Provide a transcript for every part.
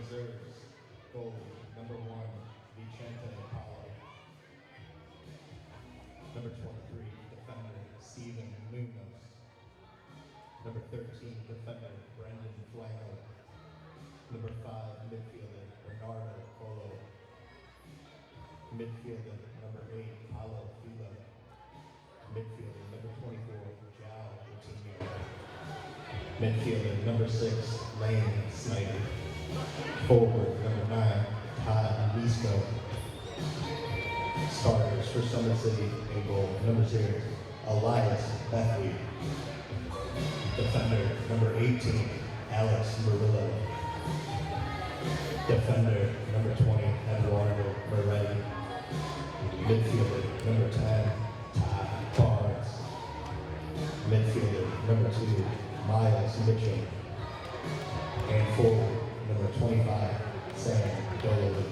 reserves, gold, number 1, Vicente Paulo. Number 23, defender, Steven Munoz. Number 13, defender, Brendan Flango. Number 5, midfielder, Bernardo Colo. Midfielder, number 8, Paulo Fila. Midfielder, number 24, Jao Coutinho. Midfielder, number 6, Lane Snyder. Forward, number 9, Todd Lisco. Starters for Summit City in goal, number 0, Elias Bethley. Defender, number 18, Alex Murillo. Defender, number 20, Eduardo Moretti. Midfielder, number 10, Todd Barnes. Midfielder, number 2, Miles Mitchell. And forward, number 25, Sam Dolan.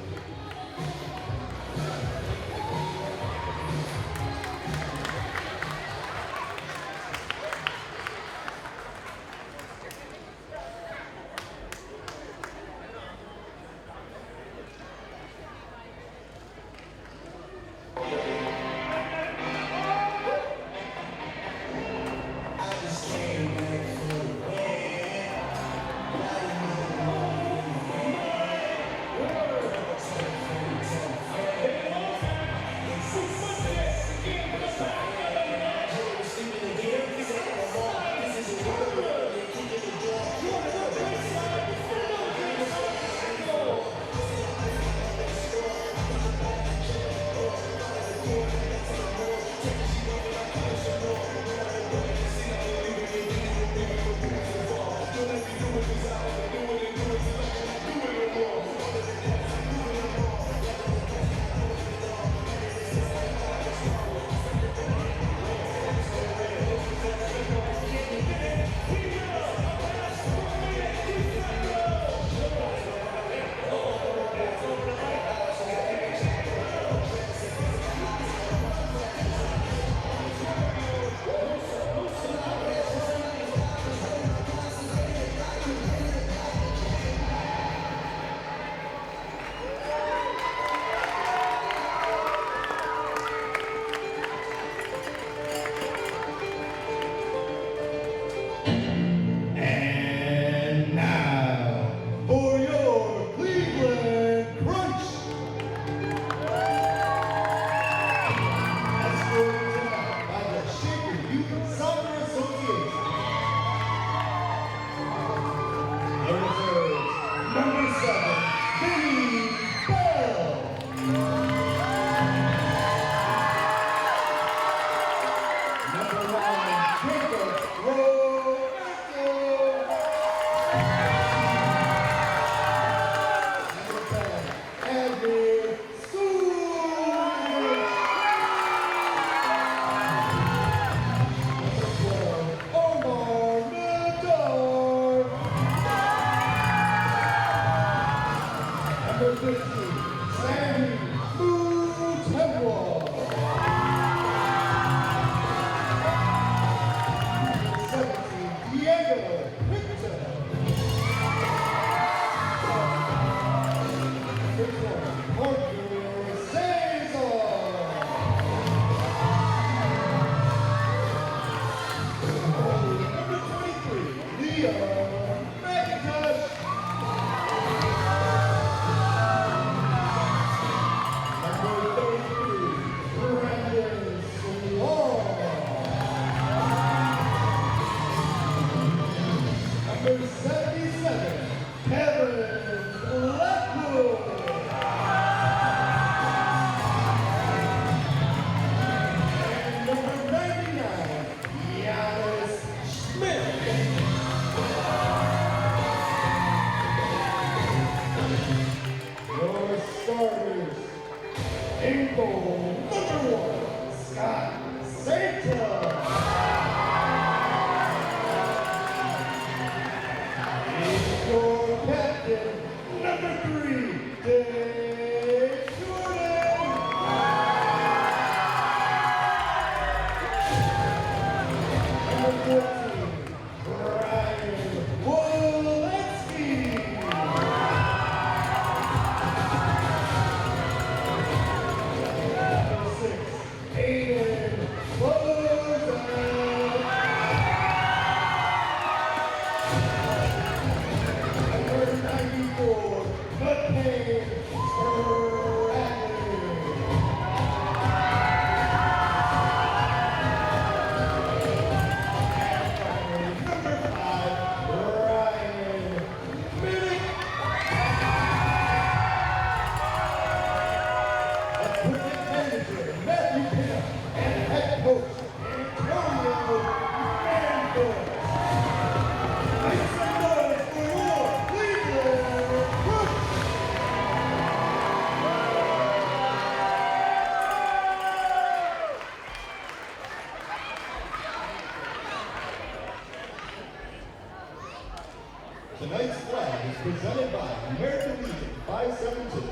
Tonight's flag is presented by American Legion 572.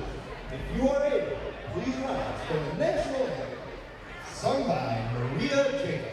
If you are able, please rise for the national anthem, sung by Maria Jacobs.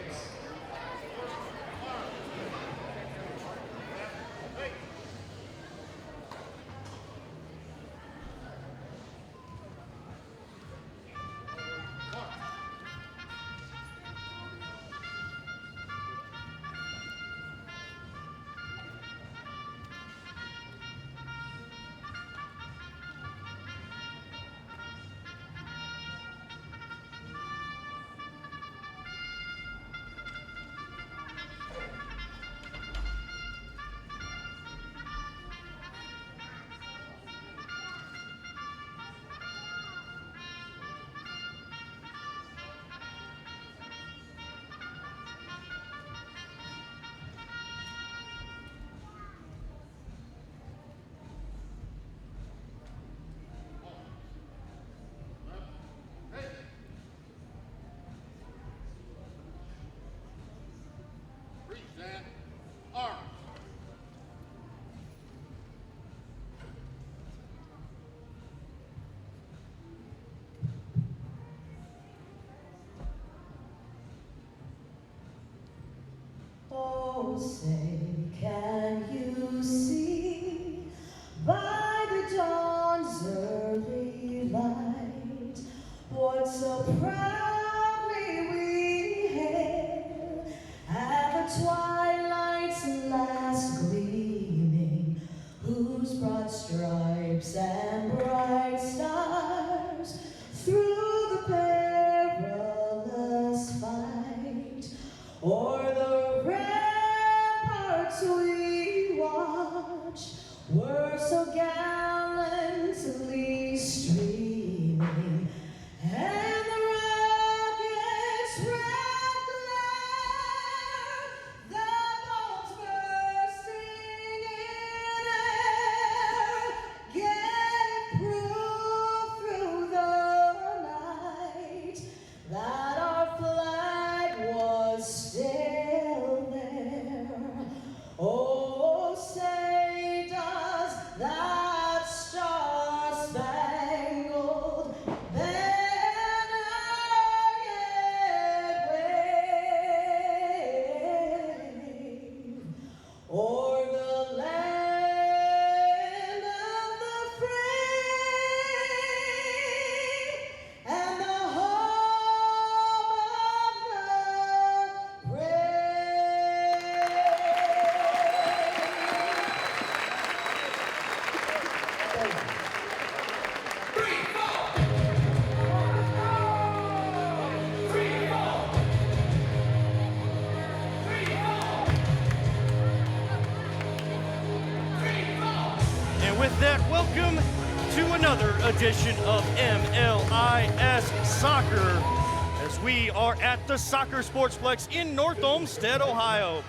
Oh, say, can you see by the dawn's early light what so proudly we hail at the twilight's last gleaming, whose broad stripes and bright stars through the perilous fight o'er the ramparts we watch were so gallantly streaming, and the rocket's red glare, the bombs bursting in air, gave proof through the night that our flag was still there. Oh, say does that star-spangled banner yet wave o'er the land of the free and the home of the And with that, welcome to another edition of MLIS Soccer, as we are at the Soccer Sportsplex in North Olmsted, Ohio.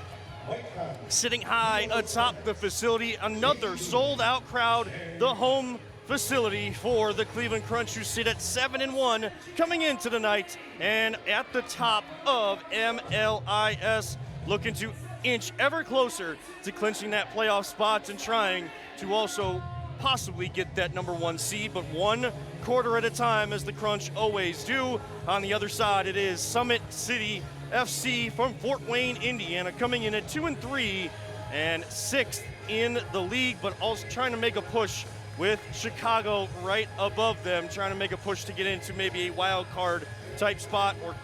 Sitting high atop the facility, another sold-out crowd, the home facility for the Cleveland Crunch, who sit at 7-1 coming into the night, and at the top of MLIS, looking to inch ever closer to clinching that playoff spot and trying to also possibly get that #1 seed, but one quarter at a time, as the Crunch always do. On the other side, it is Summit City FC from Fort Wayne, Indiana, coming in at 2-3 and 6th in the league, but also trying to make a push with Chicago right above them, trying to make a push to get into maybe a wild card type spot or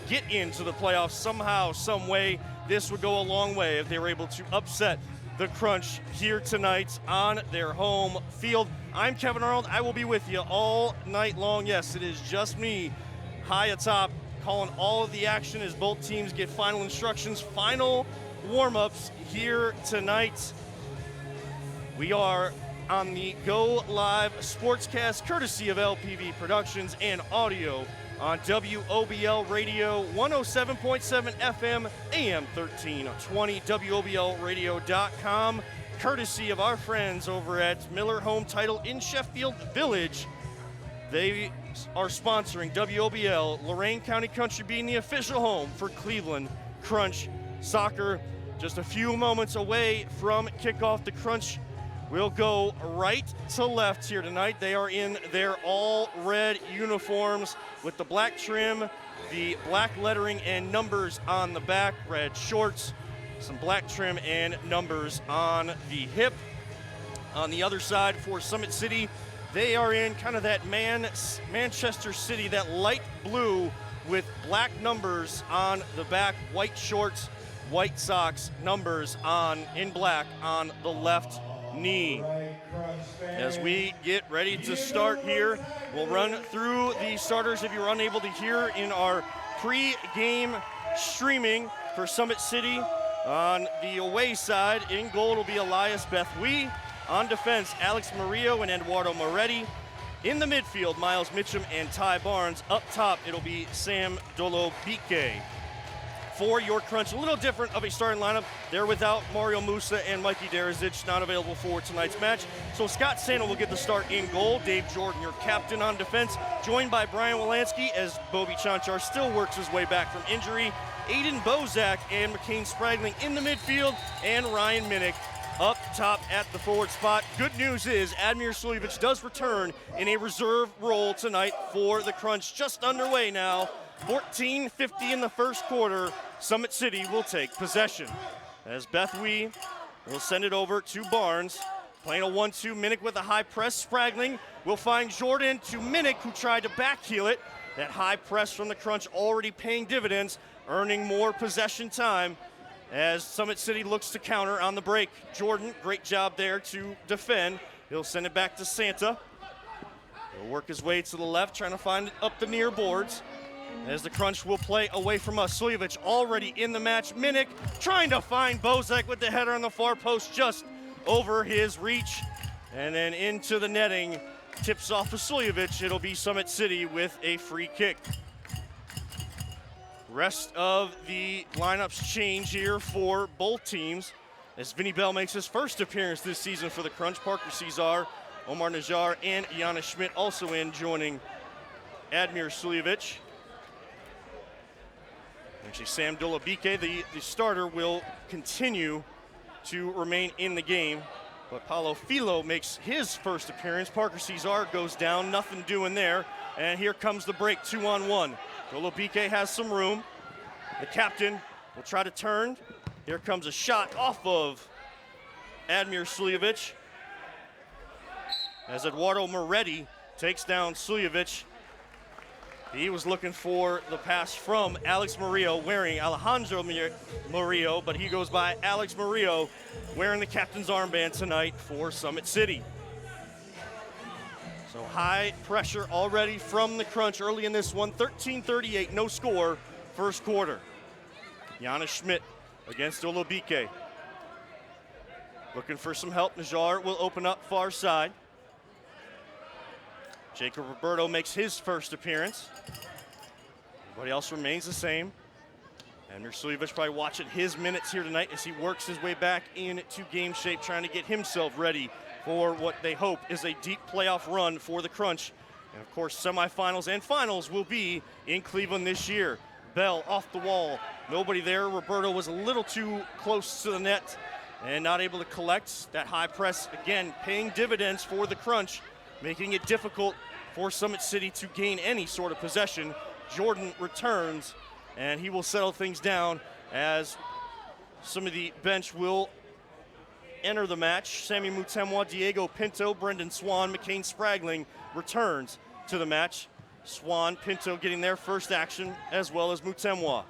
get into the playoffs somehow, some way. This would go a long way if they were able to upset the Crunch here tonight on their home field. I'm Kevin Arnold. I will be with you all night long. Yes, it is just me high atop, calling all of the action as both teams get final instructions, final warm-ups here tonight. We are on the Go Live Sportscast, courtesy of LPV Productions and audio on WOBL Radio 107.7 FM, AM 1320, WOBLradio.com, courtesy of our friends over at Miller Home Title in Sheffield Village. They are sponsoring WOBL, Lorain County Country being the official home for Cleveland Crunch Soccer. just a few moments away from kickoff. The Crunch will go right to left here tonight. They are in their all red uniforms with the black trim, the black lettering and numbers on the back, red shorts, some black trim and numbers on the hip. On the other side for Summit City, they are in kind of that Manchester City, that light blue with black numbers on the back, white shorts, white socks, numbers in black on the left knee. As we get ready to start here, we'll run through the starters if you're unable to hear in our pre-game streaming for Summit City. On the away side, in goal will be Elias Bethwy. On defense, Alex Murillo and Eduardo Moretti. In the midfield, Miles Mitchum and Ty Barnes. Up top, it'll be Sam Dolobique. For your Crunch, a little different of a starting lineup. They're without Mario Musa and Mikey Derazic, not available for tonight's match. So Scott Sandel will get the start in goal. Dave Jordan, your captain on defense, joined by Brian Wolanski as Bobby Chanchar still works his way back from injury. Aiden Bozak and McCain Spragling in the midfield, and Ryan Minnick up top at the forward spot. Good news is Admir Suljevic does return in a reserve role tonight for the Crunch. Just underway now. 14:50 in the first quarter. Summit City will take possession as Bethwy will send it over to Barnes. Playing a 1-2, Minnick with a high press. Spragling will find Jordan to Minnick, who tried to backheel it. That high press from the Crunch already paying dividends, earning more possession time as Summit City looks to counter on the break. Jordan, great job there to defend. He'll send it back to Santa. He'll work his way to the left, trying to find it up the near boards. As the Crunch will play away from us. Suljevic already in the match. Minnick trying to find Bozak with the header on the far post, just over his reach. And then into the netting. Tips off of Suljevic. It'll be Summit City with a free kick. Rest of the lineups change here for both teams as Vinny Bell makes his first appearance this season for the Crunch. Parker Cesar, Omar Najjar, and Giannis Schmidt also in, joining Admir Suljevic. Actually, Sam Dolobique, the starter, will continue to remain in the game. But Paulo Filo makes his first appearance. Parker Cesar goes down, nothing doing there. And here comes the break, 2-on-1. Dolobique has some room. The captain will try to turn. Here comes a shot off of Admir Suljevic as Eduardo Moretti takes down Suljevic. He was looking for the pass from Alex Murillo, wearing Alejandro Murillo, but he goes by Alex Murillo, wearing the captain's armband tonight for Summit City. So high pressure already from the Crunch early in this one. 13:38, no score, first quarter. Giannis Schmidt against Dolobique. Looking for some help. Najjar will open up far side. Jacob Roberto makes his first appearance. Everybody else remains the same. Admir Suljevic probably watching his minutes here tonight as he works his way back into game shape, trying to get himself ready for what they hope is a deep playoff run for the Crunch. And of course, semifinals and finals will be in Cleveland this year. Bell off the wall, nobody there. Roberto was a little too close to the net and not able to collect. That high press, again, paying dividends for the Crunch, making it difficult for Summit City to gain any sort of possession. Jordan returns, and he will settle things down as some of the bench will enter the match. Sammy Mutemwa, Diego Pinto, Brendan Swan, McCain Spragling returns to the match. Swan, Pinto getting their first action, as well as Mutemwa.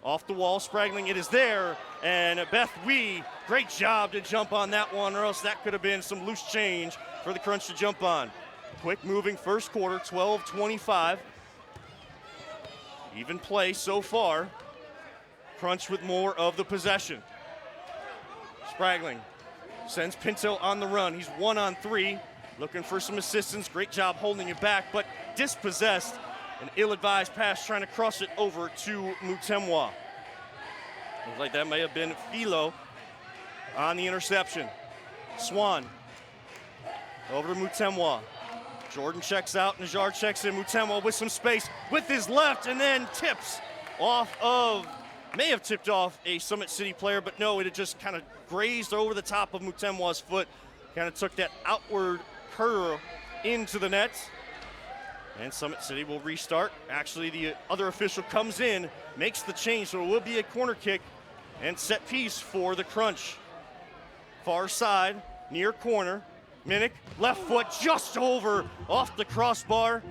Off the wall, Spragling, it is there, and Beth Wee, great job to jump on that one, or else that could have been some loose change for the Crunch to jump on. Quick moving first quarter, 12:25. Even play so far. Crunch with more of the possession. Spragling sends Pinto on the run. He's 1-on-3, looking for some assistance. Great job holding it back, but dispossessed. An ill-advised pass trying to cross it over to Mutemwa. Looks like that may have been Filo on the interception. Swan over to Mutemwa. Jordan checks out, Najjar checks in. Mutemwa with some space with his left, and then tips off of may have tipped off a Summit City player, but no, it had just kind of grazed over the top of Mutemwa's foot, kind of took that outward curl into the net. And Summit City will restart. Actually, the other official comes in, makes the change, so it will be a corner kick and set piece for the Crunch. Far side, near corner. Minnick, left foot just over off the crossbar.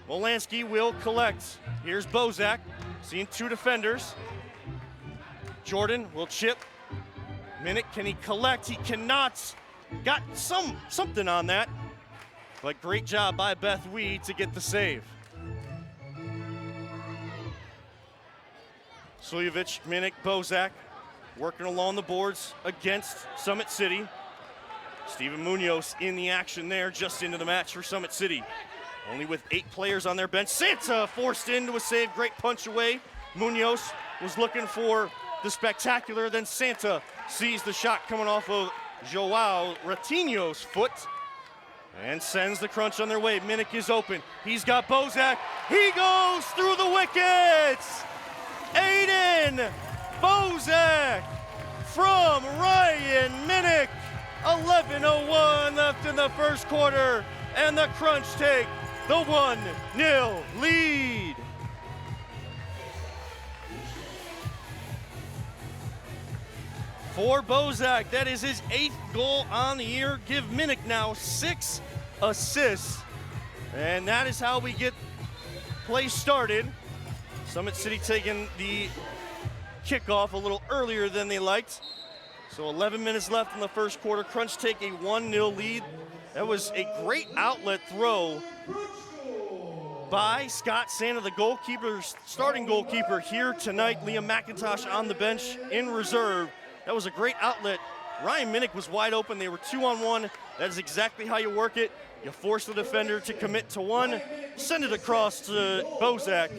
Wolanski will collect. Here's Bozak, seeing two defenders. Jordan will chip. Minnick, can he collect? He cannot. Got something on that. But great job by Beth Wee to get the save. Suljevic, Minnick, Bozak working along the boards against Summit City. Steven Munoz in the action there, just into the match for Summit City. Only with 8 players on their bench. Santa forced into a save, great punch away. Munoz was looking for the spectacular, then Santa sees the shot coming off of Joao Ratinho's foot and sends the Crunch on their way. Minnick is open, he's got Bozak, he goes through the wickets! Aiden Bozak from Ryan Minnick. 11:01 left in the first quarter, and the Crunch take the 1-0 lead. For Bozak, that is his 8th goal on the year. Give Minnick now 6 assists. And that is how we get play started. Summit City taking the kickoff a little earlier than they liked. So 11 minutes left in the first quarter. Crunch take a 1-0 lead. That was a great outlet throw by Scott Santa, the goalkeeper, starting goalkeeper here tonight. Liam McIntosh on the bench in reserve. That was a great outlet. Ryan Minnick was wide open. They were 2-on-1. That is exactly how you work it. You force the defender to commit to one, send it across to Bozak,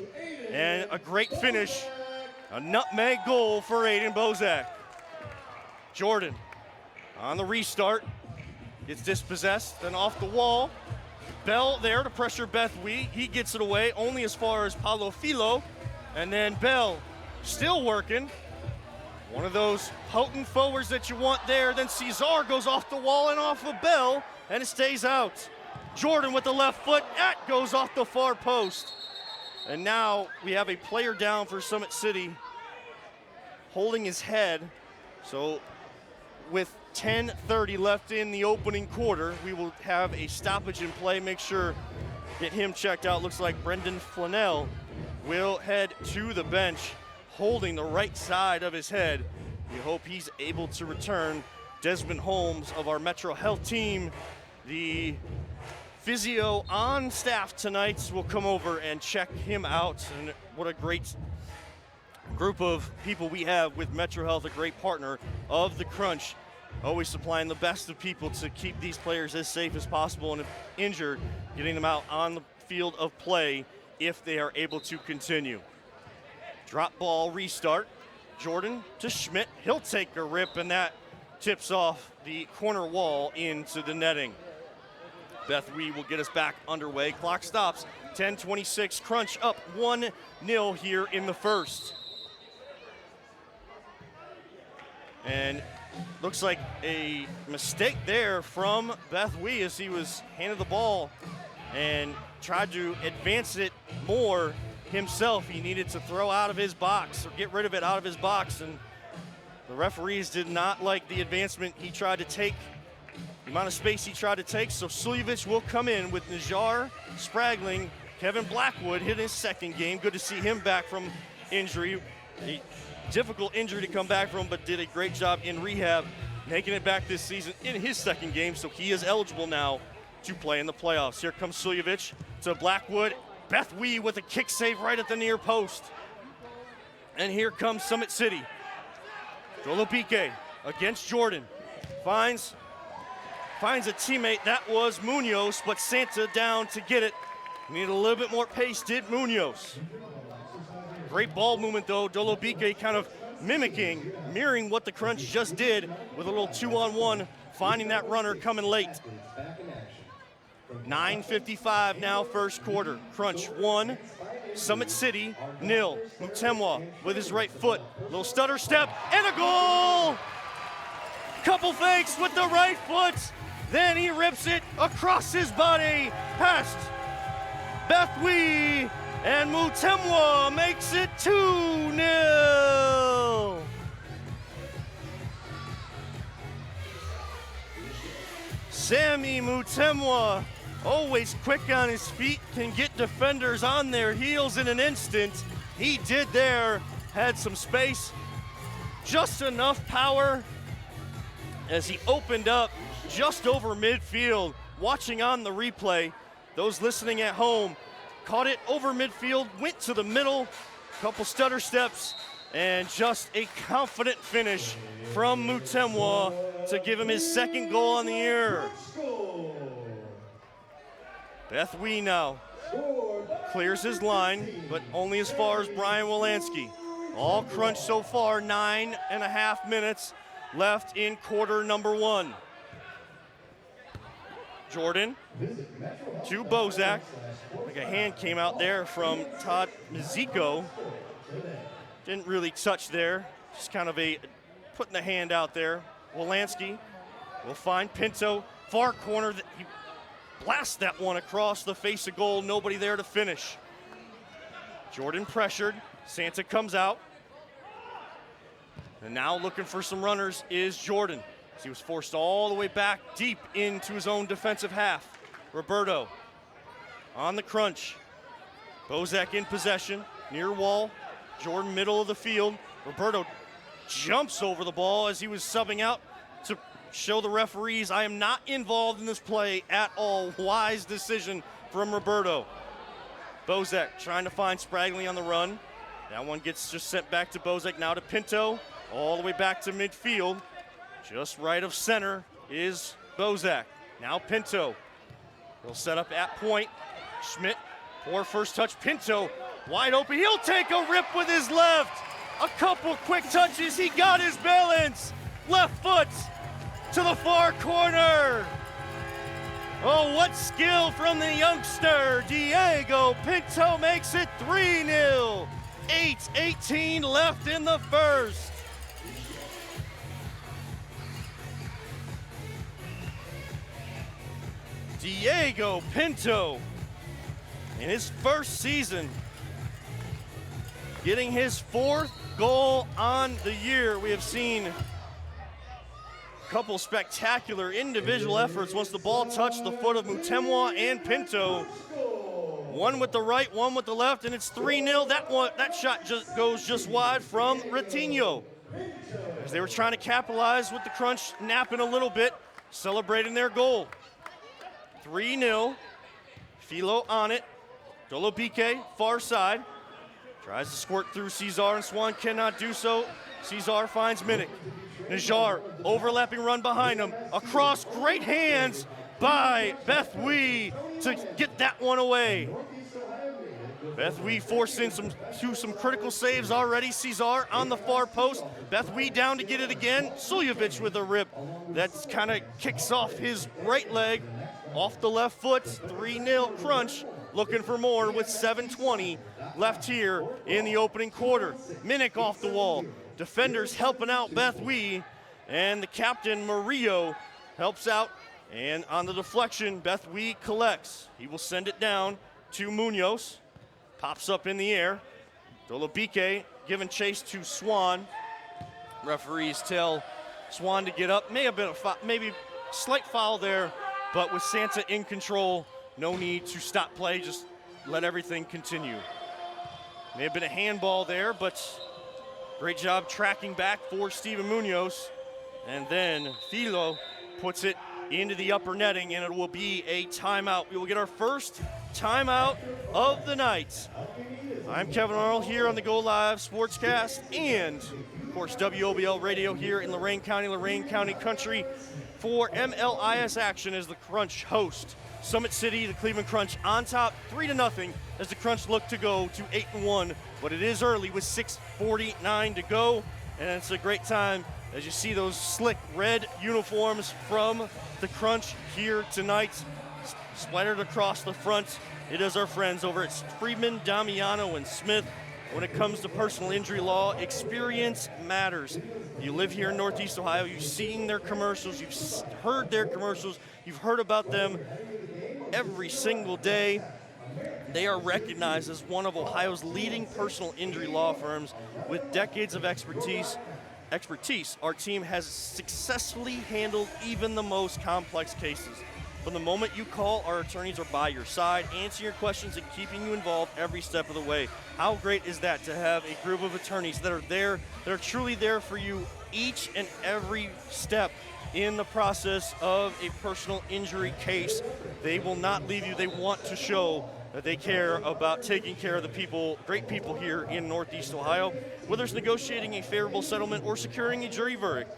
and a great finish. A nutmeg goal for Aiden Bozak. Jordan on the restart, gets dispossessed, then off the wall. Bell there to pressure Beth Wee. He gets it away only as far as Paulo Filo. And then Bell still working. One of those potent forwards that you want there. Then Cesar goes off the wall and off of Bell, and it stays out. Jordan with the left foot, that goes off the far post. And now we have a player down for Summit City holding his head. So with 10:30 left in the opening quarter, we will have a stoppage in play. Make sure, get him checked out. Looks like Brendan Flanell will head to the bench, holding the right side of his head. We hope he's able to return. Desmond Holmes of our Metro Health team, the physio on staff tonight, will come over and check him out. And what a great group of people we have with Metro Health, a great partner of the Crunch, always supplying the best of people to keep these players as safe as possible, and if injured, getting them out on the field of play if they are able to continue. Drop ball restart. Jordan to Schmidt. He'll take a rip, and that tips off the corner wall into the netting. Beth Wee will get us back underway. Clock stops. 10:26. Crunch up 1-0 here in the first. And looks like a mistake there from Beth Wee as he was handed the ball and tried to advance it more himself. He needed to throw out of his box or get rid of it out of his box, and the referees did not like the advancement he tried to take, the amount of space he tried to take. So Suljevic will come in with Najar Spragling. Kevin Blackwood hit his second game. Good to see him back from injury. A difficult injury to come back from, but did a great job in rehab, making it back this season in his second game, so he is eligible now to play in the playoffs. Here comes Suljevic to Blackwood. Beth Wee with a kick save right at the near post. And here comes Summit City. Dolopike against Jordan. Finds a teammate. That was Munoz, but Santa down to get it. Needed a little bit more pace, did Munoz. Great ball movement though. Dolopike kind of mirroring what the Crunch just did with a little 2-on-1, finding that runner coming late. 9:55 now, first quarter. Crunch 1, Summit City, 0. Mutemwa with his right foot. Little stutter step and a goal! Couple fakes with the right foot. Then he rips it across his body past Bethwy, and Mutemwa makes it 2-0. Sammy Mutemwa, always quick on his feet, can get defenders on their heels in an instant. He did there, had some space, just enough power as he opened up just over midfield. Watching on the replay, those listening at home, caught it over midfield, went to the middle, couple stutter steps, and just a confident finish from Mutemwa to give him his second goal on the year. Bethwy now clears his line, but only as far as Brian Wolanski. All crunch so far, 9.5 minutes left in quarter number 1. Jordan to Bozak. Like a hand came out there from Todd Miziko. Didn't really touch there. Just kind of a putting the hand out there. Wolanski will find Pinto. Far corner. He blasts that one across the face of goal. Nobody there to finish. Jordan pressured. Santa comes out. And now looking for some runners is Jordan. He was forced all the way back deep into his own defensive half. Roberto on the crunch. Bozak in possession, near wall. Jordan middle of the field. Roberto jumps over the ball as he was subbing out to show the referees, I am not involved in this play at all. Wise decision from Roberto. Bozak trying to find Spragley on the run. That one gets just sent back to Bozak, now to Pinto, all the way back to midfield. Just right of center is Bozak. Now Pinto will set up at point. Schmidt, poor first touch. Pinto wide open. He'll take a rip with his left. A couple quick touches. He got his balance. Left foot to the far corner. Oh, what skill from the youngster. Diego Pinto makes it 3-0. 8:18 left in the first. Diego Pinto, in his first season, getting his 4th goal on the year. We have seen a couple spectacular individual efforts once the ball touched the foot of Mutemwa and Pinto. One with the right, one with the left, and it's 3-0. That shot just goes just wide from Ratinho. As they were trying to capitalize with the crunch, napping a little bit, celebrating their goal. 3-0. Philo on it. Dolobike, far side. Tries to squirt through Cesar, and Swan cannot do so. Cesar finds Minnick. Najar, overlapping run behind him. Across, great hands by Bethwy to get that one away. Bethwy forced in some critical saves already. Cesar on the far post. Bethwy down to get it again. Suljevic with a rip. That kind of kicks off his right leg. Off the left foot. 3-0 crunch. Looking for more with 7:20 left here in the opening quarter. Minnick off the wall. Defenders helping out Bethwy. And the captain, Murillo, helps out. And on the deflection, Bethwy collects. He will send it down to Munoz. Pops up in the air. Dolobike giving chase to Swan. Referees tell Swan to get up. May have been maybe slight foul there, but with Santa in control, no need to stop play. Just let everything continue. May have been a handball there, but great job tracking back for Steven Munoz. And then Philo puts it into the upper netting, and it will be a timeout. We will get our first timeout of the night. I'm Kevin Arnold here on the Go Live Sportscast and, of course, WOBL Radio here in Lorain County country for MLIS action as the Crunch host. Summit City, the Cleveland Crunch on top 3-0 as the Crunch look to go to 8-1, but it is early with 6:49 to go, and it's a great time as you see those slick red uniforms from the Crunch here tonight. splattered across the front. It is our friends over at Freeman, Damiano, and Smith. When it comes to personal injury law, experience matters. You live here in Northeast Ohio, you've seen their commercials, you've heard their commercials, you've heard about them every single day. They are recognized as one of Ohio's leading personal injury law firms with decades of expertise. Our team has successfully handled even the most complex cases. From the moment you call, our attorneys are by your side, answering your questions and keeping you involved every step of the way. How great is that to have a group of attorneys that are there, that are truly there for you each and every step in the process of a personal injury case. They will not leave you. They want to show that they care about taking care of the people, great people here in Northeast Ohio. Whether it's negotiating a favorable settlement or securing a jury verdict,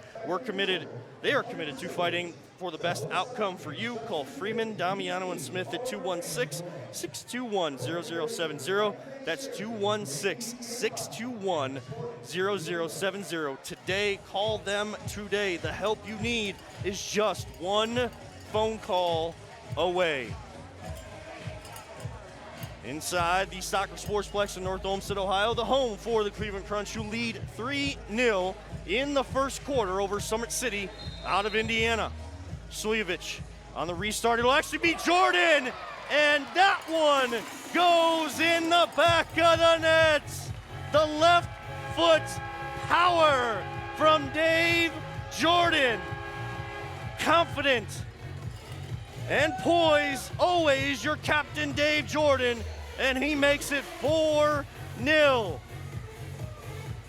they are committed to fighting for the best outcome for you. Call Freeman, Damiano, and Smith at 216-621-0070. That's 216-621-0070. Today, call them today. The help you need is just one phone call away. Inside the Soccer Sportsplex in North Olmsted, Ohio, the home for the Cleveland Crunch, who lead 3-0 in the first quarter over Summit City out of Indiana. Slivovich on the restart. It'll actually be Jordan, and that one goes in the back of the net. The left foot power from Dave Jordan. Confident and poised, always your captain, Dave Jordan, and he makes it 4-0.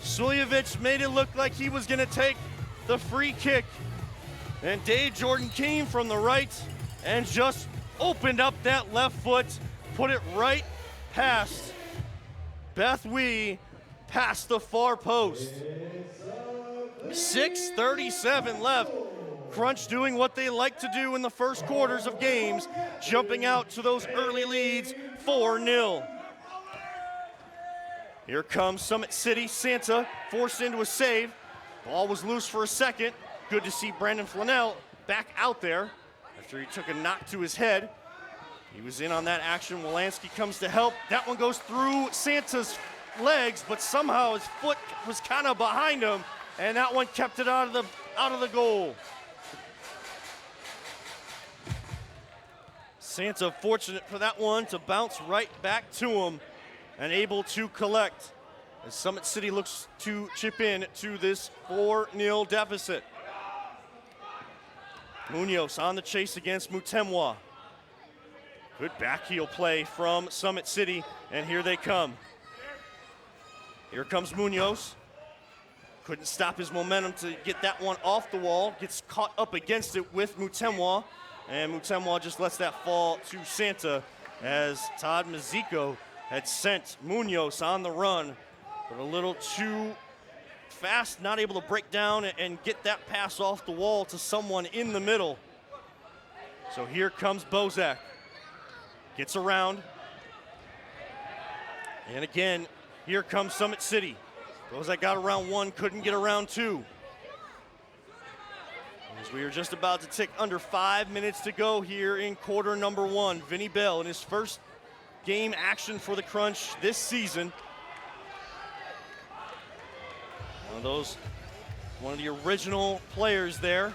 Slivovich made it look like he was gonna take the free kick, and Dave Jordan came from the right and just opened up that left foot, put it right past Beth Wee, past the far post. 6:37 left. Crunch doing what they like to do in the first quarters of games, jumping out to those early leads, 4-0. Here comes Summit City. Santa forced into a save. Ball was loose for a second. Good to see Brandon Flannel back out there after he took a knock to his head. He was in on that action. Wolanski comes to help. That one goes through Santa's legs, but somehow his foot was kind of behind him, and that one kept it out of the goal. Santa fortunate for that one to bounce right back to him and able to collect as Summit City looks to chip in to this 4-0 deficit. Munoz on the chase against Mutemwa. Good back heel play from Summit City, and here they come. Here comes Munoz. Couldn't stop his momentum to get that one off the wall. Gets caught up against it with Mutemwa. And Mutemwa just lets that fall to Santa as Todd Mazzicco had sent Munoz on the run, but a little too fast, not able to break down and get that pass off the wall to someone in the middle. So here comes Bozak. Gets around. And again, here comes Summit City. Bozak got around one, couldn't get around two. As we are just about to tick under 5 minutes to go here in quarter number one. Vinny Bell in his first game action for the Crunch this season. One of the original players there,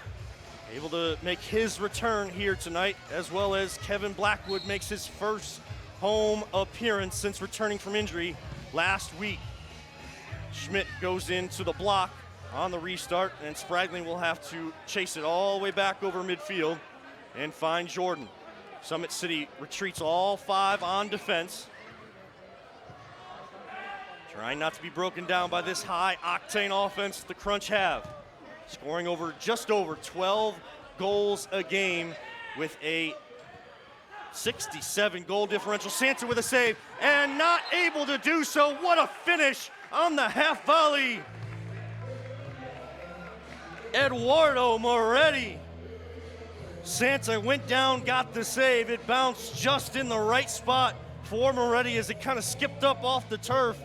able to make his return here tonight, as well as Kevin Blackwood makes his first home appearance since returning from injury last week. Schmidt goes into the block on the restart, and Spragling will have to chase it all the way back over midfield and find Jordan. Summit City retreats all five on defense. Trying not to be broken down by this high-octane offense the Crunch have. Scoring just over 12 goals a game with a 67 goal differential. Santa with a save and not able to do so. What a finish on the half volley. Eduardo Moretti. Santa went down, got the save. It bounced just in the right spot for Moretti as it kind of skipped up off the turf.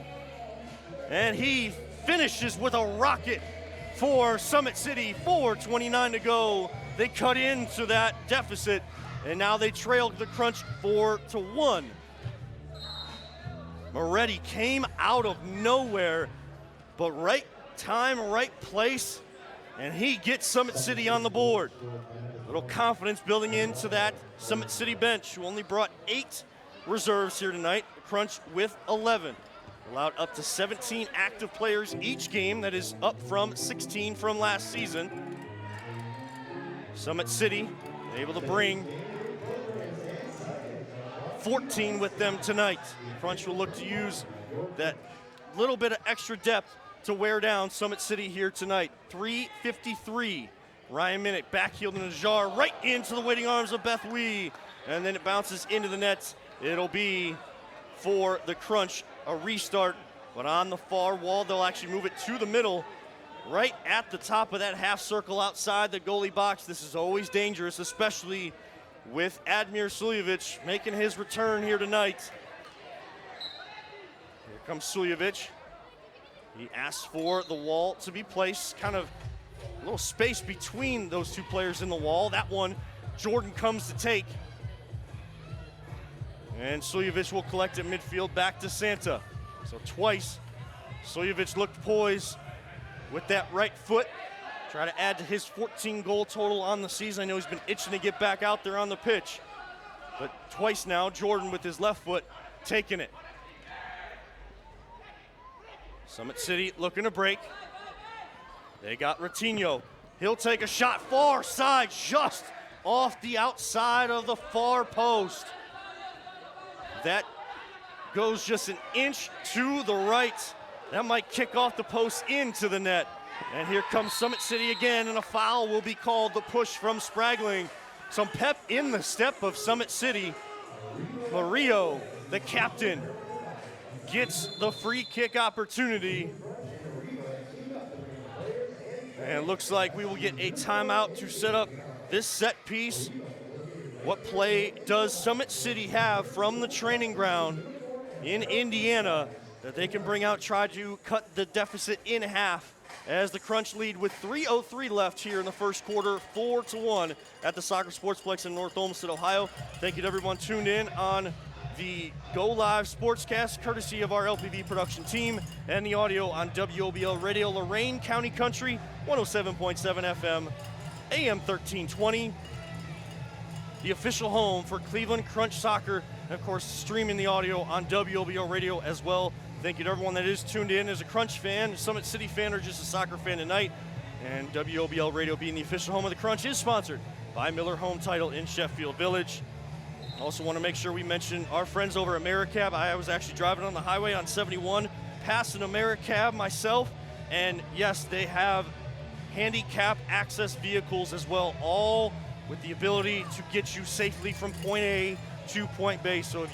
And he finishes with a rocket for Summit City. 4:29 to go. They cut into that deficit and now they trail the Crunch 4-1. Moretti came out of nowhere, but right time, right place, and he gets Summit City on the board. Little confidence building into that Summit City bench, who only brought 8 reserves here tonight. The Crunch with 11. Allowed up to 17 active players each game. That is up from 16 from last season. Summit City able to bring 14 with them tonight. Crunch will look to use that little bit of extra depth to wear down Summit City here tonight. 3:53. Ryan Minnick backheel to Najjar right into the waiting arms of Beth Wee. And then it bounces into the net. It'll be for the Crunch a restart, but on the far wall, they'll actually move it to the middle, right at the top of that half circle outside the goalie box. This is always dangerous, especially with Admir Suljevic making his return here tonight. Here comes Suljevic. He asks for the wall to be placed, kind of a little space between those two players in the wall. That one, Jordan comes to take. And Suljevic will collect at midfield back to Santa. So twice, Suljevic looked poised with that right foot. Try to add to his 14-goal total on the season. I know he's been itching to get back out there on the pitch. But twice now, Jordan with his left foot taking it. Summit City looking to break. They got Ratinho. He'll take a shot far side, just off the outside of the far post. That goes just an inch to the right. That might kick off the post into the net. And here comes Summit City again, and a foul will be called. The push from Spragling. Some pep in the step of Summit City. Mario, the captain, gets the free kick opportunity. And it looks like we will get a timeout to set up this set piece. What play does Summit City have from the training ground in Indiana that they can bring out, try to cut the deficit in half as the Crunch lead with 3:03 left here in the first quarter, 4-1 at the Soccer Sportsplex in North Olmsted, Ohio. Thank you to everyone tuned in on the Go Live Sportscast, courtesy of our LPV production team, and the audio on WOBL Radio, Lorain County Country, 107.7 FM, AM 1320. The official home for Cleveland Crunch Soccer, and of course streaming the audio on WOBL Radio as well. Thank you to everyone that is tuned in as a Crunch fan, Summit City fan, or just a soccer fan tonight. And WOBL Radio, being the official home of the Crunch, is sponsored by Miller Home Title in Sheffield Village. Also want to make sure we mention our friends over at AmeriCab. I was actually driving on the highway on 71, past an AmeriCab myself, and yes, they have handicap access vehicles as well, all with the ability to get you safely from point A to point B. So if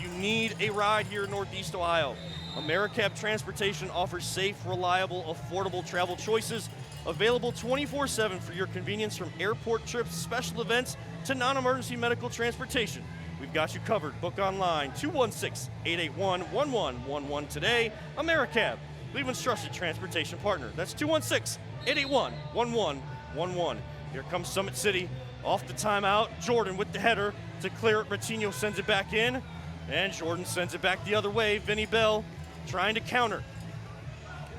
you need a ride here in Northeast Ohio, AmeriCab Transportation offers safe, reliable, affordable travel choices, available 24/7 for your convenience, from airport trips, special events, to non-emergency medical transportation. We've got you covered. Book online, 216-881-1111 today. AmeriCab, Cleveland's trusted transportation partner. That's 216-881-1111. Here comes Summit City off the timeout. Jordan with the header to clear it. Ratinho sends it back in, and Jordan sends it back the other way. Vinny Bell trying to counter.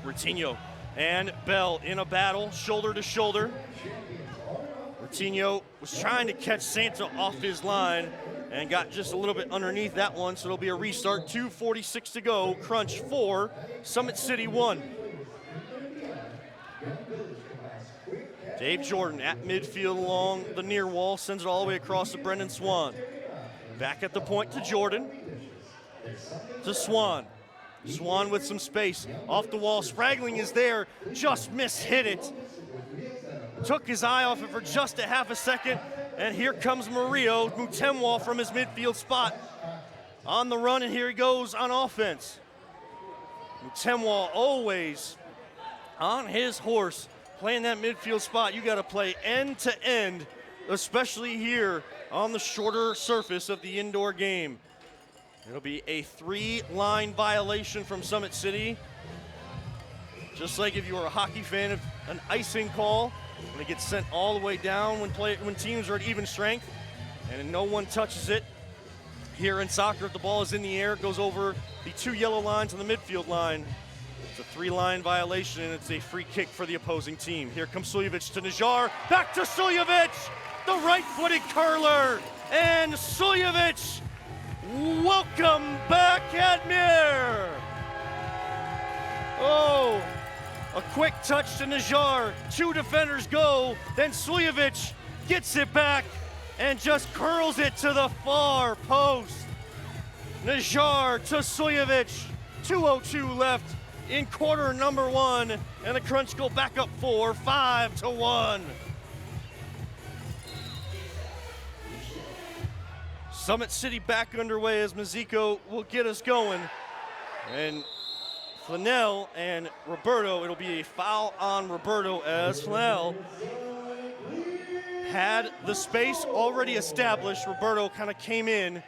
Ratinho and Bell in a battle, shoulder to shoulder. Ratinho was trying to catch Santa off his line and got just a little bit underneath that one, so it'll be a restart. 2:46 to go. Crunch 4, Summit City 1. Dave Jordan at midfield along the near wall, sends it all the way across to Brendan Swan. Back at the point to Jordan. To Swan. Swan with some space. Off the wall, Spragling is there, just mishit it. Took his eye off it for just a half a second, and here comes Mario Mutemwa from his midfield spot. On the run, and here he goes on offense. Mutemwa always on his horse, playing that midfield spot. You got to play end to end, especially here on the shorter surface of the indoor game. It'll be a 3-line violation from Summit City. Just like if you were a hockey fan, of an icing call When it gets sent all the way down when teams are at even strength and no one touches it. Here in soccer, if the ball is in the air, it goes over the 2 yellow lines on the midfield line. It's a 3-line violation, and it's a free kick for the opposing team. Here comes Suljevic to Najar, back to Suljevic, the right-footed curler, and Suljevic, welcome back, Admir. Oh, a quick touch to Najar, 2 defenders go, then Suljevic gets it back and just curls it to the far post. Najar to Suljevic, 2:02 left in quarter number 1, and the Crunch go back up 5-1. Summit City back underway as Mazzico will get us going. And Flanell and Roberto, it'll be a foul on Roberto as Flanell had the space already established. Roberto kind of came in.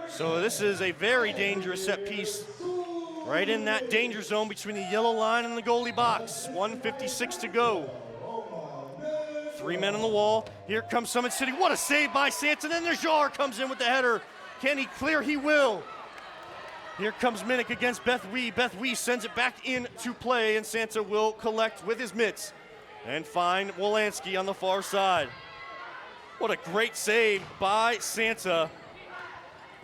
So this is a very dangerous set piece right in that danger zone between the yellow line and the goalie box. 1:56 to go. 3 men on the wall. Here comes Summit City. What a save by Santa. Then Najar comes in with the header. Can he clear? He will. Here comes Minnick against Beth Wee. Beth Wee sends it back into play, and Santa will collect with his mitts and find Wolanski on the far side. What a great save by Santa.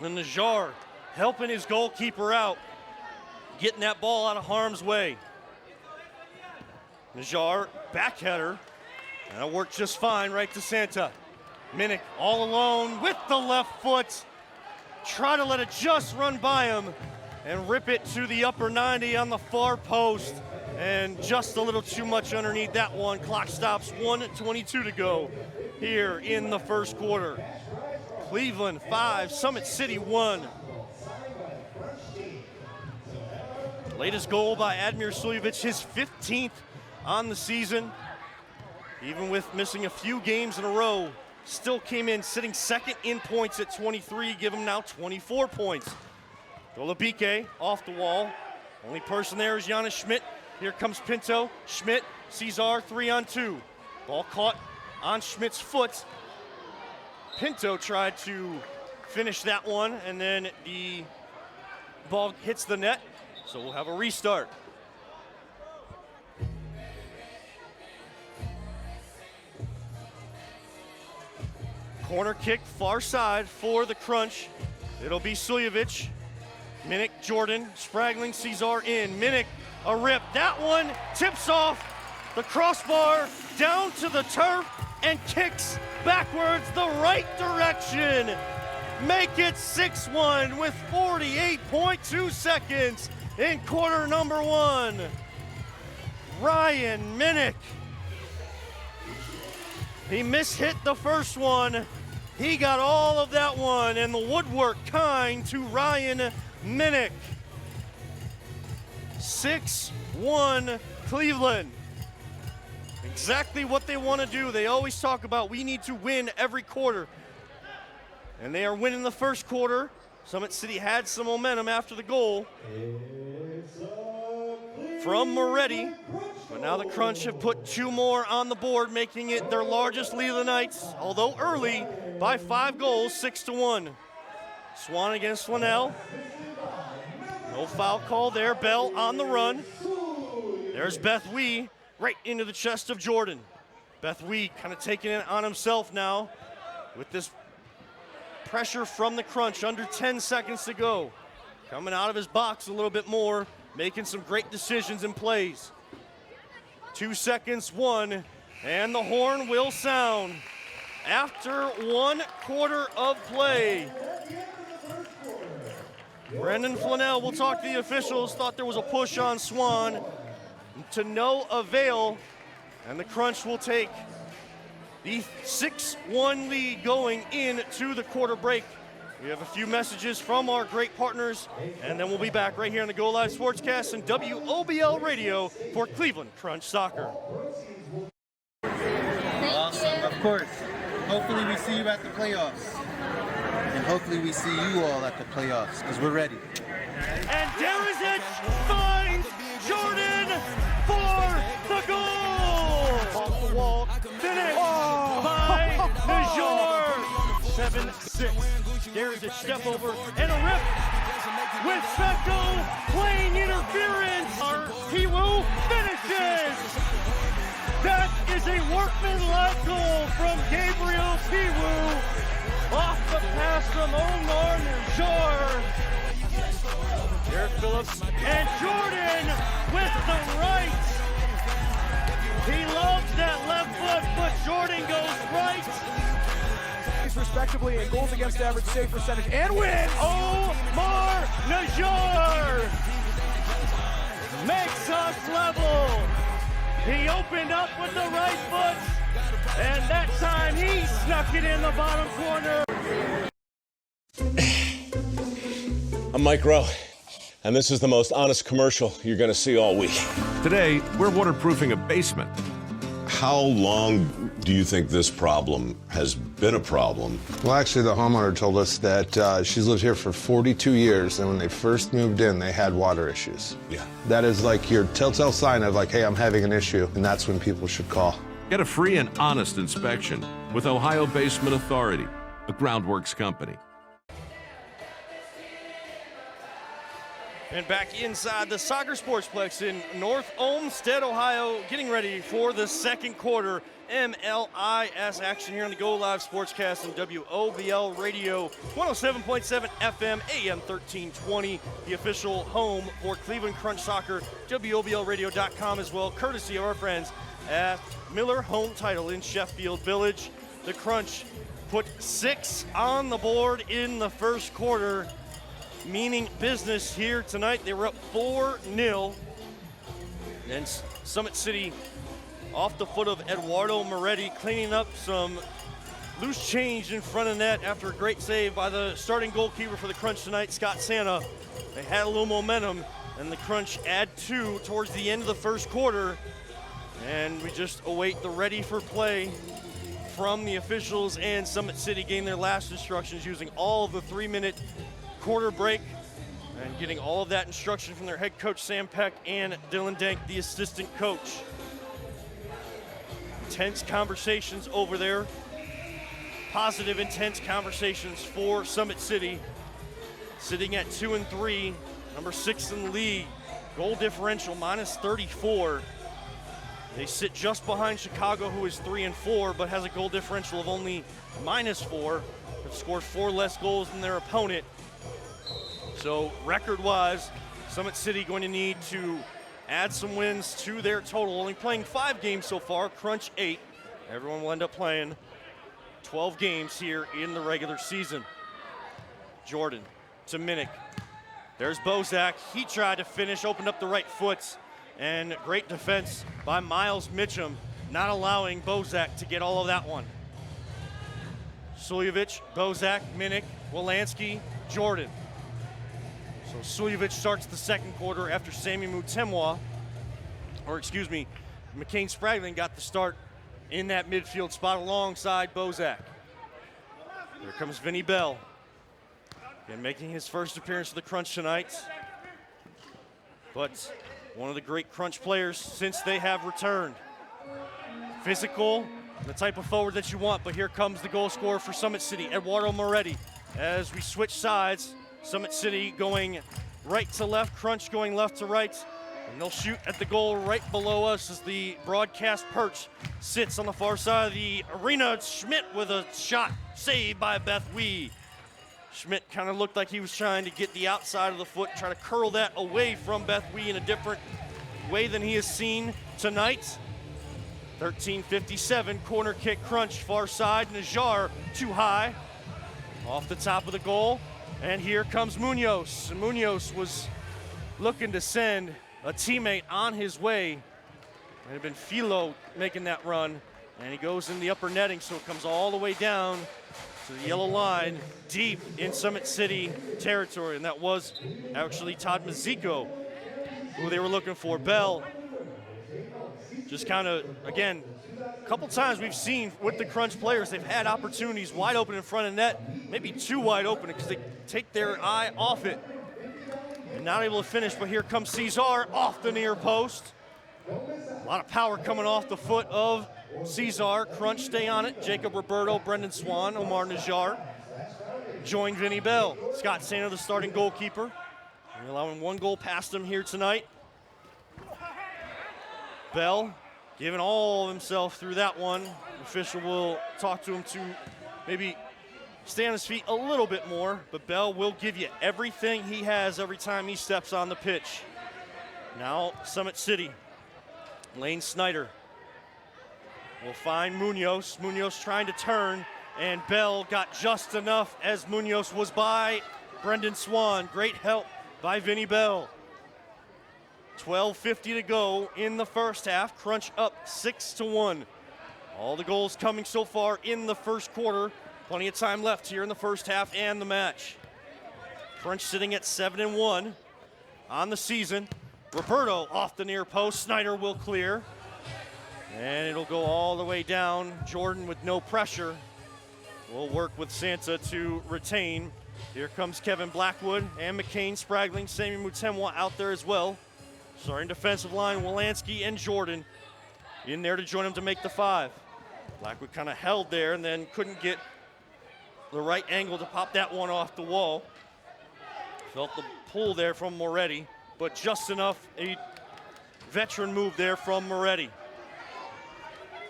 And Najar helping his goalkeeper out, getting that ball out of harm's way. Najar, back header, and that worked just fine right to Santa. Minnick all alone with the left foot. Try to let it just run by him and rip it to the upper 90 on the far post. And just a little too much underneath that one. Clock stops, 1:22 to go here in the first quarter. Cleveland 5, Summit City 1. Latest goal by Admir Suljevic, his 15th on the season. Even with missing a few games in a row, still came in sitting second in points at 23, give him now 24 points. Dolabike off the wall. Only person there is Giannis Schmidt. Here comes Pinto. Schmidt, Cesar, 3-on-2. Ball caught on Schmidt's foot. Pinto tried to finish that one, and then the ball hits the net, so we'll have a restart. Corner kick far side for the Crunch. It'll be Suljevic. Minnick, Jordan, Spragling, Cesar in. Minnick, a rip. That one tips off the crossbar down to the turf and kicks backwards the right direction. Make it 6-1 with 48.2 seconds in quarter number 1. Ryan Minnick. He mishit the first one. He got all of that one, and the woodwork kind to Ryan Minnick. 6-1 Cleveland. Exactly what they want to do. They always talk about we need to win every quarter. And they are winning the first quarter. Summit City had some momentum after the goal from Moretti. But now the Crunch have put 2 more on the board, making it their largest lead of the night, although early by 5 goals, 6-1. Swan against Flanell. No foul call there. Bell on the run. There's Beth Wee right into the chest of Jordan. Beth Wee kind of taking it on himself now with this pressure from the Crunch. Under 10 seconds to go. Coming out of his box a little bit more, making some great decisions and plays. 2 seconds, 1, and the horn will sound after 1 quarter of play. Brendan Flanell will talk to the officials, thought there was a push on Swan, to no avail, and the Crunch will take the 6-1 lead going into the quarter break. We have a few messages from our great partners, and then we'll be back right here on the Go Live Sportscast and WOBL Radio for Cleveland Crunch Soccer. Awesome, of course. Hopefully we see you at the playoffs. And hopefully we see you all at the playoffs, because we're ready. And Derisic finds Jordan for the goal! finish by Najor. 7-6. There's a step over and a rip with Secco playing interference. Piwu finishes. That is a workmanlike goal from Gabriel Piwu off the pass from Omar Najor. Derek Phillips and Jordan with the right. He loves that left foot, but Jordan goes right. Respectively in goals against average save percentage and wins. Omar Najor makes us level. He opened up with the right foot, and that time he snuck it in the bottom corner. I'm Mike Rowe, and this is the most honest commercial you're going to see all week. Today, we're waterproofing a basement. How long do you think this problem has been a problem? Well, actually, the homeowner told us that she's lived here for 42 years, and when they first moved in, they had water issues. Yeah. That is like your telltale sign of like, hey, I'm having an issue, and that's when people should call. Get a free and honest inspection with Ohio Basement Authority, a groundworks company. And back inside the Soccer Sportsplex in North Olmsted, Ohio, getting ready for the second quarter MLIS action here on the Go Live Sportscast and WOBL Radio 107.7 FM, AM 1320, the official home for Cleveland Crunch Soccer, WOBLradio.com as well, courtesy of our friends at Miller Home Title in Sheffield Village. The Crunch put 6 on the board in the first quarter, meaning business here tonight. They were up 4-0. And Summit City off the foot of Eduardo Moretti, cleaning up some loose change in front of net after a great save by the starting goalkeeper for the Crunch tonight, Scott Santa. They had a little momentum, and the Crunch add 2 towards the end of the first quarter. And we just await the ready for play from the officials, and Summit City getting their last instructions using all of the 3-minute quarter break and getting all of that instruction from their head coach Sam Peck and Dylan Dank, the assistant coach. Intense conversations over there. Positive, intense conversations for Summit City. Sitting at 2-3, number 6 in the league. Goal differential -34. They sit just behind Chicago, who is 3-4, but has a goal differential of only -4. They've scored 4 less goals than their opponent. So record-wise, Summit City going to need to add some wins to their total. Only playing 5 games so far, Crunch 8. Everyone will end up playing 12 games here in the regular season. Jordan to Minnick. There's Bozak. He tried to finish, opened up the right foot, and great defense by Miles Mitchum, not allowing Bozak to get all of that one. Suljevic, Bozak, Minnick, Wolanski, Jordan. So Suljevic starts the second quarter after Sammy Mutemwa, McCain Spragling got the start in that midfield spot alongside Bozak. Here comes Vinny Bell. Again, making his first appearance of the Crunch tonight. But one of the great Crunch players since they have returned. Physical, the type of forward that you want, but here comes the goal scorer for Summit City, Eduardo Moretti. As we switch sides, Summit City going right to left, Crunch going left to right, and they'll shoot at the goal right below us as the broadcast perch sits on the far side of the arena. Schmidt with a shot saved by Beth Wee. Schmidt kind of looked like he was trying to get the outside of the foot, try to curl that away from Beth Wee in a different way than he has seen tonight. 13:57, corner kick Crunch, far side, Najjar too high, off the top of the goal. And here comes Munoz. And Munoz was looking to send a teammate on his way. It had been Filo making that run. And he goes in the upper netting, so it comes all the way down to the yellow line, deep in Summit City territory. And that was actually Todd Mazzicco, who they were looking for. Bell just kind of, again, a couple times we've seen with the Crunch players, they've had opportunities wide open in front of net, maybe too wide open because they take their eye off it and not able to finish. But here comes Cesar off the near post. A lot of power coming off the foot of Cesar, Crunch, stay on it. Jacob Roberto, Brendan Swan, Omar Najjar. Join Vinny Bell. Scott Sander, the starting goalkeeper. We're allowing 1 goal past him here tonight. Bell giving all of himself through that one. The official will talk to him to maybe stay on his feet a little bit more, but Bell will give you everything he has every time he steps on the pitch. Now Summit City. Lane Snyder will find Munoz. Munoz trying to turn, and Bell got just enough as Munoz was by Brendan Swan. Great help by Vinny Bell. 12:50 to go in the first half. Crunch up 6-1. All the goals coming so far in the first quarter. Plenty of time left here in the first half and the match. Crunch sitting at 7-1 on the season. Roberto off the near post. Snyder will clear. And it'll go all the way down. Jordan with no pressure will work with Santa to retain. Here comes Kevin Blackwood and McCain Spraggling. Sammy Mutemwa out there as well. Starting defensive line, Wolanski and Jordan in there to join him to make the 5. Blackwood kind of held there and then couldn't get the right angle to pop that one off the wall. Felt the pull there from Moretti, but just enough. A veteran move there from Moretti.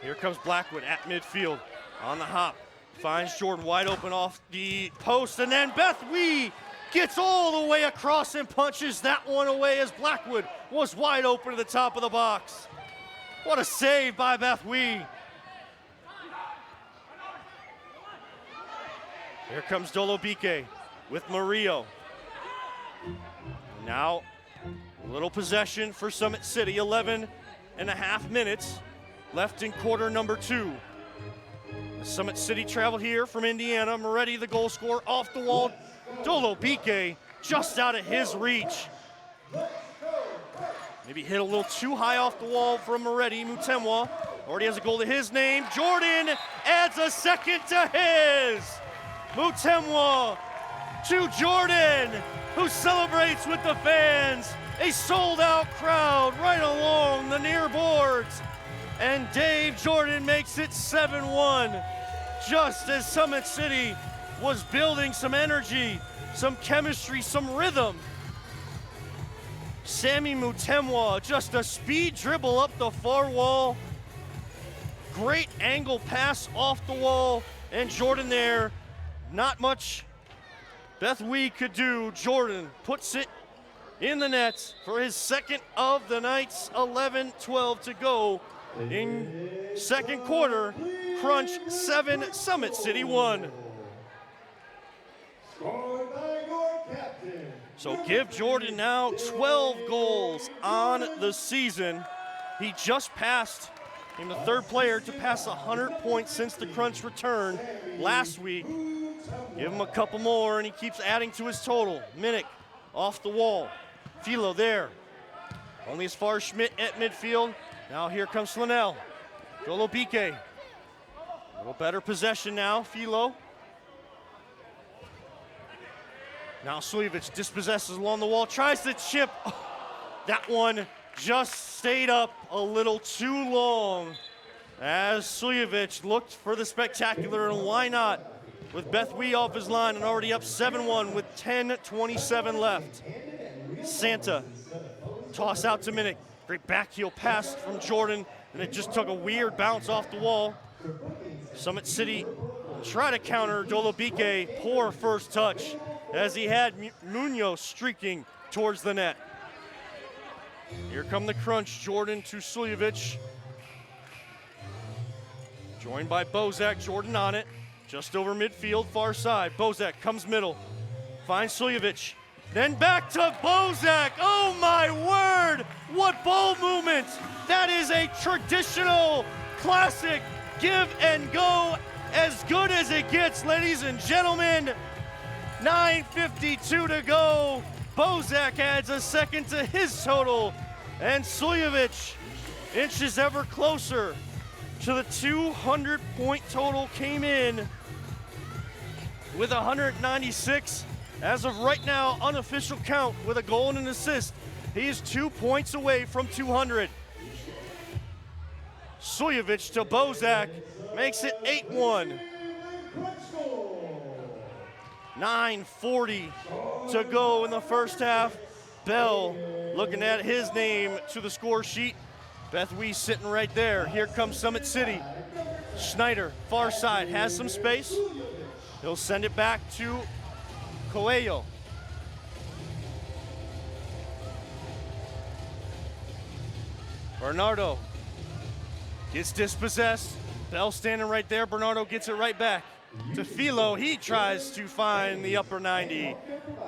Here comes Blackwood at midfield on the hop. Finds Jordan wide open off the post, and then Beth Wee gets all the way across and punches that one away as Blackwood was wide open to the top of the box. What a save by Beth Wee. Here comes Dolobique with Murillo. Now, a little possession for Summit City. 11.5 minutes left in quarter number 2. Summit City traveled here from Indiana. Moretti, the goal scorer, off the wall. Dolobique just out of his reach. Maybe hit a little too high off the wall from Moretti. Mutemwa already has a goal to his name. Jordan adds a second to his. Mutemwa to Jordan, who celebrates with the fans. A sold-out crowd right along the near boards. And Dave Jordan makes it 7-1. Just as Summit City was building some energy, some chemistry, some rhythm. Sammy Mutemwa, just a speed dribble up the far wall. Great angle pass off the wall, and Jordan there, not much Beth Wee could do. Jordan puts it in the net for his second of the night's 11-12 to go in second quarter. Crunch 7, Summit City 1. Scored by your captain. So give Jordan now 12 goals on the season. He just passed, became the 3rd player to pass 100 points since the Crunch return last week. Give him a couple more and he keeps adding to his total. Minnick off the wall. Philo there. Only as far as Schmidt at midfield. Now here comes Slannell. Dolobique. A little better possession now, Philo. Now Suljevic dispossesses along the wall, tries to chip. Oh, that one just stayed up a little too long as Suljevic looked for the spectacular, and why not? With Beth Wee off his line and already up 7-1 with 10:27 left. Santa, toss out to Minnick. Great back heel pass from Jordan, and it just took a weird bounce off the wall. Summit City try to counter Dolobique, poor first touch, as he had Munoz streaking towards the net. Here come the Crunch, Jordan to Suljevic. Joined by Bozak, Jordan on it. Just over midfield, far side. Bozak comes middle, finds Suljevic. Then back to Bozak. Oh my word, what ball movement. That is a traditional, classic, give and go, as good as it gets, ladies and gentlemen. 9:52 to go. Bozak adds a second to his total, and Suljevic inches ever closer to the 200-point total. Came in with 196. As of right now, unofficial count with a goal and an assist. He is 2 points away from 200. Sujovic to Bozak, makes it 8-1. 9:40 to go in the first half. Bell looking at his name to the score sheet. Beth Weiss sitting right there. Here comes Summit City. Schneider, far side, has some space. He'll send it back to Coelho. Bernardo gets dispossessed. Bell standing right there. Bernardo gets it right back to Philo. He tries to find the upper 90.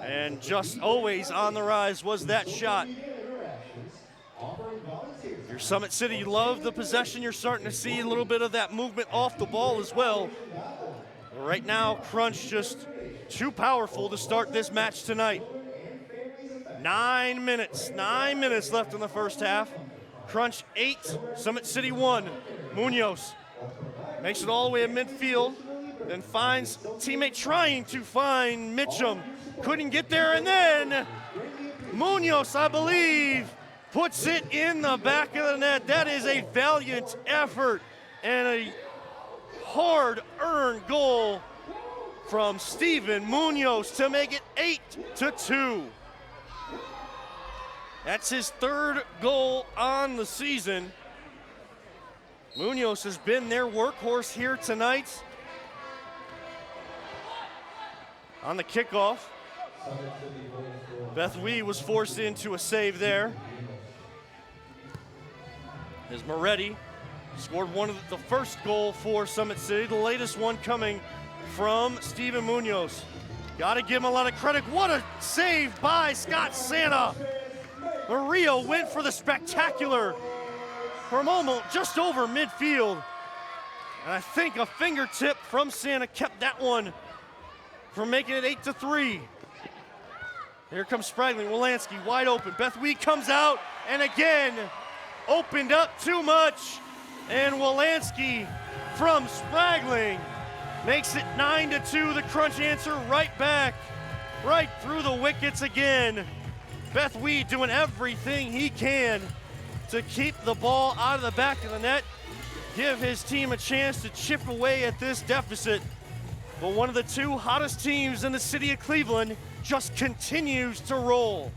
And just always on the rise was that shot. Your Summit City, you love the possession. You're starting to see a little bit of that movement off the ball as well. Right now, Crunch just too powerful to start this match tonight. 9 minutes left in the first half. Crunch 8, Summit City 1. Munoz makes it all the way to midfield, then finds teammate trying to find Mitchum. Couldn't get there, and then Munoz, I believe, puts it in the back of the net. That is a valiant effort and a hard-earned goal from Steven Munoz to make it 8-2. That's his third goal on the season. Munoz has been their workhorse here tonight. On the kickoff, Beth Weiss was forced into a save there. As Moretti scored one of the first goal for Summit City, the latest one coming from Steven Munoz. Gotta give him a lot of credit. What a save by Scott Santa. Mario went for the spectacular for a moment just over midfield. And I think a fingertip from Santa kept that one from making it 8-3. Here comes Spragling, Wolanski wide open. Beth Weiss comes out and again opened up too much. And Wolanski from Spragling makes it 9-2. The Crunch answer right back, right through the wickets again. Beth Weiss doing everything he can to keep the ball out of the back of the net, give his team a chance to chip away at this deficit. But one of the two hottest teams in the city of Cleveland just continues to roll.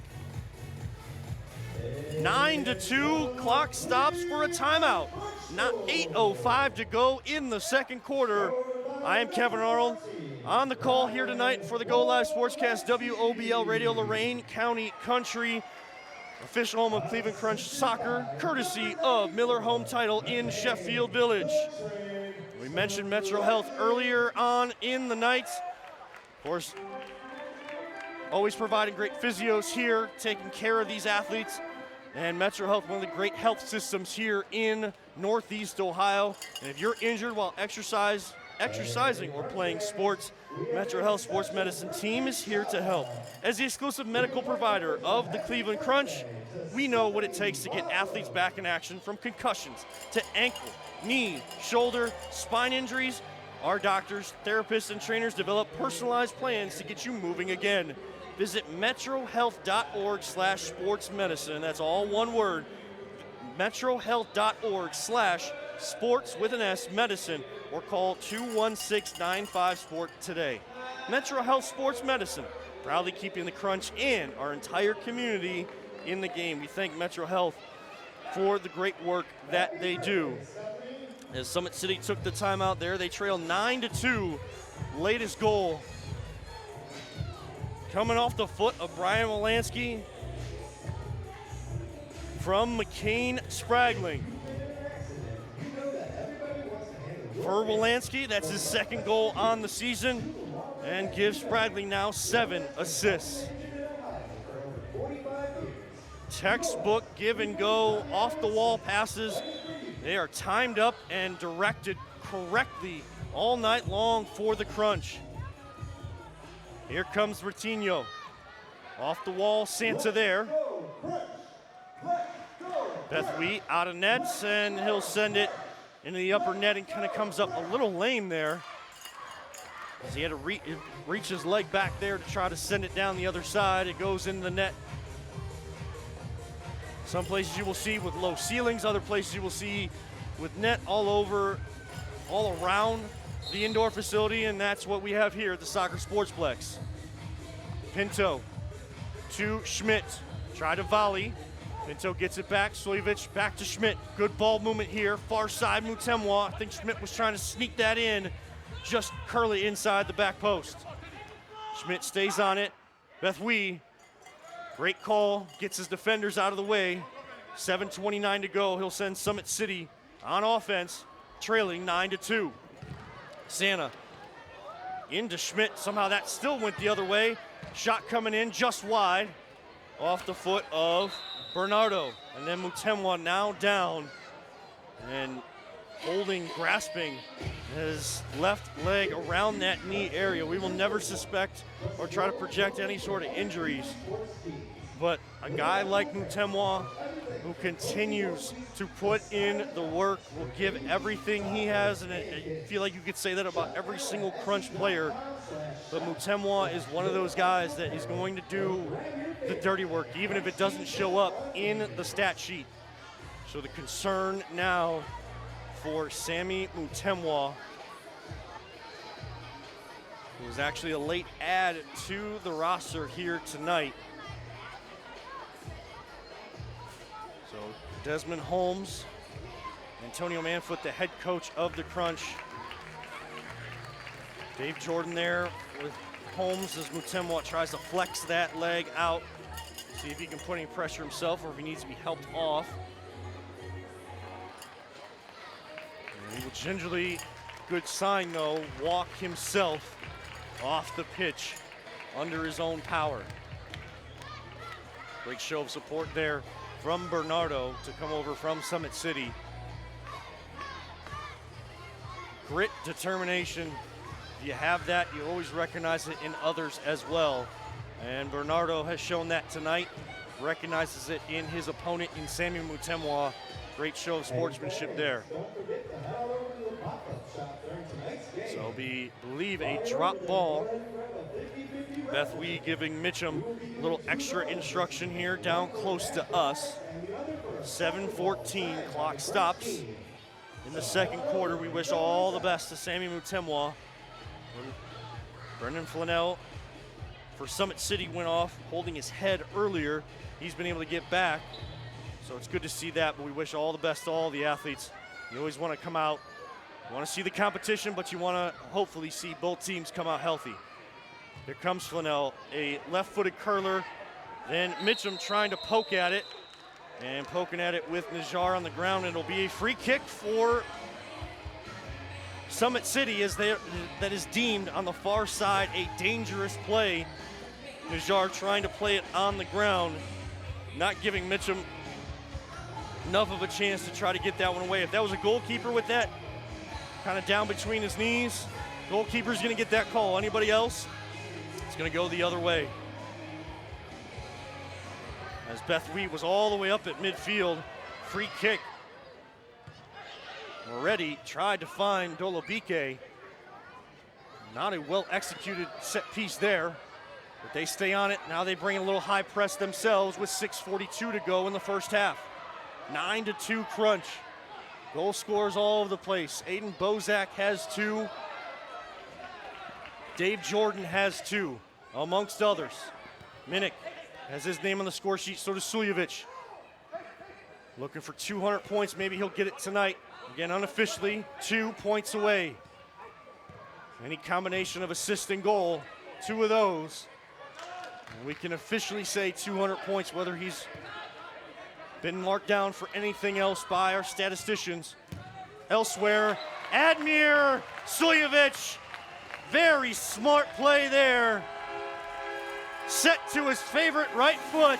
9-2, clock stops for a timeout. Not 8:05 to go in the second quarter. I am Kevin Arnold. On the call here tonight for the Go Live Sportscast, WOBL Radio, Lorain County Country, official home of Cleveland Crunch Soccer, courtesy of Miller Home Title in Sheffield Village. We mentioned Metro Health earlier on in the night. Of course, always providing great physios here, taking care of these athletes. And Metro Health, one of the great health systems here in Northeast Ohio. And if you're injured while exercising or playing sports, Metro Health Sports Medicine team is here to help. As the exclusive medical provider of the Cleveland Crunch, we know what it takes to get athletes back in action, from concussions to ankle, knee, shoulder, spine injuries. Our doctors, therapists, and trainers develop personalized plans to get you moving again. Visit metrohealth.org/sportsmedicine. That's all one word. metrohealth.org/sports with an S medicine, or call 216-95-SPORT today. Metro Health Sports Medicine, proudly keeping the Crunch and our entire community in the game. We thank Metro Health for the great work that they do. As Summit City took the timeout there, they trail 9-2. Latest goal coming off the foot of Brian Wolanski from McCain Spragling. For Wolanski, that's his second goal on the season, and gives Spragling now 7 assists. Textbook give and go, off the wall passes. They are timed up and directed correctly all night long for the Crunch. Here comes Ratinho. Off the wall, Santa there. Beth Weiss out of nets, and he'll send it into the upper net, and kind of comes up a little lame there, as he had to reach his leg back there to try to send it down the other side. It goes in the net. Some places you will see with low ceilings, other places you will see with net all around the indoor facility, and that's what we have here at the Soccer Sportsplex. Pinto to Schmidt, try to volley. Pinto gets it back, Suljevic back to Schmidt. Good ball movement here, far side Mutemwa. I think Schmidt was trying to sneak that in, just curly inside the back post. Schmidt stays on it. Bethwy, great call, gets his defenders out of the way. 7:29 to go, he'll send Summit City on offense, trailing 9-2. Santa into Schmidt, somehow that still went the other way. Shot coming in just wide, off the foot of Bernardo. And then Mutemwa now down and holding, grasping his left leg around that knee area. We will never suspect or try to project any sort of injuries, but a guy like Mutemwa, who continues to put in the work, will give everything he has, and I feel like you could say that about every single Crunch player, but Mutemwa is one of those guys that is going to do the dirty work, even if it doesn't show up in the stat sheet. So the concern now for Sammy Mutemwa, who was actually a late add to the roster here tonight. So Desmond Holmes, Antonio Manfoot, the head coach of the Crunch. Dave Jordan there with Holmes as Mutemwa tries to flex that leg out. See if he can put any pressure himself or if he needs to be helped off. And he will gingerly, good sign though, walk himself off the pitch under his own power. Great show of support there from Bernardo to come over from Summit City. Grit, determination. If you have that, you always recognize it in others as well. And Bernardo has shown that tonight, recognizes it in his opponent in Sammy Mutemwa. Great show of sportsmanship there. So believe a drop ball. Bethwy giving Mitchum a little extra instruction here down close to us. 7:14, clock stops in the second quarter. We wish all the best to Sammy Mutemwa. Brendan Flanell for Summit City went off holding his head earlier. He's been able to get back, so it's good to see that, but we wish all the best to all the athletes. You always want to come out, you want to see the competition, but you want to hopefully see both teams come out healthy. Here comes Flanell, a left-footed curler, then Mitchum trying to poke at it, and poking at it with Najjar on the ground, and it'll be a free kick for Summit City as that is deemed on the far side a dangerous play. Najjar trying to play it on the ground, not giving Mitchum enough of a chance to try to get that one away. If that was a goalkeeper with that kind of down between his knees, goalkeeper's going to get that call. Anybody else, it's going to go the other way. As Bethwy was all the way up at midfield, free kick. Moretti tried to find Dolobike. Not a well-executed set piece there, but they stay on it. Now they bring a little high press themselves with 6:42 to go in the first half. 9-2 Crunch. Goal scores all over the place. Aiden Bozak has 2. Dave Jordan has 2, amongst others. Minnick has his name on the score sheet, so does Suljevic. Looking for 200 points, maybe he'll get it tonight. Again, unofficially, 2 points away. Any combination of assist and goal, 2 of those, and we can officially say 200 points, whether he's been marked down for anything else by our statisticians. Elsewhere, Admir Suljevic, very smart play there. Set to his favorite right foot,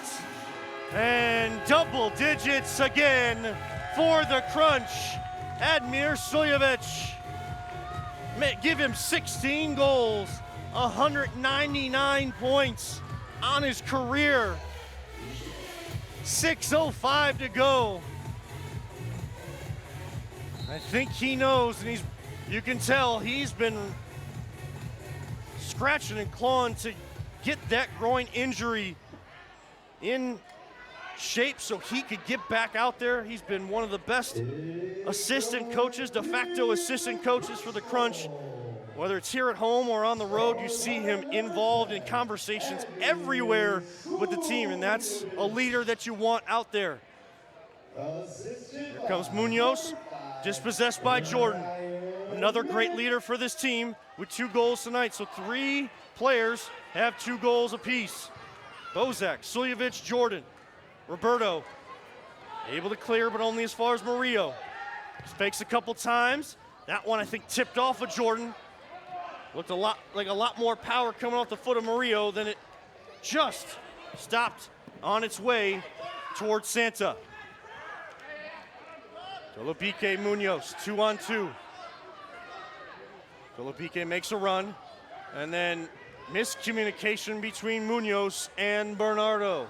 and double digits again for the Crunch. Admir Suljevic, give him 16 goals, 199 points on his career. 6:05 to go. I think he knows, and you can tell he's been scratching and clawing to get that groin injury in shape so he could get back out there. He's been one of the best assistant coaches, de facto assistant coaches for the Crunch. Whether it's here at home or on the road, you see him involved in conversations everywhere with the team, and that's a leader that you want out there. Here comes Munoz, dispossessed by Jordan. Another great leader for this team with 2 goals tonight. So 3 players have 2 goals apiece. Bozak, Suljevic, Jordan. Roberto, able to clear, but only as far as Murillo. Fakes a couple times. That one, I think, tipped off of Jordan. Looked a lot more power coming off the foot of Murillo than it just stopped on its way towards Santa. Tolopique Munoz, 2-on-2. Tolopique makes a run, and then miscommunication between Munoz and Bernardo.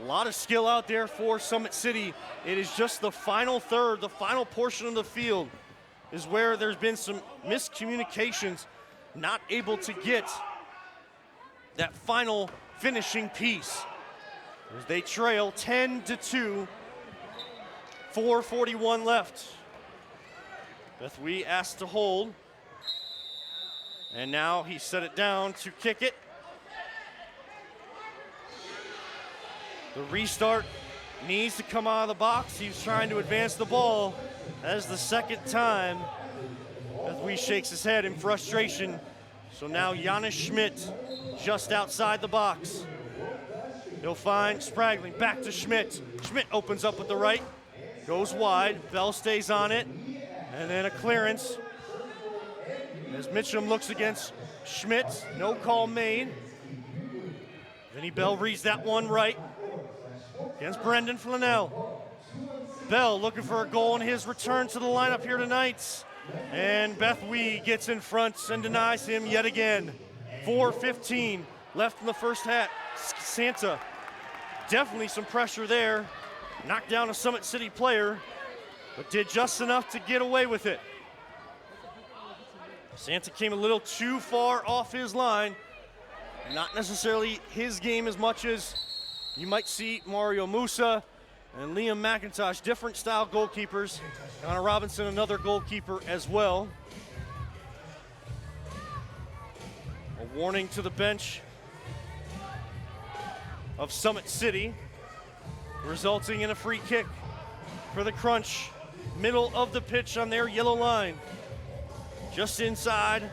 A lot of skill out there for Summit City. It is just the final third, the final portion of the field is where there's been some miscommunications, not able to get that final finishing piece. As they trail 10-2, 4:41 left. Bethwy asked to hold, and now he set it down to kick it. The restart needs to come out of the box. He's trying to advance the ball. As the second time, Bethwy shakes his head in frustration. So now Janis Schmidt just outside the box. He'll find Spraggling, back to Schmidt. Schmidt opens up with the right, goes wide, Bell stays on it, and then a clearance. As Mitchum looks against Schmidt, no call made. Vinny Bell reads that one right against Brendan Flanell. Bell looking for a goal in his return to the lineup here tonight. And Bethwy gets in front and denies him yet again. 4:15 left in the first half. Santa, definitely some pressure there. Knocked down a Summit City player, but did just enough to get away with it. Santa came a little too far off his line. Not necessarily his game as much as you might see Mario Musa and Liam McIntosh, different style goalkeepers. Connor Robinson, another goalkeeper as well. A warning to the bench of Summit City, resulting in a free kick for the Crunch. Middle of the pitch on their yellow line. Just inside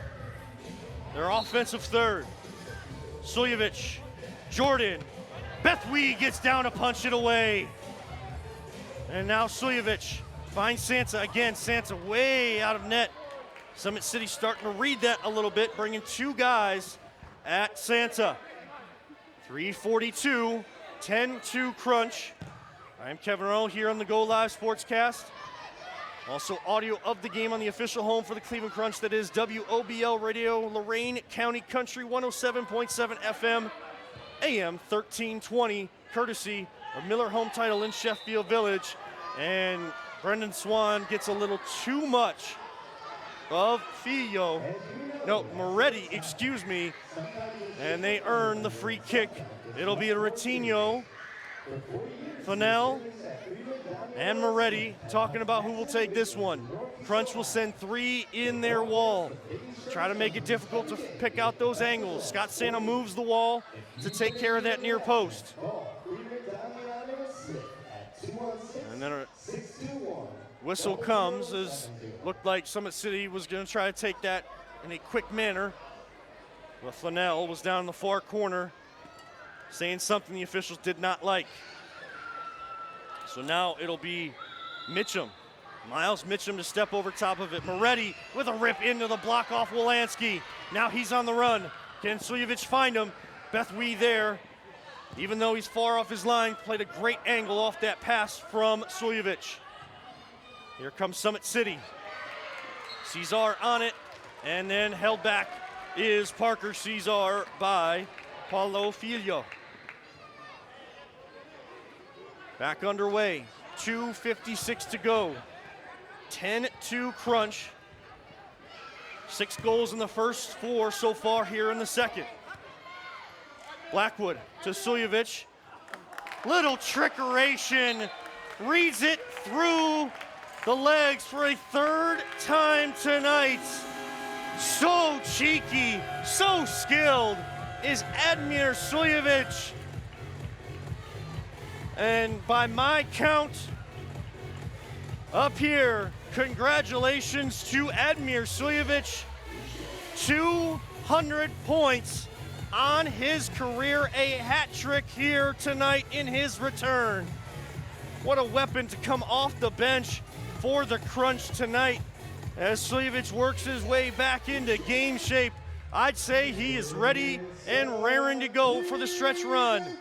their offensive third. Suljevic, Jordan, Bethwy gets down to punch it away. And now Suljevic finds Santa again. Santa way out of net. Summit City starting to read that a little bit, bringing 2 guys at Santa. 3:42, 10-2 Crunch. I am Kevin Rowe here on the Go Live Sportscast. Also audio of the game on the official home for the Cleveland Crunch, that is WOBL Radio, Lorain County Country, 107.7 FM, AM 1320, courtesy of Miller Home Title in Sheffield Village. And Brendan Swan gets a little too much of Moretti, excuse me, and they earn the free kick. It'll be a Ratinho, Flanell, and Moretti talking about who will take this one. Crunch will send 3 in their wall. Try to make it difficult to pick out those angles. Scott Santa moves the wall to take care of that near post. And then a whistle comes, as looked like Summit City was going to try to take that in a quick manner. But Flanell was down in the far corner saying something the officials did not like. So now it'll be Mitchum, Miles Mitchum, to step over top of it. Moretti with a rip into the block off Wolanski. Now he's on the run. Can Suljevic find him? Bethwy there, even though he's far off his line, played a great angle off that pass from Suljevic. Here comes Summit City. Cesar on it, and then held back is Parker Cesar by Paulo Filho. Back underway, 2:56 to go. 10-2 Crunch. 6 goals in the first 4 so far here in the second. Blackwood to Suljevic. Little trickeration, reads it through the legs for a third time tonight. So cheeky, so skilled is Admir Suljevic. And by my count, up here, congratulations to Admir Suljevic. 200 points on his career, a hat trick here tonight in his return. What a weapon to come off the bench for the Crunch tonight. As Suljevic works his way back into game shape, I'd say he is ready and raring to go for the stretch run.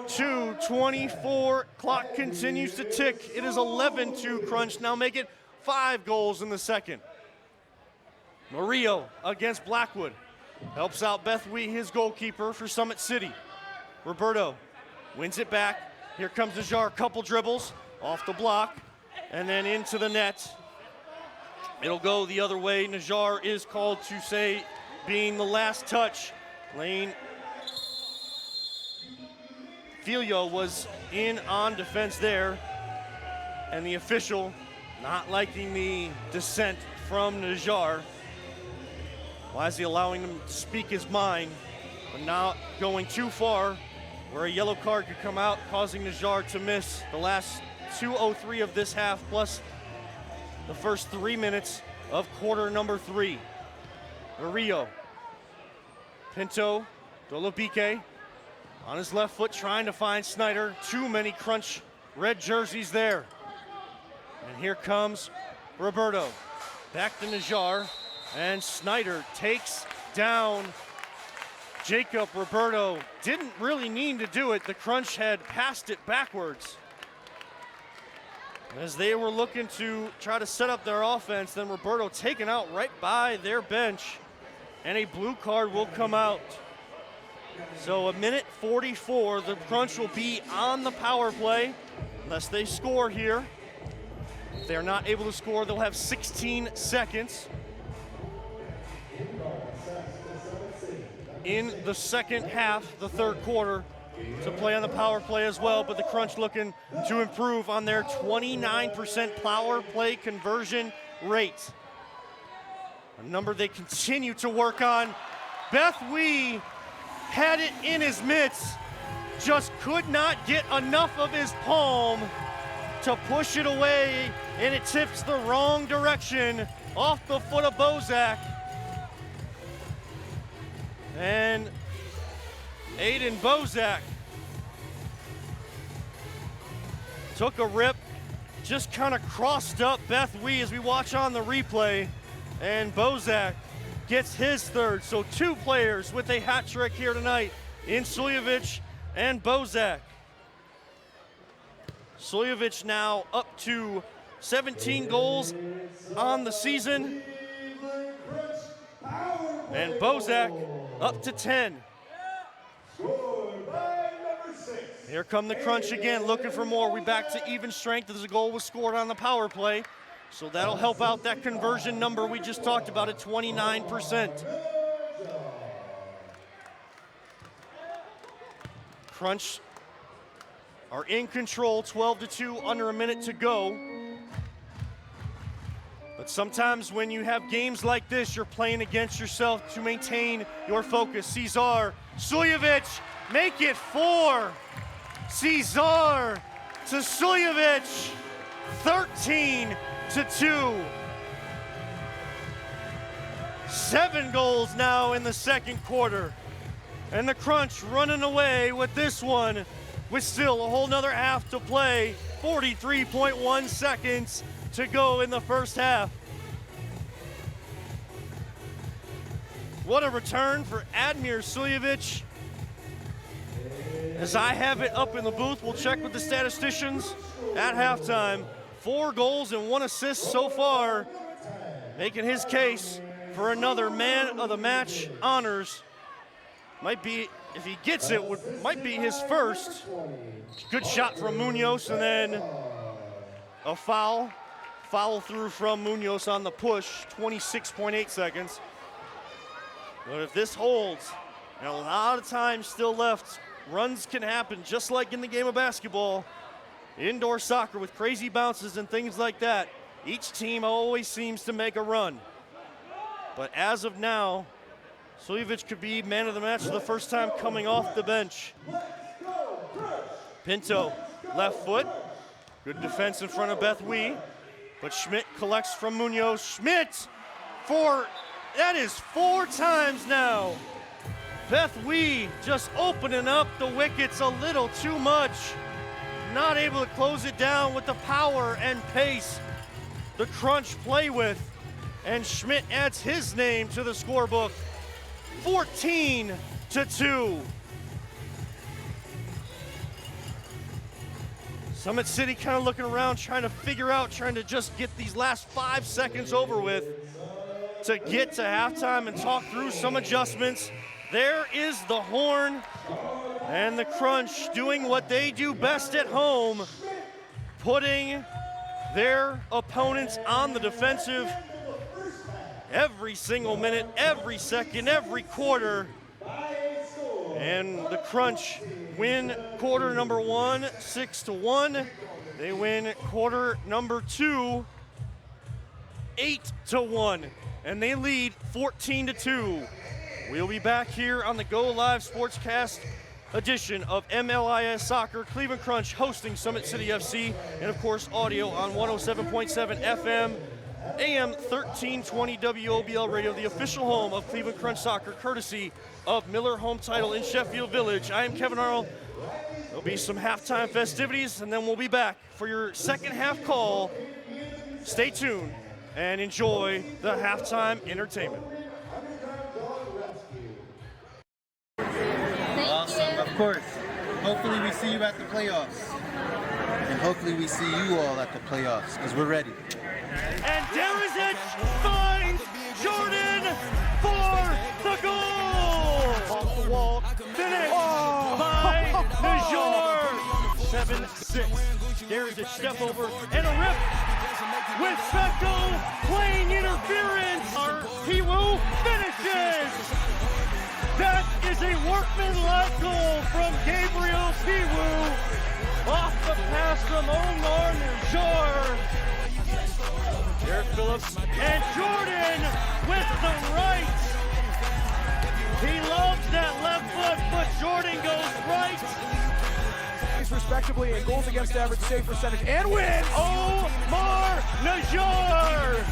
2:24, clock continues to tick. It is 11-2 Crunch, now make it 5 goals in the second. Murillo against Blackwood. Helps out Beth Wee, his goalkeeper for Summit City. Roberto wins it back. Here comes Najar, couple dribbles off the block and then into the net. It'll go the other way. Najar is called to say being the last touch. Lane Filio was in on defense there, and the official not liking the dissent from Najar. Why is he allowing him to speak his mind, but not going too far where a yellow card could come out, causing Najar to miss the last 2:03 of this half, plus the first 3 minutes of quarter number 3. Murillo, Pinto, Dolobique on his left foot trying to find Snyder. Too many Crunch red jerseys there. And here comes Roberto. Back to Najar, and Snyder takes down Jacob. Roberto didn't really need to do it. The Crunch had passed it backwards. As they were looking to try to set up their offense, then Roberto taken out right by their bench, and a blue card will come out. So a minute 44, the Crunch will be on the power play unless they score here. If they're not able to score, they'll have 16 seconds in the second half, the third quarter, to play on the power play as well. But the Crunch looking to improve on their 29% power play conversion rate, a number they continue to work on. Beth Wee had it in his mitts, just could not get enough of his palm to push it away, and it tips the wrong direction off the foot of Bozak. And Aiden Bozak took a rip, just kind of crossed up Beth Wee as we watch on the replay, and Bozak gets his third. So 2 players with a hat trick here tonight in Suljevic and Bozak. Suljevic now up to 17 goals on the season, and Bozak up to 10. Here come the Crunch again, looking for more. We back to even strength as a goal was scored on the power play. So that'll help out that conversion number we just talked about at 29%. Crunch are in control, 12-2, under a minute to go. But sometimes when you have games like this, you're playing against yourself to maintain your focus. Cesar, Suljevic, make it 4. Cesar to Suljevic, 13-2. 7 goals now in the second quarter. And the Crunch running away with this one with still a whole nother half to play. 43.1 seconds to go in the first half. What a return for Admir Suljevic. As I have it up in the booth, we'll check with the statisticians at halftime. 4 goals and 1 assist so far, making his case for another man of the match honors. Might be, if he gets it, might be his first. Good shot from Munoz, and then a foul. Follow through from Munoz on the push, 26.8 seconds. But if this holds, and a lot of time still left, runs can happen just like in the game of basketball. Indoor soccer with crazy bounces and things like that. Each team always seems to make a run. But as of now, Suljevic could be man of the match for the first time coming off the bench. Pinto, left foot. Good defense in front of Beth Wee. But Schmidt collects from Munoz. Schmidt that is 4 times now. Beth Wee just opening up the wickets a little too much. Not able to close it down with the power and pace the Crunch play with. And Schmidt adds his name to the scorebook. 14-2. Summit City kind of looking around, trying to just get these last 5 seconds over with to get to halftime and talk through some adjustments. There is the horn, and the Crunch doing what they do best at home, putting their opponents on the defensive every single minute, every second, every quarter. And the Crunch win quarter number 1, 6-1. They win quarter number 2, 8-1. And they lead 14-2. We'll be back here on the Go Live Sportscast edition of MLIS Soccer. Cleveland Crunch hosting Summit City FC, and of course audio on 107.7 FM, AM 1320 WOBL Radio, the official home of Cleveland Crunch Soccer, courtesy of Miller Home Title in Sheffield Village. I am Kevin Arnold. There'll be some halftime festivities, and then we'll be back for your second half call. Stay tuned and enjoy the halftime entertainment. Awesome, of course. Hopefully we see you at the playoffs. And hopefully we see you all at the playoffs, because we're ready. And Derisic finds Jordan for the goal! Off the wall, finished by Najor. 7-6. Derisic step over and a rip with Specco playing interference. Piwu finishes. That is a workmanlike goal from Gabriel Piwu off the pass from Omar Najor. Derek Phillips and Jordan with the right. He loves that left foot, but Jordan goes right. Respectively in goals against average, save percentage, and wins. Omar Najor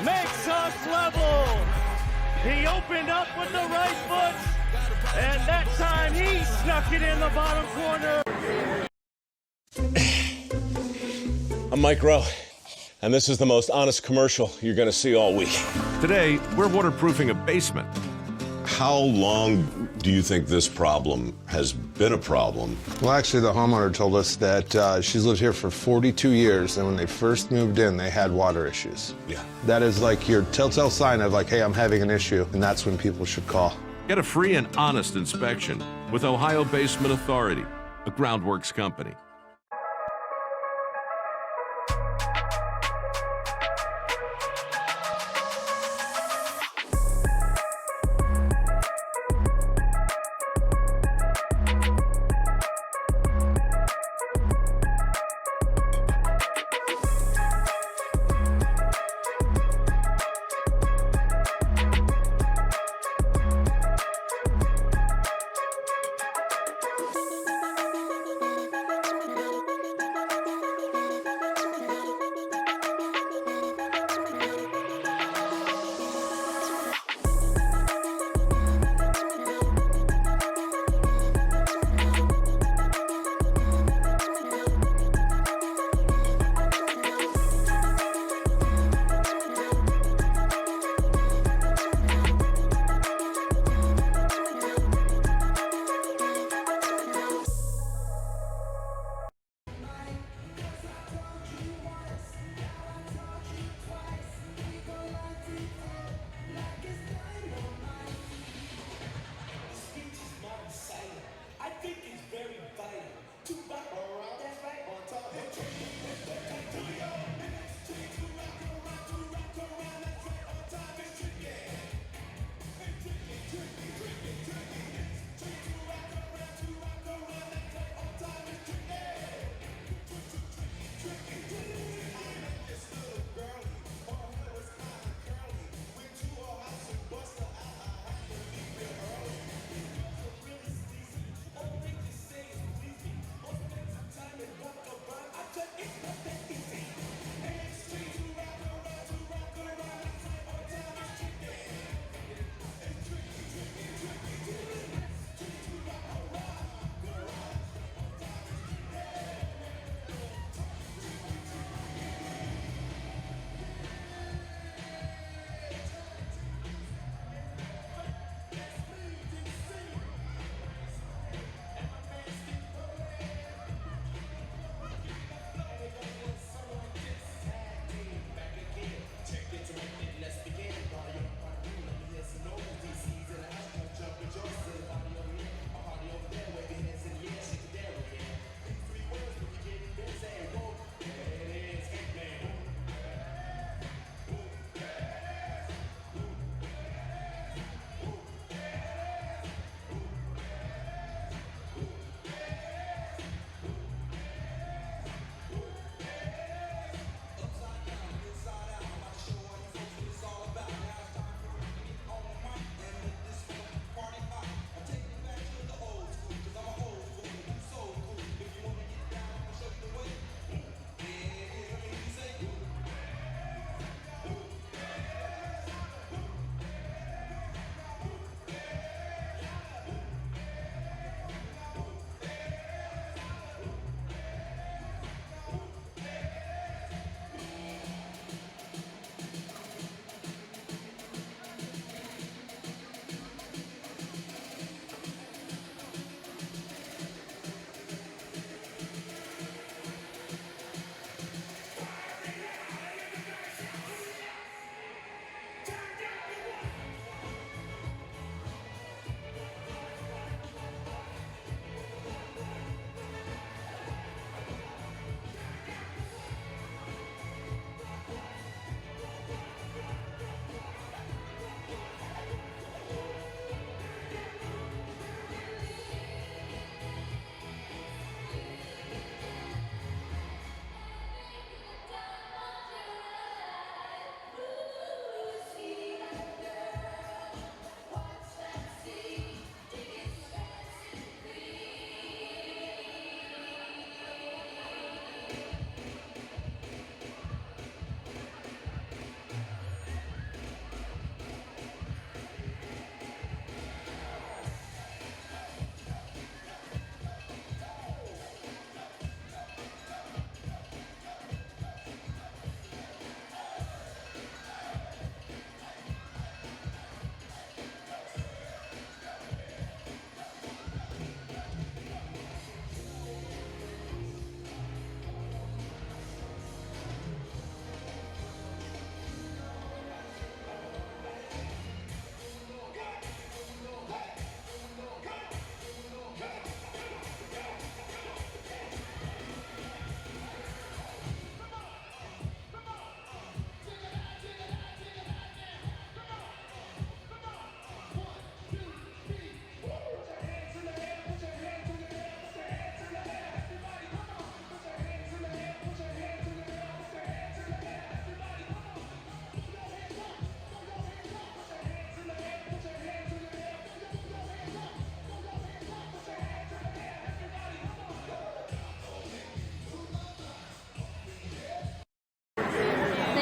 makes us level. He opened up with the right foot, and that time he snuck it in the bottom corner. I'm Mike Rowe, and this is the most honest commercial you're going to see all week. Today, we're waterproofing a basement. How long do you think this problem has been a problem? Well, actually, the homeowner told us that she's lived here for 42 years, and when they first moved in, they had water issues. Yeah. That is like your telltale sign of like, hey, I'm having an issue, and that's when people should call. Get a free and honest inspection with Ohio Basement Authority, a groundworks company.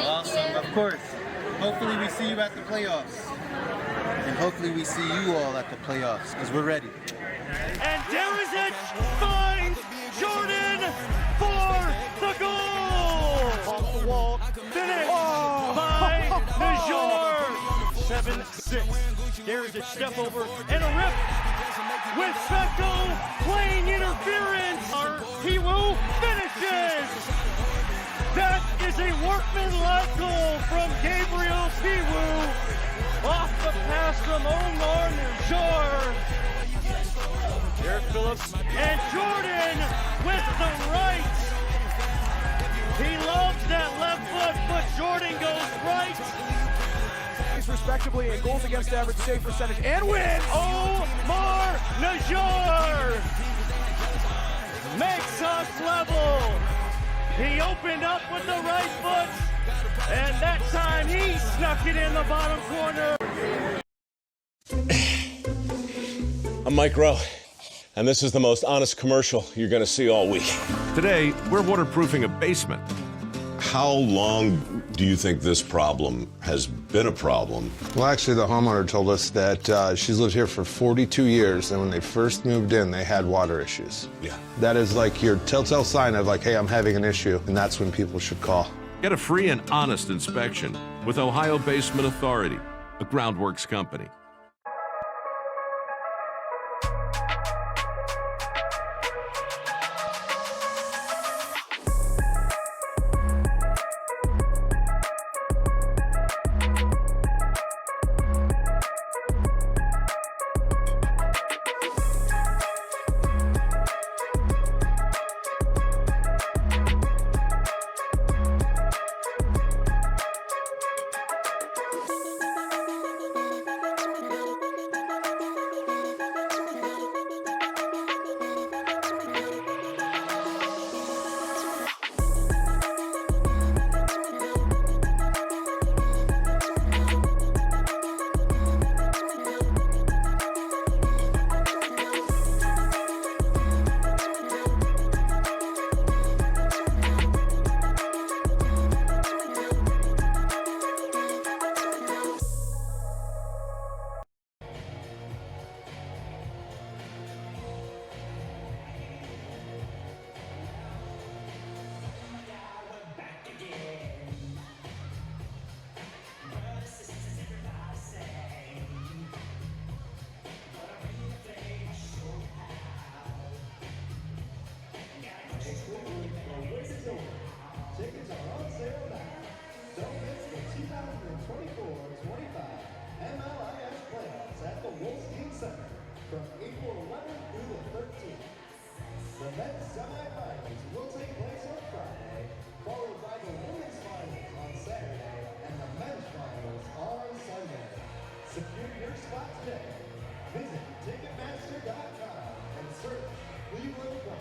Awesome, of course. Hopefully we see you at the playoffs. And hopefully we see you all at the playoffs, because we're ready. And Derisic finds Jordan for the goal! Off the wall, finished by Najor. 7-6. Derisic step over and a rip with Specto playing interference. Piwu finishes. That is a workman-led goal from Gabriel Piwu off the pass from Omar Najor. Derek Phillips and Jordan with the right. He loves that left foot, but Jordan goes right. Respectively in goals against average, save percentage, and wins. Omar Najor makes us level. He opened up with the right foot, and that time he snuck it in the bottom corner. I'm Mike Rowe, and this is the most honest commercial you're going to see all week. Today, we're waterproofing a basement. How long do you think this problem has been a problem? Well, actually, the homeowner told us that she's lived here for 42 years, and when they first moved in, they had water issues. Yeah. That is like your telltale sign of like, hey, I'm having an issue, and that's when people should call. Get a free and honest inspection with Ohio Basement Authority, a groundworks company. 2024-25 MLIS playoffs at the Olmsted Center from April 11th through the 13th. The men's semifinals will take place on Friday, followed by the women's finals on Saturday and the men's finals on Sunday. Secure your spot today. Visit Ticketmaster.com and search Cleveland Crunch.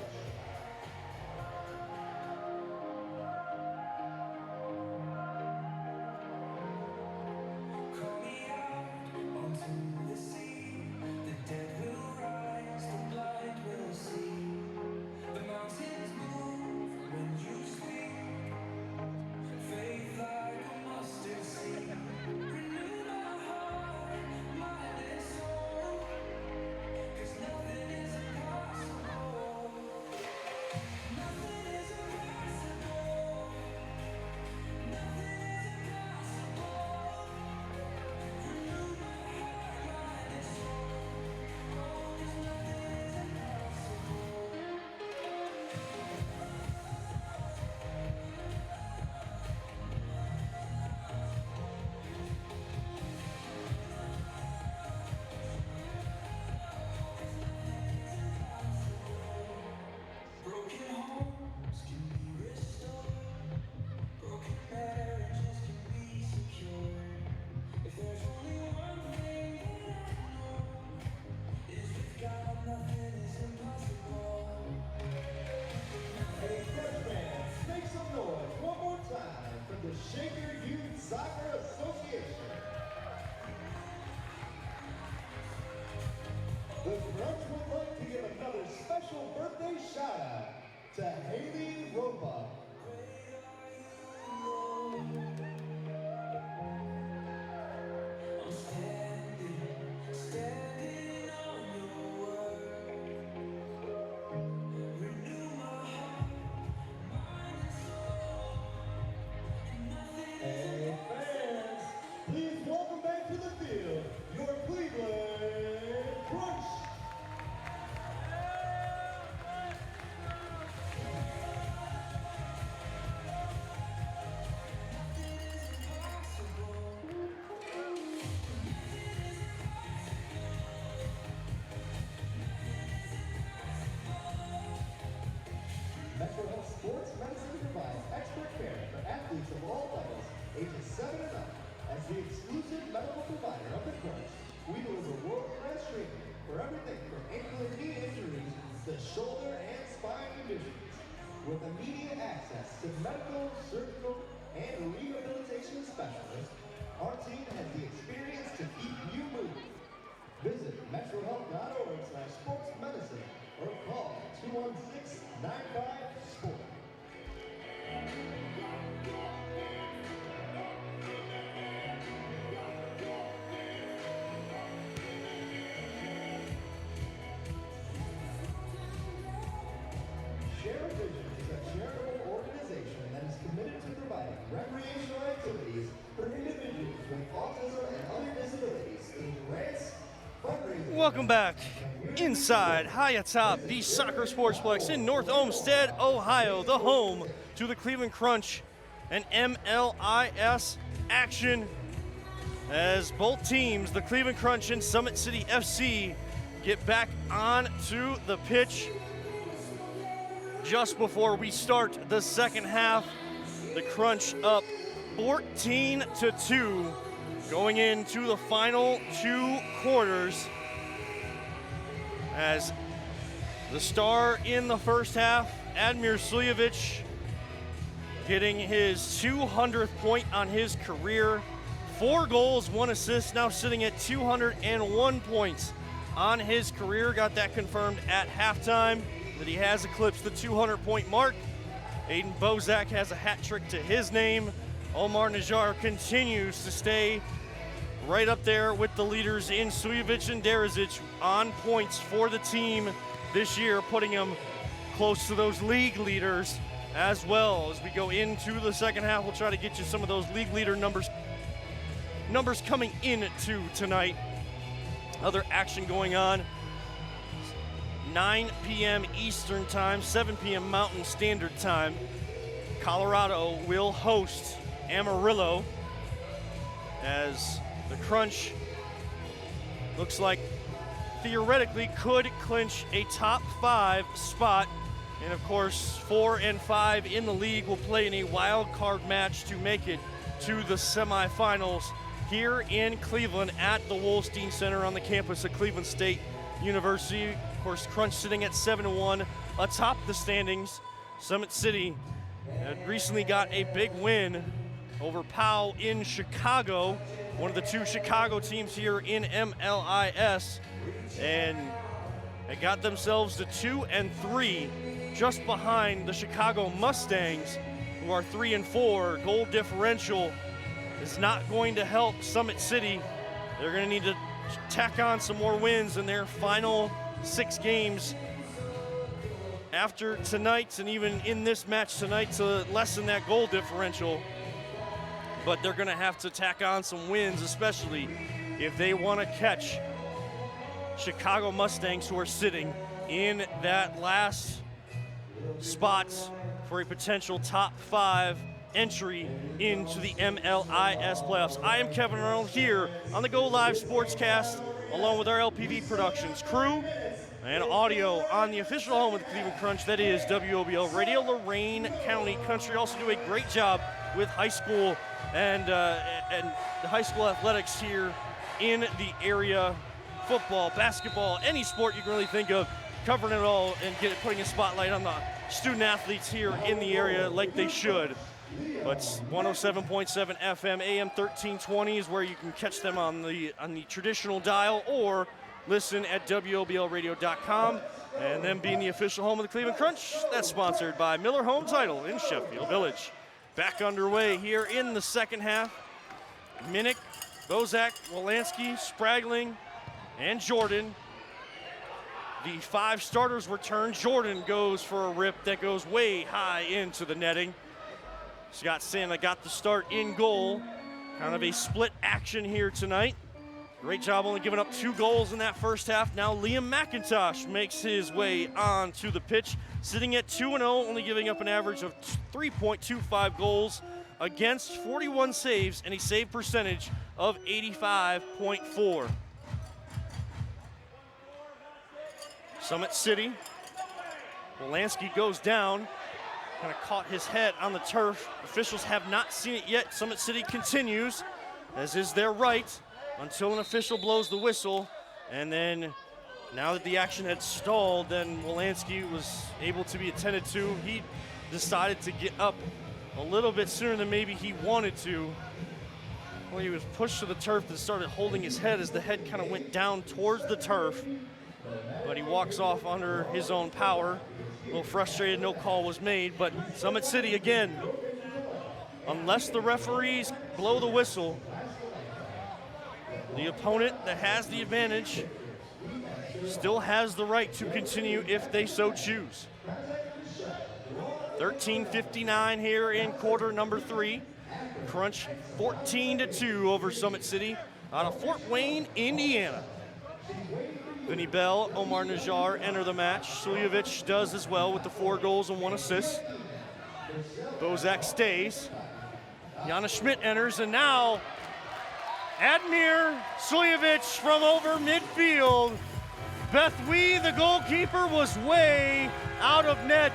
The Crunch would like to give another special birthday shout out to Haley Roebuck. Hey fans, please welcome back to the field your Cleveland Crunch. Metro Health Sports Medicine provides expert care for athletes of all levels, ages 7 and up. As the exclusive medical provider of the Crunch, we deliver world-class treatment for everything from ankle and knee injuries to shoulder and spine conditions. With immediate access to medical, surgical, and rehabilitation specialists, our team has the experience to keep you moving. Visit metrohealth.org/sportsmedicine or call 216-95-SPORT. Share Vision is a charitable organization that is committed to providing recreational activities for individuals with autism and other disabilities through grants, fundraising. Welcome back inside, high atop the Soccer Sportsplex in North Olmsted, Ohio, the home to the Cleveland Crunch and MLIS action, as both teams, the Cleveland Crunch and Summit City FC, get back onto the pitch just before we start the second half. The Crunch up 14-2 going into the final 2 quarters, as the star in the first half, Admir Suljevic, getting his 200th point on his career. 4 goals, 1 assist, now sitting at 201 points on his career. Got that confirmed at halftime, that he has eclipsed the 200-point mark. Aiden Bozak has a hat trick to his name. Omar Najjar continues to stay right up there with the leaders in Suljevic and Derazic on points for the team this year, putting him close to those league leaders as well. As we go into the second half, we'll try to get you some of those league leader numbers coming into tonight. Other action going on. 9 p.m. Eastern Time, 7 p.m. Mountain Standard Time. Colorado will host Amarillo. as the Crunch looks like theoretically could clinch a top 5 spot. And of course, 4 and 5 in the league will play in a wild card match to make it to the semifinals here in Cleveland at the Wolstein Center on the campus of Cleveland State University. Of course, Crunch sitting at 7-1 atop the standings. Summit City had recently got a big win over Powell in Chicago, one of the 2 Chicago teams here in MLIS, and they got themselves to 2-3, just behind the Chicago Mustangs, who are 3-4. Goal differential is not going to help Summit City. They're going to need to tack on some more wins in their final 6 games after tonight, and even in this match tonight, to lessen that goal differential. But they're going to have to tack on some wins, especially if they want to catch Chicago Mustangs, who are sitting in that last spot for a potential top 5 entry into the MLIS playoffs. I am Kevin Arnold here on the Go Live Sportscast, along with our LPV Productions crew and audio on the official home of the Cleveland Crunch, that is WOBL Radio, Lorain County Country. Also do a great job with high school and the high school athletics here in the area. Football, basketball, any sport you can really think of, covering it all and putting a spotlight on the student athletes here in the area like they should. But 107.7 FM, AM 1320 is where you can catch them on the traditional dial, or listen at WOBLradio.com. And then being the official home of the Cleveland Crunch, that's sponsored by Miller Home Title in Sheffield Village. Back underway here in the second half. Minnick, Bozak, Wolanski, Spragling, and Jordan. The 5 starters return. Jordan goes for a rip that goes way high into the netting. Scott Santa got the start in goal. Kind of a split action here tonight. Great job only giving up 2 goals in that first half. Now Liam McIntosh makes his way onto the pitch, sitting at 2-0, only giving up an average of 3.25 goals against, 41 saves, and a save percentage of 85.4. Summit City, Wolanski goes down, kind of caught his head on the turf. Officials have not seen it yet. Summit City continues, as is their right, until an official blows the whistle. And then, now that the action had stalled, then Wolanski was able to be attended to. He decided to get up a little bit sooner than maybe he wanted to. Well, he was pushed to the turf and started holding his head as the head kind of went down towards the turf. But he walks off under his own power. A little frustrated, no call was made. But Summit City, again, unless the referees blow the whistle, the opponent that has the advantage still has the right to continue if they so choose. 13:59 here in quarter number 3. Crunch 14-2 over Summit City out of Fort Wayne, Indiana. Vinny Bell, Omar Najjar enter the match. Suljevic does as well with the 4 goals and 1 assist. Bozak stays. Jana Schmidt enters, and now Admir Suljevic from over midfield. Beth Wee, the goalkeeper, was way out of net.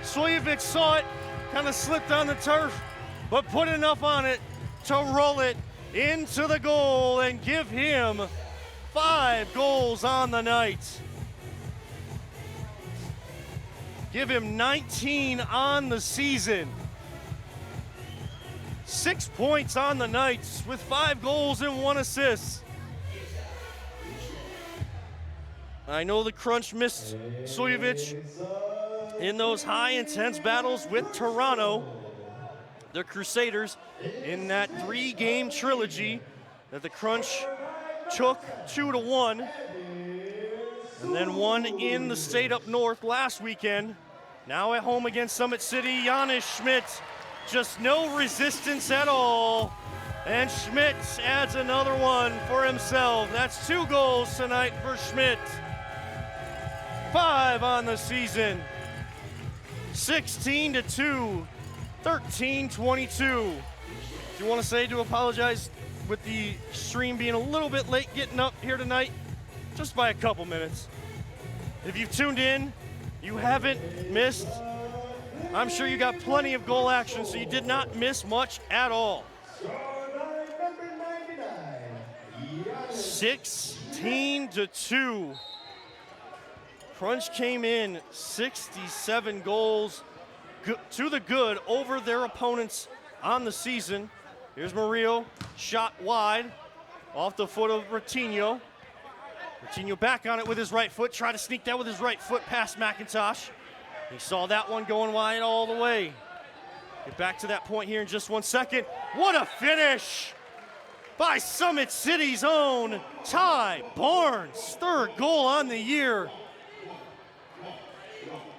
Suljevic saw it, kind of slipped on the turf, but put enough on it to roll it into the goal and give him 5 goals on the night. Give him 19 on the season. 6 points on the night with 5 goals and 1 assist. I know the Crunch missed Suljevic in those high intense battles with Toronto, the Crusaders, in that 3-game trilogy that the Crunch took 2-1, and then won in the state up north last weekend. Now at home against Summit City, Janis Schmidt, just no resistance at all. And Schmidt adds another one for himself. That's 2 goals tonight for Schmidt. 5 on the season. 16-2, 13-22. Do you want to say to apologize with the stream being a little bit late getting up here tonight, just by a couple minutes. If you've tuned in, you haven't missed. I'm sure you got plenty of goal action, so you did not miss much at all. 16-2. Crunch came in 67 goals to the good over their opponents on the season. Here's Murillo, shot wide, off the foot of Ratinho. Ratinho back on it with his right foot, try to sneak that with his right foot past McIntosh. He saw that one going wide all the way. Get back to that point here in just 1 second. What a finish by Summit City's own Ty Barnes. Third goal on the year.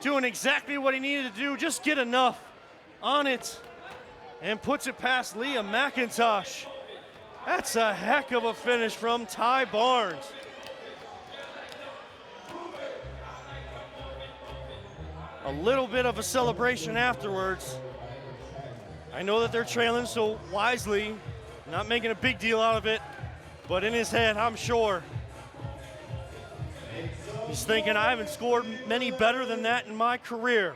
Doing exactly what he needed to do, just get enough on it, and puts it past Liam McIntosh. That's a heck of a finish from Ty Barnes. A little bit of a celebration afterwards. I know that they're trailing, so wisely, not making a big deal out of it, but in his head, I'm sure he's thinking, I haven't scored many better than that in my career.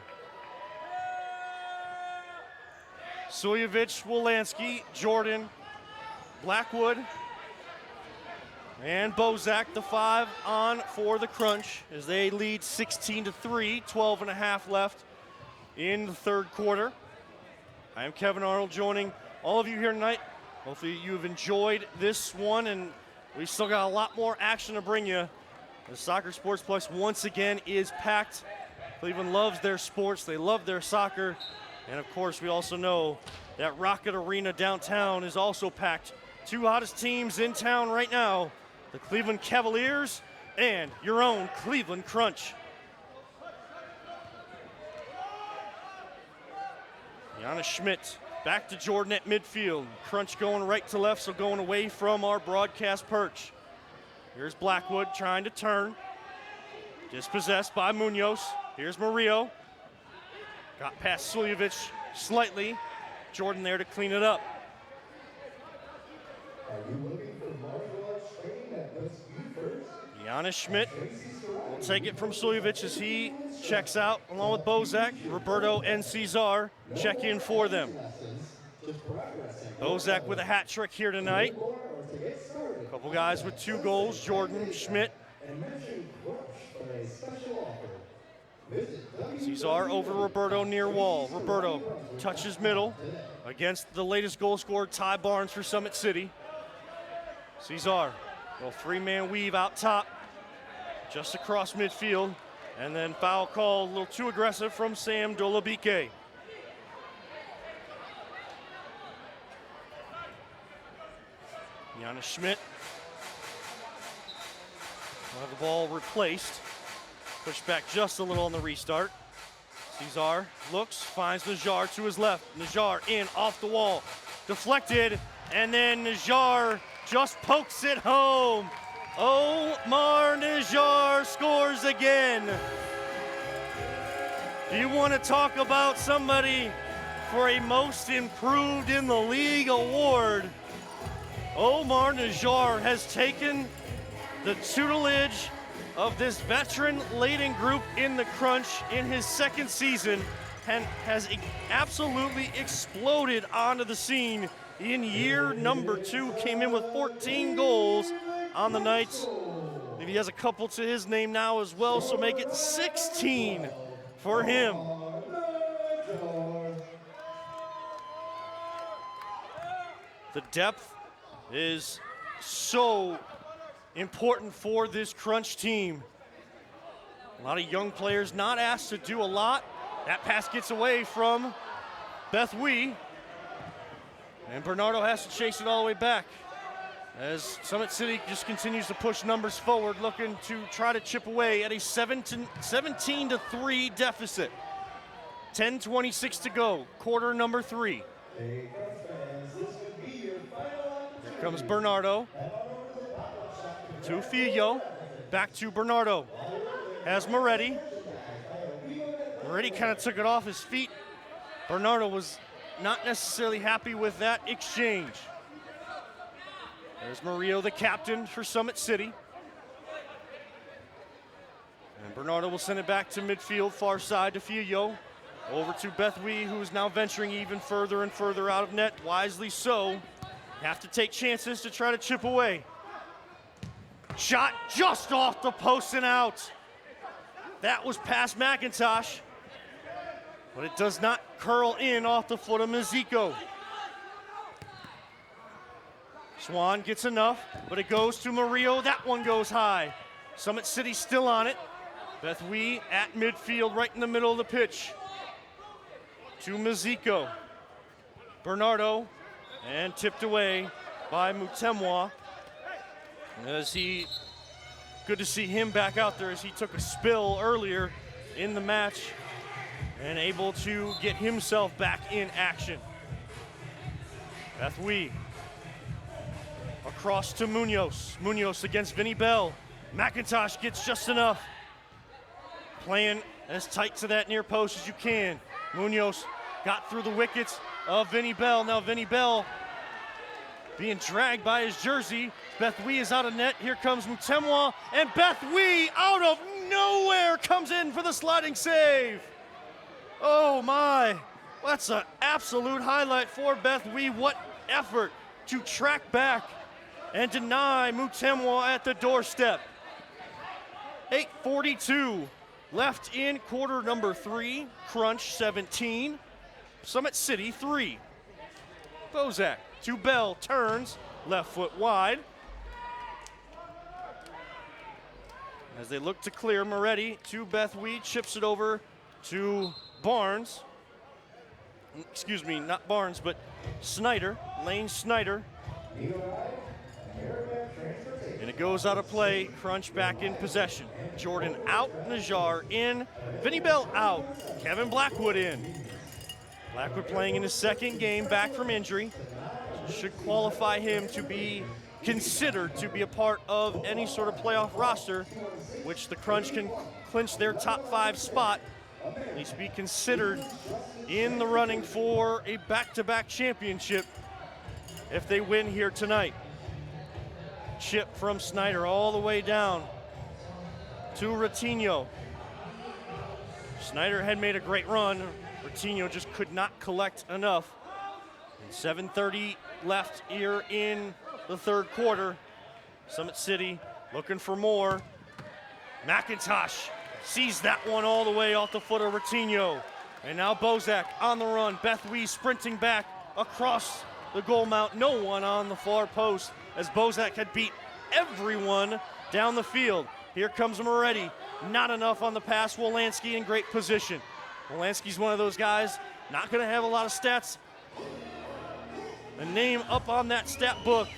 Suljevic, Wolanski, Jordan, Blackwood, and Bozak, the 5 on for the Crunch as they lead 16-3, 12 and a half left in the third quarter. I am Kevin Arnold, joining all of you here tonight. Hopefully you have enjoyed this one, and we've still got a lot more action to bring you. The Soccer Sportsplex once again is packed. Cleveland loves their sports, they love their soccer, and of course we also know that Rocket Arena downtown is also packed. Two hottest teams in town right now, the Cleveland Cavaliers and your own Cleveland Crunch. Giannis Schmidt back to Jordan at midfield. Crunch going right to left, so going away from our broadcast perch. Here's Blackwood trying to turn. Dispossessed by Munoz. Here's Murillo. Got past Suljevic slightly. Jordan there to clean it up. Giannis Schmidt will take it from Suljevic as he checks out along with Bozak. Roberto and Cesar check in for them. Bozak with a hat trick here tonight. A couple guys with 2 goals, Jordan, Schmidt. Cesar over Roberto near wall. Roberto touches middle against the latest goal scorer, Ty Barnes for Summit City. Cesar, little 3-man weave out top, just across midfield, and then foul call, a little too aggressive from Sam Dolabike. Giannis Schmidt will have the ball replaced. Pushed back just a little on the restart. Cesar looks, finds Najjar to his left. Najjar in, off the wall, deflected, and then Najjar just pokes it home. Omar Najjar scores again. Do you want to talk about somebody for a most improved in the league award? Omar Najjar has taken the tutelage of this veteran-laden group in the Crunch in his second season and has absolutely exploded onto the scene in year number 2. Came in with 14 goals on the night. Maybe he has a couple to his name now as well, so make it 16 for him. The depth is so important for this Crunch team. A lot of young players not asked to do a lot. That pass gets away from Beth Wee, and Bernardo has to chase it all the way back as Summit City just continues to push numbers forward, looking to try to chip away at a 17-3 deficit. 10:26 to go, quarter number 3. Here comes Bernardo. To Filho, back to Bernardo. Has Moretti. Moretti kind of took it off his feet. Bernardo was not necessarily happy with that exchange. There's Murillo, the captain for Summit City. And Bernardo will send it back to midfield, far side to Fillo. Over to Beth Wee, who's now venturing even further and further out of net, wisely so. Have to take chances to try to chip away. Shot just off the post and out. That was past McIntosh, but it does not curl in off the foot of Miziko. Swan gets enough, but it goes to Murillo. That one goes high. Summit City still on it. Beth Wee at midfield, right in the middle of the pitch. To Miziko. Bernardo, and tipped away by Mutemwa. Good to see him back out there as he took a spill earlier in the match and able to get himself back in action. Beth Wee across to Munoz. Munoz against Vinny Bell. McIntosh gets just enough. Playing as tight to that near post as you can. Munoz got through the wickets of Vinny Bell. Now Vinny Bell being dragged by his jersey. Beth Wee is out of net. Here comes Mutemwa, and Beth Wee out of nowhere comes in for the sliding save. Oh my, that's an absolute highlight for Beth Wee. What effort to track back and deny Mutemwa at the doorstep. 8:42 left in quarter number 3. Crunch 17, Summit City 3. Bozak to Bell, turns, left foot wide. As they look to clear, Moretti to Beth Wee, chips it over to Barnes. Excuse me, not Barnes, but Snyder, Lane Snyder. And it goes out of play. Crunch back in possession. Jordan out, Najjar in, Vinny Bell out, Kevin Blackwood in. Blackwood playing in his second game back from injury. Should qualify him to be considered to be a part of any sort of playoff roster, which the Crunch can clinch their top 5 spot, at least be considered in the running for a back-to-back championship if they win here tonight. Chip from Snyder all the way down to Ratinho. Snyder had made a great run. Ratinho just could not collect enough. And 7:30 left here in the third quarter. Summit City looking for more. McIntosh sees that one all the way off the foot of Ratinho. And now Bozak on the run. Beth Wee sprinting back across the goal mount. No one on the far post as Bozak had beat everyone down the field. Here comes Moretti. Not enough on the pass. Wolanski in great position. Wolanski's one of those guys, not going to have a lot of stats, a name up on that stat book,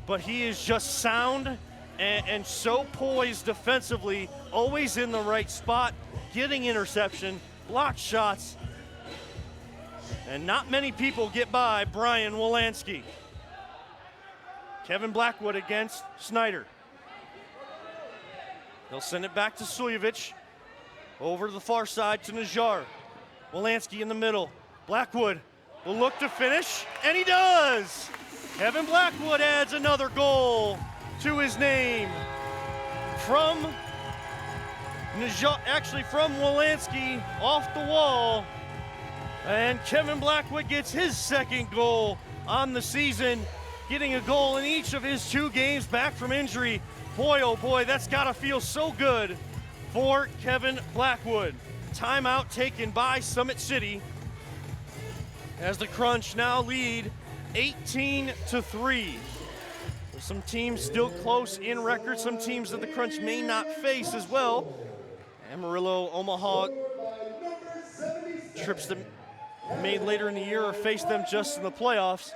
but he is just sound and so poised defensively, always in the right spot, getting interception, block shots, and not many people get by Brian Wolanski. Kevin Blackwood against Snyder. They'll send it back to Suljevic. Over to the far side to Najjar. Wolanski in the middle. Blackwood will look to finish, and he does! Kevin Blackwood adds another goal to his name. From Najjar, actually from Wolanski off the wall. And Kevin Blackwood gets his second goal on the season, getting a goal in each of his 2 games back from injury. Boy, oh boy, that's gotta feel so good for Kevin Blackwood. Timeout taken by Summit City as the Crunch now lead 18-3. There's some teams still close in record, some teams that the Crunch may not face as well. Amarillo, Omaha, trips that made later in the year or face them just in the playoffs.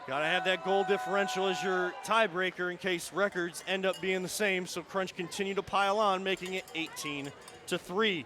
Gotta have that goal differential as your tiebreaker in case records end up being the same, so Crunch continue to pile on, making it 18-3.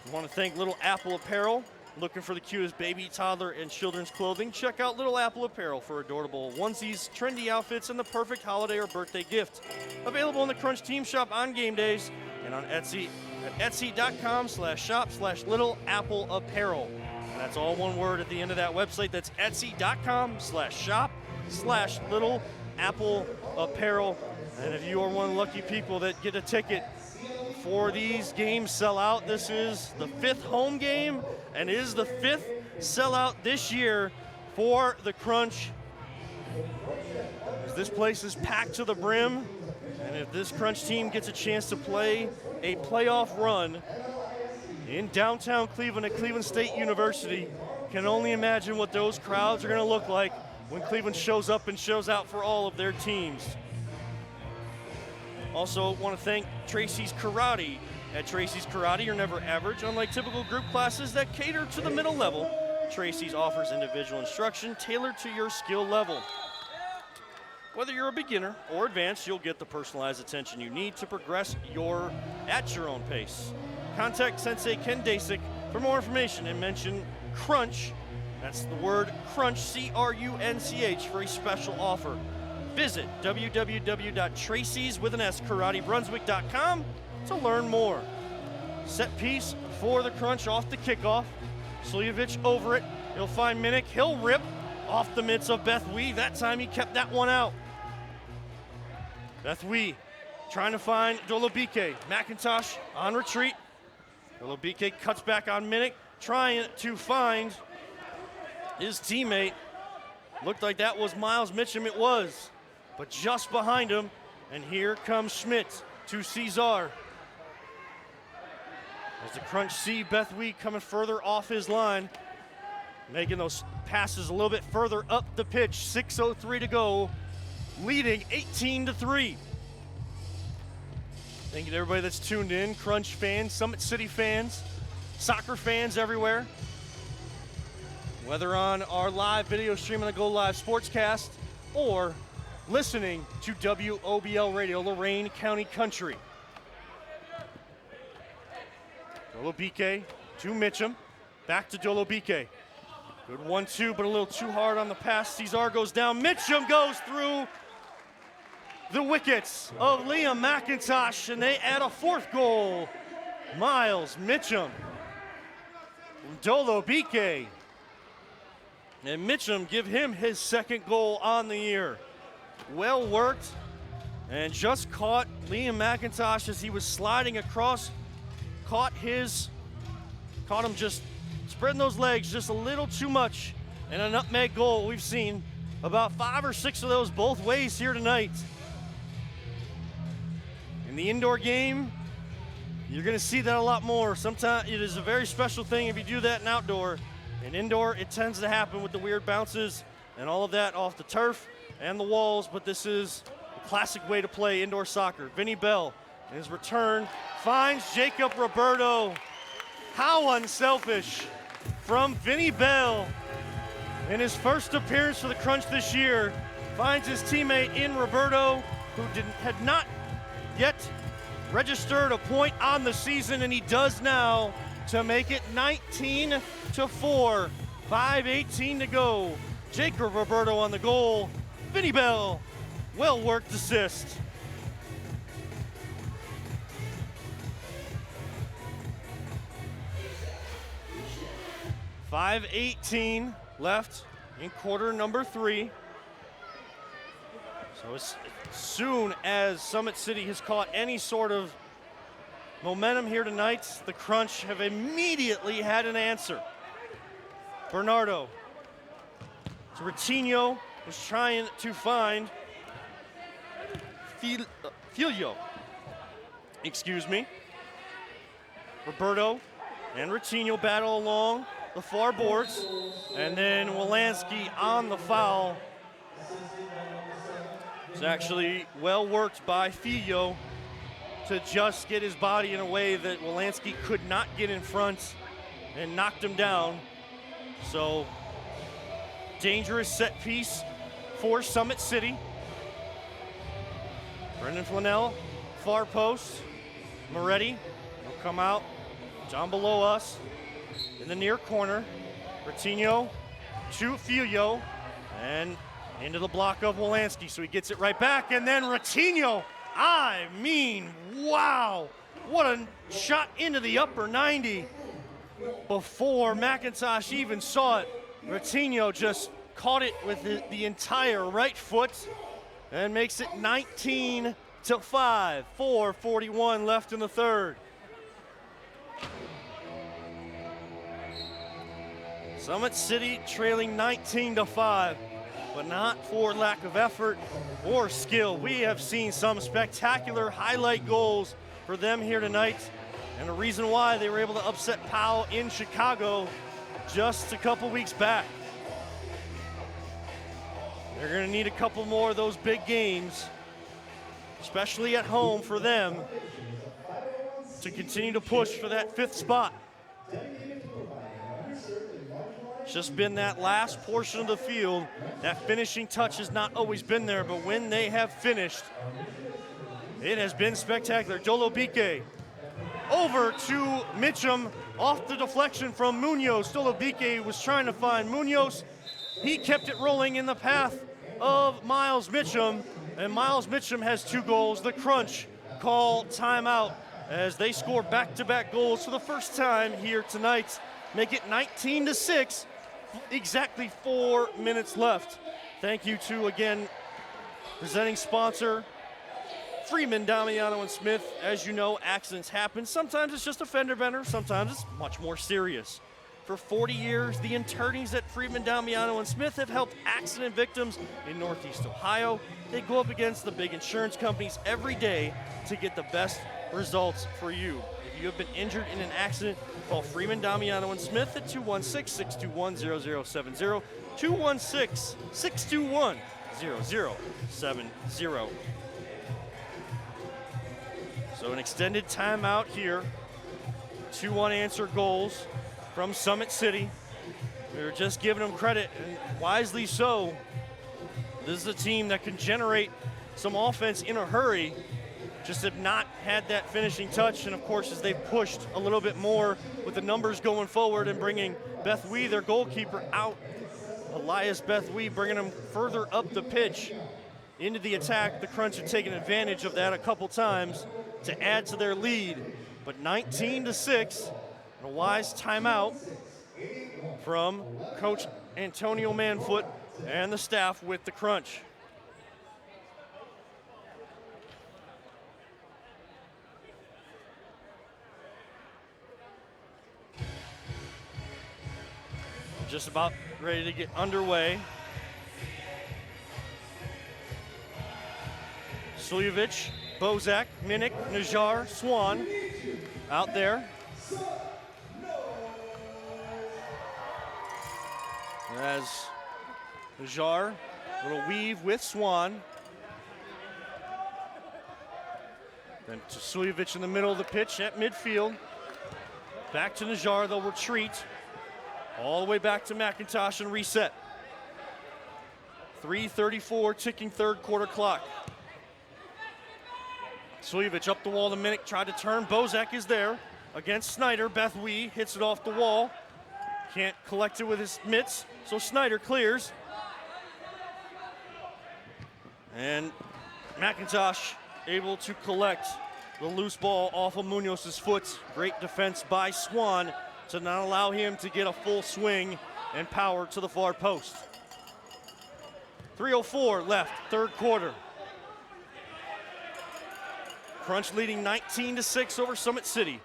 I want to thank Little Apple Apparel. Looking for the cutest baby, toddler, and children's clothing? Check out Little Apple Apparel for adorable onesies, trendy outfits, and the perfect holiday or birthday gift. Available in the Crunch Team Shop on game days and on Etsy at etsy.com/shop/Little Apple Apparel. And that's all one word at the end of that website. That's etsy.com/shop/Little Apple apparel. And if you are one of the lucky people that get a ticket before these games sell out, this is the 5th home game and is the 5th sellout this year for the Crunch. As this place is packed to the brim, and if this Crunch team gets a chance to play a playoff run in downtown Cleveland at Cleveland State University, can only imagine what those crowds are going to look like when Cleveland shows up and shows out for all of their teams. Also want to thank Tracy's Karate. At Tracy's Karate, you're never average. Unlike typical group classes that cater to the middle level, Tracy's offers individual instruction tailored to your skill level. Whether you're a beginner or advanced, you'll get the personalized attention you need to progress at your own pace. Contact Sensei Ken Dasik for more information and mention Crunch. That's the word Crunch, C-R-U-N-C-H, for a special offer. Visit www.tracyswithanskarateBrunswick.com to learn more. Set piece for the Crunch off the kickoff. Slivovich over it. He'll find Minnick. He'll rip off the mitts of Beth Wee. That time he kept that one out. Beth Wee trying to find Dolobike. McIntosh on retreat. Dolobike cuts back on Minnick, trying to find his teammate. Looked like that was Miles Mitchum. It was. But just behind him, and here comes Schmidt to Cesar. As the Crunch see Beth Wee coming further off his line, making those passes a little bit further up the pitch. 6:03 to go, leading 18-3. Thank you to everybody that's tuned in, Crunch fans, Summit City fans, soccer fans everywhere. Whether on our live video stream on the Go Live Sportscast or listening to WOBL Radio, Lorain County Country. Dolobike to Mitchum, back to Dolobike. Good 1-2, but a little too hard on the pass. Cesar goes down, Mitchum goes through the wickets of Liam McIntosh, and they add a 4th goal. Miles Mitchum, Dolobike, and Mitchum give him his 2nd goal on the year. Well worked, and just caught Liam McIntosh as he was sliding across. Caught him just spreading those legs just a little too much, and a nutmeg goal. We've seen about 5 or 6 of those both ways here tonight. In the indoor game, you're going to see that a lot more. Sometimes it is a very special thing if you do that in outdoor. In indoor, it tends to happen with the weird bounces and all of that off the turf and the walls, but this is a classic way to play indoor soccer. Vinny Bell, in his return, finds Jacob Roberto. How unselfish from Vinny Bell. In his first appearance for the Crunch this year, finds his teammate in Roberto, who had not yet registered a point on the season, and he does now to make it 19-4. 5:18 to go. Jacob Roberto on the goal. Vinny Bell, well worked assist. .5:18 left in quarter number 3. So as soon as Summit City has caught any sort of momentum here tonight, the Crunch have immediately had an answer. Bernardo to Ratinho, was trying to find Filio. Excuse me. Roberto and Ratinho battle along the far boards, and then Wolanski on the foul. It's actually well worked by Filio to just get his body in a way that Wolanski could not get in front and knocked him down. So, dangerous set piece for Summit City. Brendan Flanell, far post. Moretti will come out, down below us in the near corner. Ratinho to Filio, and into the block of Wolanski, so he gets it right back, and then Ratinho, I mean, wow, what a shot into the upper 90. Before McIntosh even saw it, Ratinho just caught it with the entire right foot and makes it 19-5. 4:41 left in the third. Summit City trailing 19-5, but not for lack of effort or skill. We have seen some spectacular highlight goals for them here tonight, and the reason why they were able to upset Powell in Chicago just a couple weeks back. They're going to need a couple more of those big games, especially at home for them, to continue to push for that 5th spot. It's just been that last portion of the field. That finishing touch has not always been there, but when they have finished, it has been spectacular. Dolobike over to Mitchum off the deflection from Munoz. Dolobike was trying to find Munoz. He kept it rolling in the path of Miles Mitchum, and Miles Mitchum has 2 goals. The Crunch call timeout as they score back-to-back goals for the first time here tonight. Make it 19-6, exactly 4 minutes left. Thank you to, again, presenting sponsor, Freeman, Damiano, and Smith. As you know, accidents happen. Sometimes it's just a fender bender, sometimes it's much more serious. For 40 years, the attorneys at Freeman, Damiano, and Smith have helped accident victims in Northeast Ohio. They go up against the big insurance companies every day to get the best results for you. If you have been injured in an accident, call Freeman, Damiano, and Smith at 216-621-0070, 216-621-0070. So an extended timeout here. 2 unanswered goals from Summit City. We were just giving them credit, and wisely so. This is a team that can generate some offense in a hurry, just have not had that finishing touch. And of course, as they've pushed a little bit more with the numbers going forward and bringing Beth Wee, their goalkeeper, out. Elias Beth Wee bringing them further up the pitch into the attack. The Crunch have taken advantage of that a couple times to add to their lead. But 19-6, and a wise timeout from Coach Antonio Manfoot and the staff with the Crunch. Just about ready to get underway. Slivovich, Bozak, Minnick, Najar, Swan out there. As Najar, little weave with Swan. Then to Slivovich in the middle of the pitch at midfield. Back to Najar, they'll retreat. All the way back to McIntosh and reset. 3:34 ticking third quarter clock. Slivovich up the wall to Minnick, tried to turn. Bozak is there against Snyder. Beth Wee hits it off the wall. Can't collect it with his mitts, so Snyder clears. And McIntosh able to collect the loose ball off of Munoz's foot. Great defense by Swan to not allow him to get a full swing and power to the far post. 3:04 left, third quarter. Crunch leading 19-6 over Summit City.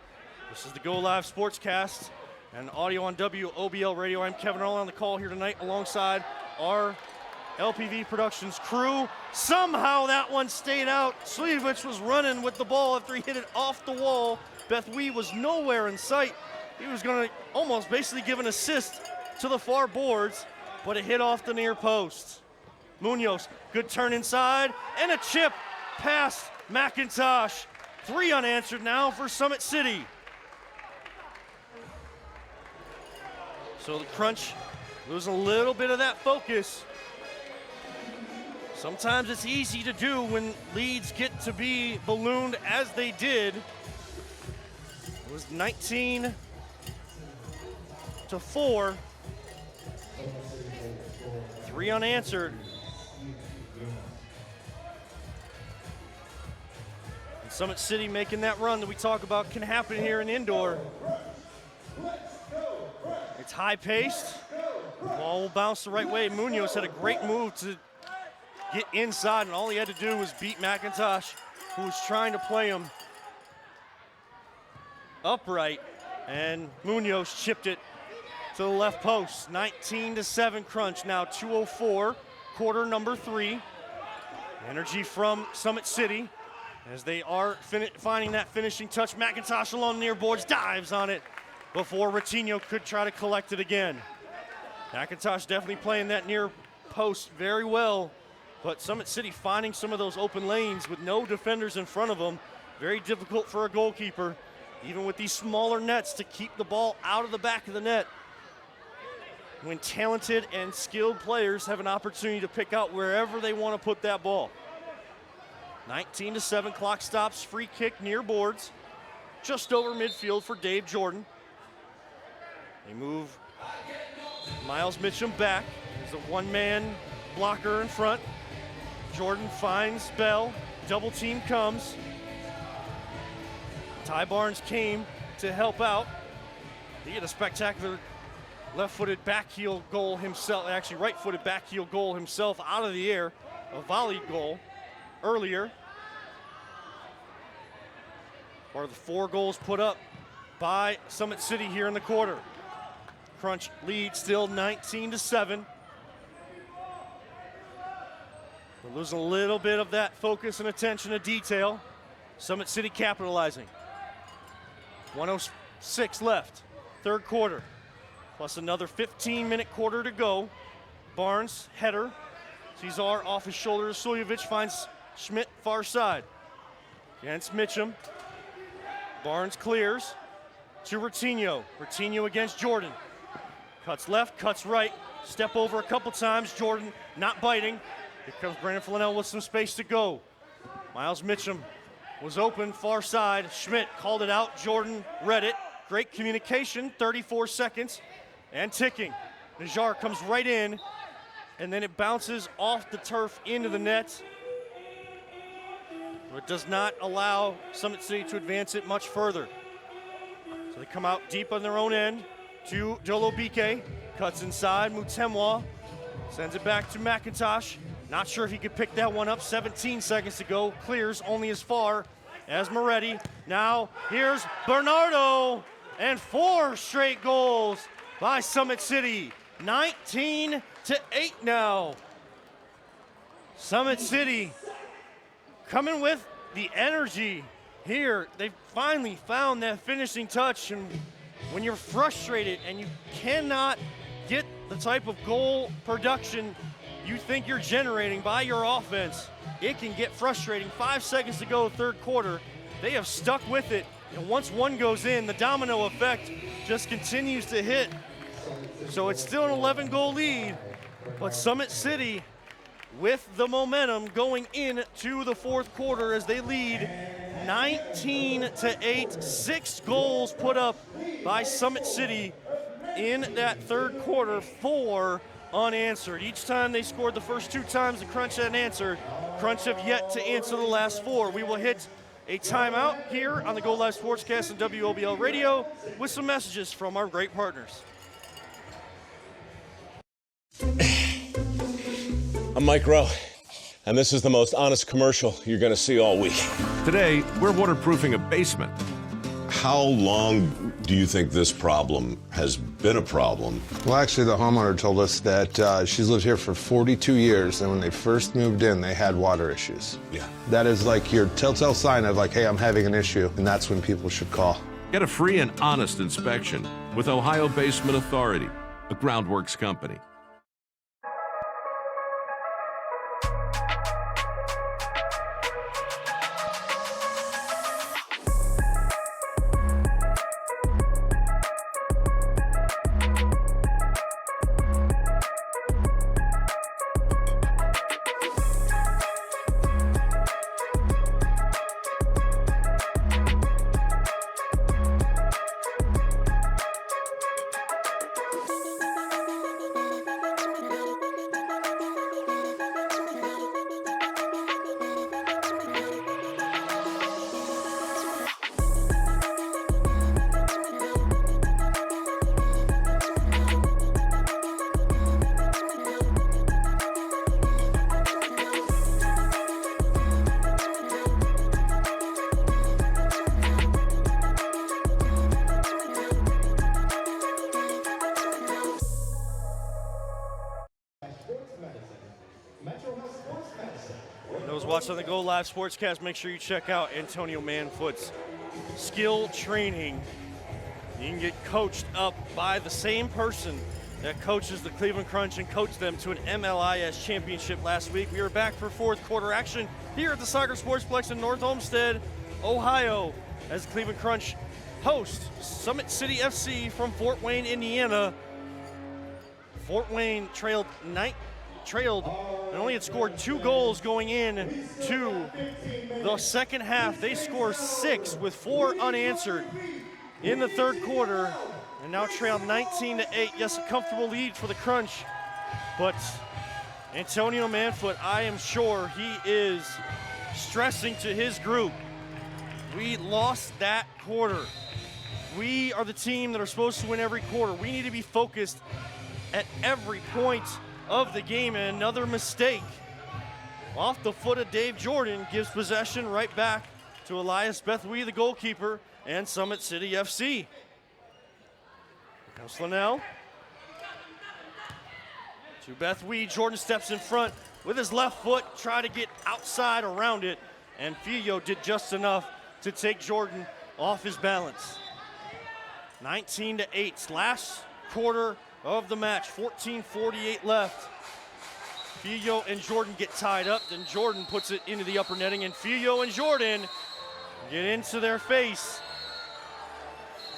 This is the Go Live Sportscast and audio on WOBL Radio. I'm Kevin Earl on the call here tonight alongside our LPV Productions crew. Somehow that one stayed out. Slivovich was running with the ball after he hit it off the wall. Beth Wee was nowhere in sight. He was going to almost basically give an assist to the far boards, but it hit off the near post. Munoz, good turn inside, and a chip past McIntosh. 3 unanswered now for Summit City. So the Crunch losing a little bit of that focus. Sometimes it's easy to do when leads get to be ballooned as they did. It was 19-4. Three unanswered. And Summit City making that run that we talk about can happen here in indoor. It's high paced. Ball will bounce the right way. Munoz had a great move to get inside, and all he had to do was beat McIntosh, who was trying to play him upright, and Munoz chipped it to the left post. 19-7 crunch, now 2:04, quarter number 3. Energy from Summit City as they are finding that finishing touch. McIntosh along the near boards, dives on it before Ratinho could try to collect it again. McIntosh definitely playing that near post very well, but Summit City finding some of those open lanes with no defenders in front of them. Very difficult for a goalkeeper, even with these smaller nets, to keep the ball out of the back of the net when talented and skilled players have an opportunity to pick out wherever they want to put that ball. 19-7 clock stops, free kick near boards, just over midfield for Dave Jordan. They move Miles Mitchum back. There's a one-man blocker in front. Jordan finds Bell, double team comes. Ty Barnes came to help out. He had a spectacular left-footed back heel goal himself, actually right-footed back heel goal himself out of the air, a volleyed goal earlier. Part of the 4 goals put up by Summit City here in the quarter. Crunch lead still 19-7. We're losing a little bit of that focus and attention to detail. Summit City capitalizing. 1:06 left, third quarter, plus another 15-minute quarter to go. Barnes, header. Cesar off his shoulder. Suljovic finds Schmidt far side. Against Mitchum. Barnes clears to Ratinho. Ratinho against Jordan. Cuts left, cuts right. Step over a couple times. Jordan not biting. Here comes Brandon Flanell with some space to go. Miles Mitchum was open, far side. Schmidt called it out. Jordan read it. Great communication, 34 seconds and ticking. Najar comes right in, and then it bounces off the turf into the net. It does not allow Summit City to advance it much further. So they come out deep on their own end to Jolo Bike. Cuts inside, Mutemwa sends it back to McIntosh. Not sure if he could pick that one up. 17 seconds to go. Clears only as far as Moretti. Now here's Bernardo, and 4 straight goals by Summit City. 19-8 now. Summit City coming with the energy here. They've finally found that finishing touch, and when you're frustrated and you cannot get the type of goal production you think you're generating by your offense, it can get frustrating. 5 seconds to go, third quarter. They have stuck with it, and once one goes in, the domino effect just continues to hit. So it's still an 11-goal lead, but Summit City with the momentum going into the fourth quarter as they lead 19-8. 6 goals put up by Summit City in that third quarter, 4 unanswered. Each time they scored the first 2 times, the Crunch hadn't answered. Crunch have yet to answer the last 4. We will hit a timeout here on the Go Live Sportscast and WOBL Radio with some messages from our great partners. I'm Mike Rowe, and this is the most honest commercial you're going to see all week. Today, we're waterproofing a basement. How long do you think this problem has been a problem? Well, actually, the homeowner told us that she's lived here for 42 years, and when they first moved in, they had water issues. Yeah. That is like your telltale sign of like, hey, I'm having an issue, and that's when people should call. Get a free and honest inspection with Ohio Basement Authority, a groundworks company. Those watching on the Go Live Sportscast, make sure you check out Antonio Manfoot's skill training. You can get coached up by the same person that coaches the Cleveland Crunch and coached them to an MLIS championship last week. We are back for fourth quarter action here at the Soccer Sportsplex in North Olmsted, Ohio, as the Cleveland Crunch host Summit City FC from Fort Wayne, Indiana. Fort Wayne trailed and only had scored 2 goals going in to the second half. They score 6 with 4 unanswered in the third quarter, and now trail 19-8. Yes, a comfortable lead for the Crunch, but Antonio Manfoot, I am sure he is stressing to his group, we lost that quarter. We are the team that are supposed to win every quarter. We need to be focused at every point of the game, and another mistake off the foot of Dave Jordan gives possession right back to Elias Bethwy, the goalkeeper, and Summit City FC. Now Slannell to Bethwy. Jordan steps in front with his left foot, try to get outside around it, and Filho did just enough to take Jordan off his balance. 19-8, last quarter of the match, 14:48 left. Filho and Jordan get tied up, then Jordan puts it into the upper netting, and Filho and Jordan get into their face.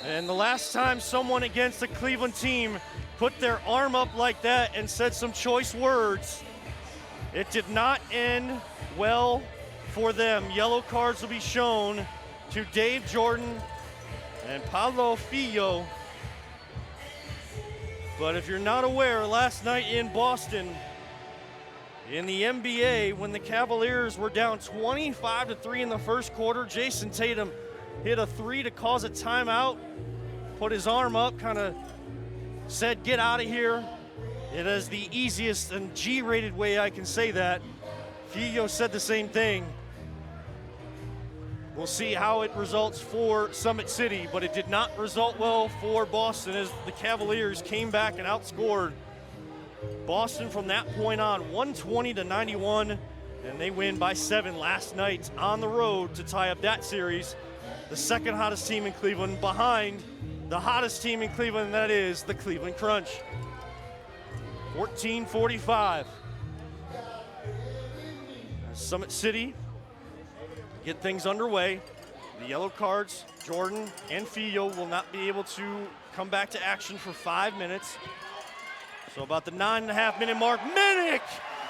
And the last time someone against the Cleveland team put their arm up like that and said some choice words, it did not end well for them. Yellow cards will be shown to Dave Jordan and Paulo Filho. But if you're not aware, last night in Boston, in the NBA, when the Cavaliers were down 25-3 in the first quarter, Jason Tatum hit a 3 to cause a timeout, put his arm up, kind of said, "Get out of here." It is the easiest and G-rated way I can say that. Filho said the same thing. We'll see how it results for Summit City, but it did not result well for Boston as the Cavaliers came back and outscored Boston from that point on, 120-91, and they win by 7 last night on the road to tie up that series. The second hottest team in Cleveland behind the hottest team in Cleveland, and that is the Cleveland Crunch. 14:45. Summit City get things underway. The yellow cards, Jordan and Filho will not be able to come back to action for 5 minutes. So about the 9.5-minute mark, Minnick,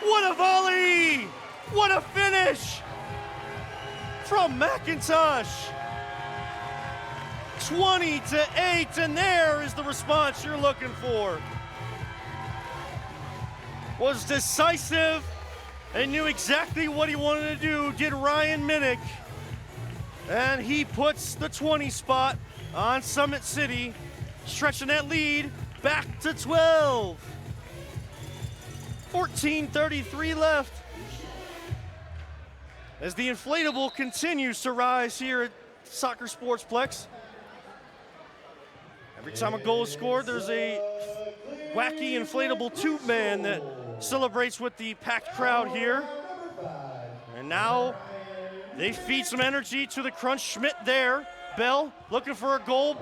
what a volley! What a finish from McIntosh. 20-8, and there is the response you're looking for. Was decisive and knew exactly what he wanted to do, did Ryan Minnick. And he puts the 20 spot on Summit City, stretching that lead back to 12. 14:33 left. As the inflatable continues to rise here at Soccer Sportsplex. Every time a goal is scored, there's a wacky inflatable tube man that celebrates with the packed crowd here. And now they feed some energy to the Crunch. Schmidt there. Bell looking for a goal.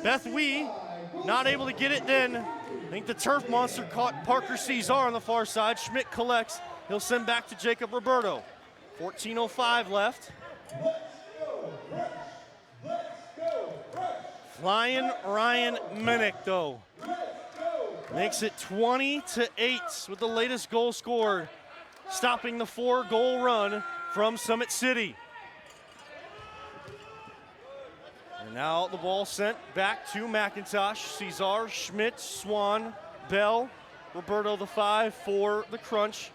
Bethwy not able to get it then. I think the turf monster caught Parker Cesar on the far side. Schmidt collects. He'll send back to Jacob Roberto. 14:05 left. Flying Ryan Minnick, though, makes it 20-8 with the latest goal scored, stopping the 4-goal run from Summit City. And now the ball sent back to McIntosh, Cesar, Schmidt, Swan, Bell, Roberto the 5 for the Crunch.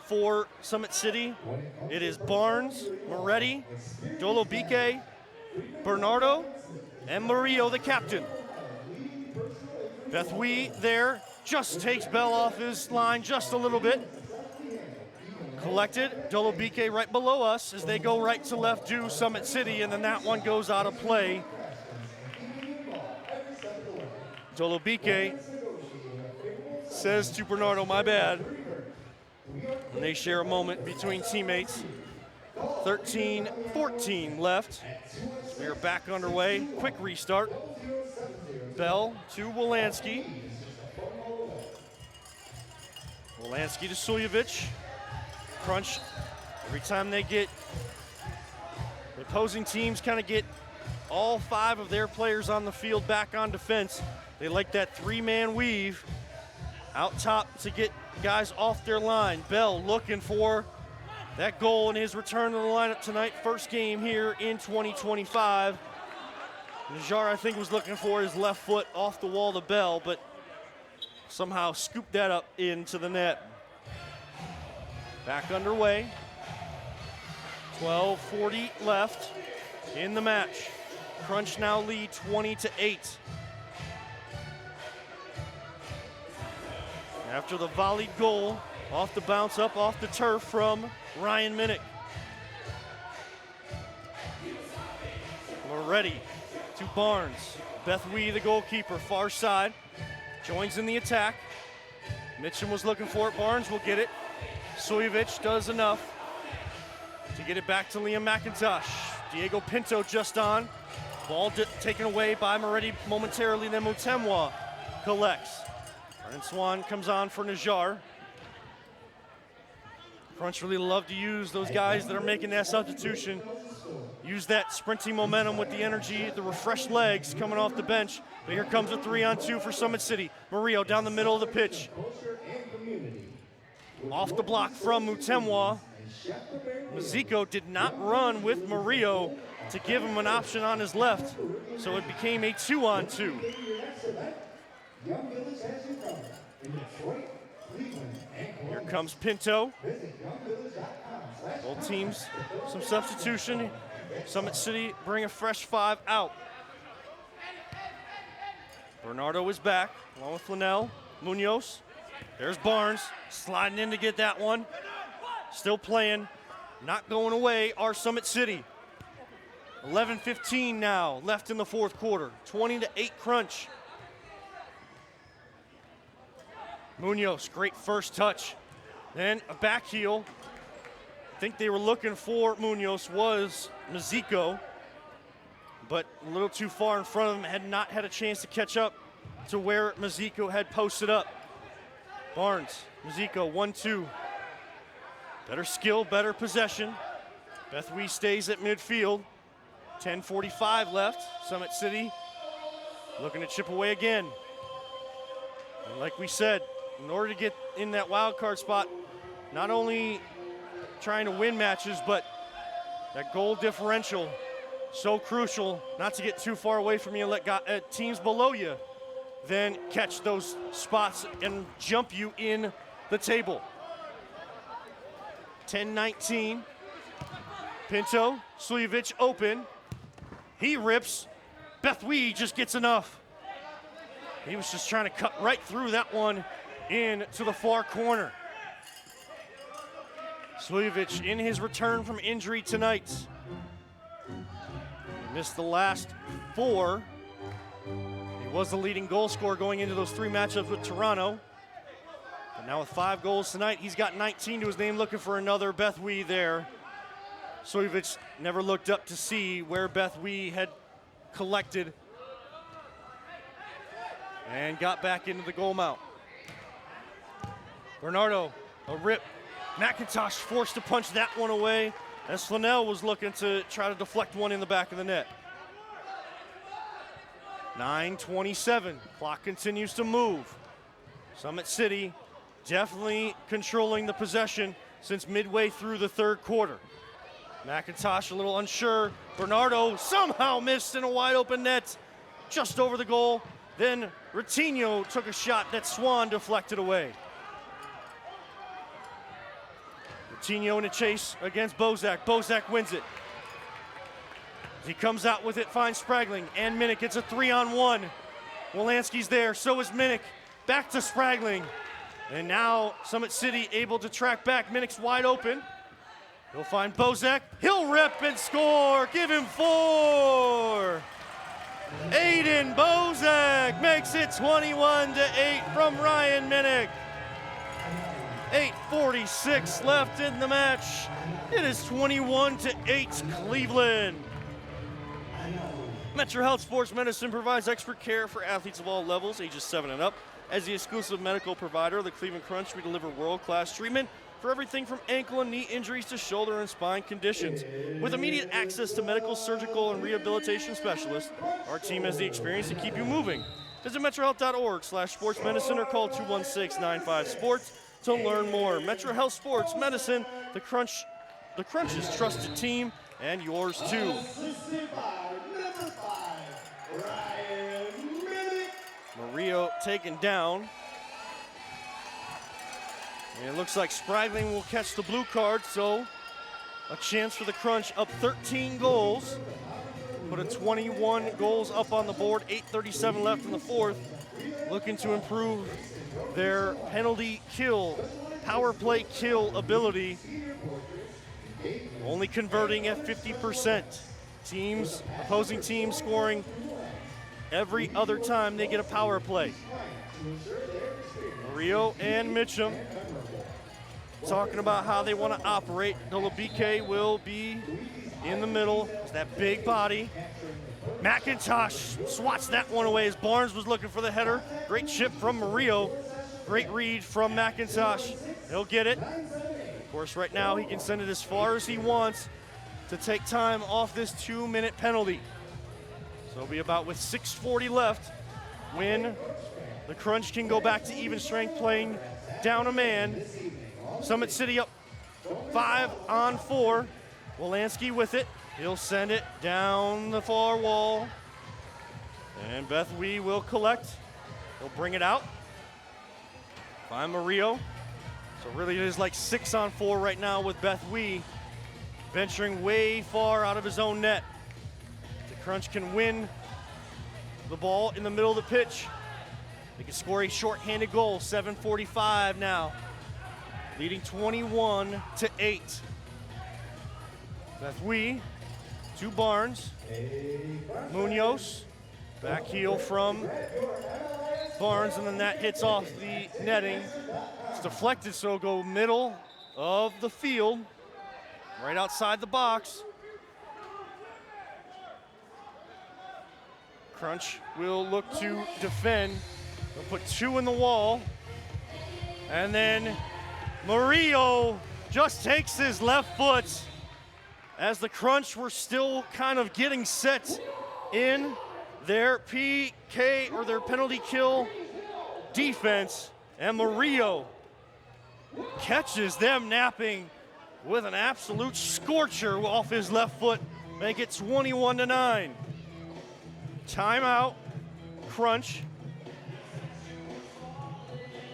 For Summit City, it is Barnes, Moretti, Dolobique, Bernardo, and Murillo, the captain. Bethwy there, just takes Bell off his line just a little bit. Collected, Dolobique right below us as they go right to left to Summit City, and then that one goes out of play. Dolobique says to Bernardo, "My bad." And they share a moment between teammates. 13-14 left. We are back underway. Quick restart. Bell to Wolanski. Wolanski to Suljevic. Crunch. Every time they get, the opposing teams kind of get all 5 of their players on the field back on defense. They like that 3-man weave out top to get guys off their line. Bell looking for that goal in his return to the lineup tonight. First game here in 2025. Najar, I think, was looking for his left foot off the wall to Bell, but somehow scooped that up into the net. Back underway. 12:40 left in the match. Crunch now lead 20-8. After the volleyed goal, off the bounce up off the turf from Ryan Minnick. Moretti to Barnes. Beth Wee, the goalkeeper, far side, joins in the attack. Mitchum was looking for it. Barnes will get it. Suljevic does enough to get it back to Liam McIntosh. Diego Pinto just on. Ball taken away by Moretti momentarily, then Mutemwa collects. Brennan Swan comes on for Najar. Crunch really love to use those guys that are making that substitution. Use that sprinting momentum with the energy, the refreshed legs coming off the bench. But here comes a 3-on-2 for Summit City. Murillo down the middle of the pitch. Off the block from Mutemwa. Mazzico did not run with Murillo to give him an option on his left, so it became a 2-on-2. Here comes Pinto. Both teams, some substitution. Summit City bring a fresh 5 out. Bernardo is back, along with Flanell, Munoz. There's Barnes, sliding in to get that one. Still playing, not going away, are Summit City. 11:15 now left in the fourth quarter. 20-8 Crunch. Munoz, great first touch. Then a back heel. I think they were looking for Munoz was Mazzico, but a little too far in front of him, had not had a chance to catch up to where Mazzico had posted up. Barnes, Mazzico, 1-2. Better skill, better possession. Beth Wee stays at midfield. 10:45 left. Summit City looking to chip away again. And like we said, in order to get in that wild card spot, not only trying to win matches, but that goal differential, so crucial not to get too far away from you and let teams below you then catch those spots and jump you in the table. 10-19. Pinto, Suljevic open. He rips. Beth Wee just gets enough. He was just trying to cut right through that one into the far corner. Suljevic in his return from injury tonight. He missed the last 4. He was the leading goal scorer going into those 3 matchups with Toronto. But now with 5 goals tonight, he's got 19 to his name, looking for another. Beth Wee there. Suljevic never looked up to see where Beth Wee had collected and got back into the goal mount. Bernardo, a rip. McIntosh forced to punch that one away as Flanell was looking to try to deflect one in the back of the net. 9:27, clock continues to move. Summit City definitely controlling the possession since midway through the third quarter. McIntosh a little unsure. Bernardo somehow missed in a wide open net just over the goal. Then Ratinho took a shot that Swan deflected away. Ratinho in a chase against Bozak. Bozak wins it. He comes out with it, finds Spragling, and Minnick. It's a 3-on-1. Wolanski's there, so is Minnick. Back to Spragling. And now Summit City able to track back. Minnick's wide open. He'll find Bozak. He'll rip and score. Give him 4. Aiden Bozak makes it 21-8 from Ryan Minnick. 8 6:46 left in the match. It is 21-8 Cleveland. Metro Health Sports Medicine provides expert care for athletes of all levels, ages 7 and up. As the exclusive medical provider of the Cleveland Crunch, we deliver world-class treatment for everything from ankle and knee injuries to shoulder and spine conditions. With immediate access to medical, surgical, and rehabilitation specialists, our team has the experience to keep you moving. Visit metrohealth.org/sportsmedicine or call 216-95-SPORTS to learn more. Metro Health Sports Medicine, the Crunch's trusted team, and yours too. Murillo taken down. And it looks like Spragling will catch the blue card, so a chance for the Crunch up 13 goals. Put a 21 goals up on the board, 8:37 left in the fourth. Looking to improve their penalty kill, power play kill ability. Only converting at 50%. Opposing teams scoring every other time they get a power play. Murillo and Mitchum talking about how they want to operate. Dolabike will be in the middle. It's that big body. McIntosh swats that one away as Barnes was looking for the header. Great chip from Murillo. Great read from McIntosh. He'll get it. Of course, right now he can send it as far as he wants to take time off this 2-minute penalty. So it'll be about with 6:40 left when the Crunch can go back to even strength, playing down a man. Summit City up 5-on-4. Wolanski with it. He'll send it down the far wall. And Beth Wee will collect. He'll bring it out. Find Murillo. So really it is like 6-on-4 right now with Beth Wee venturing way far out of his own net. The Crunch can win the ball in the middle of the pitch. They can score a shorthanded goal, 7:45 now. Leading 21-8. Beth Wee to Barnes. Munoz, back heel from Barnes, and then that hits off the netting. It's deflected, so it'll go middle of the field, right outside the box. Crunch will look to defend. They'll put 2 in the wall, and then Murillo just takes his left foot as the Crunch were still kind of getting set in their PK or their penalty kill defense, and Murillo catches them napping with an absolute scorcher off his left foot, make it 21-9. Timeout, Crunch.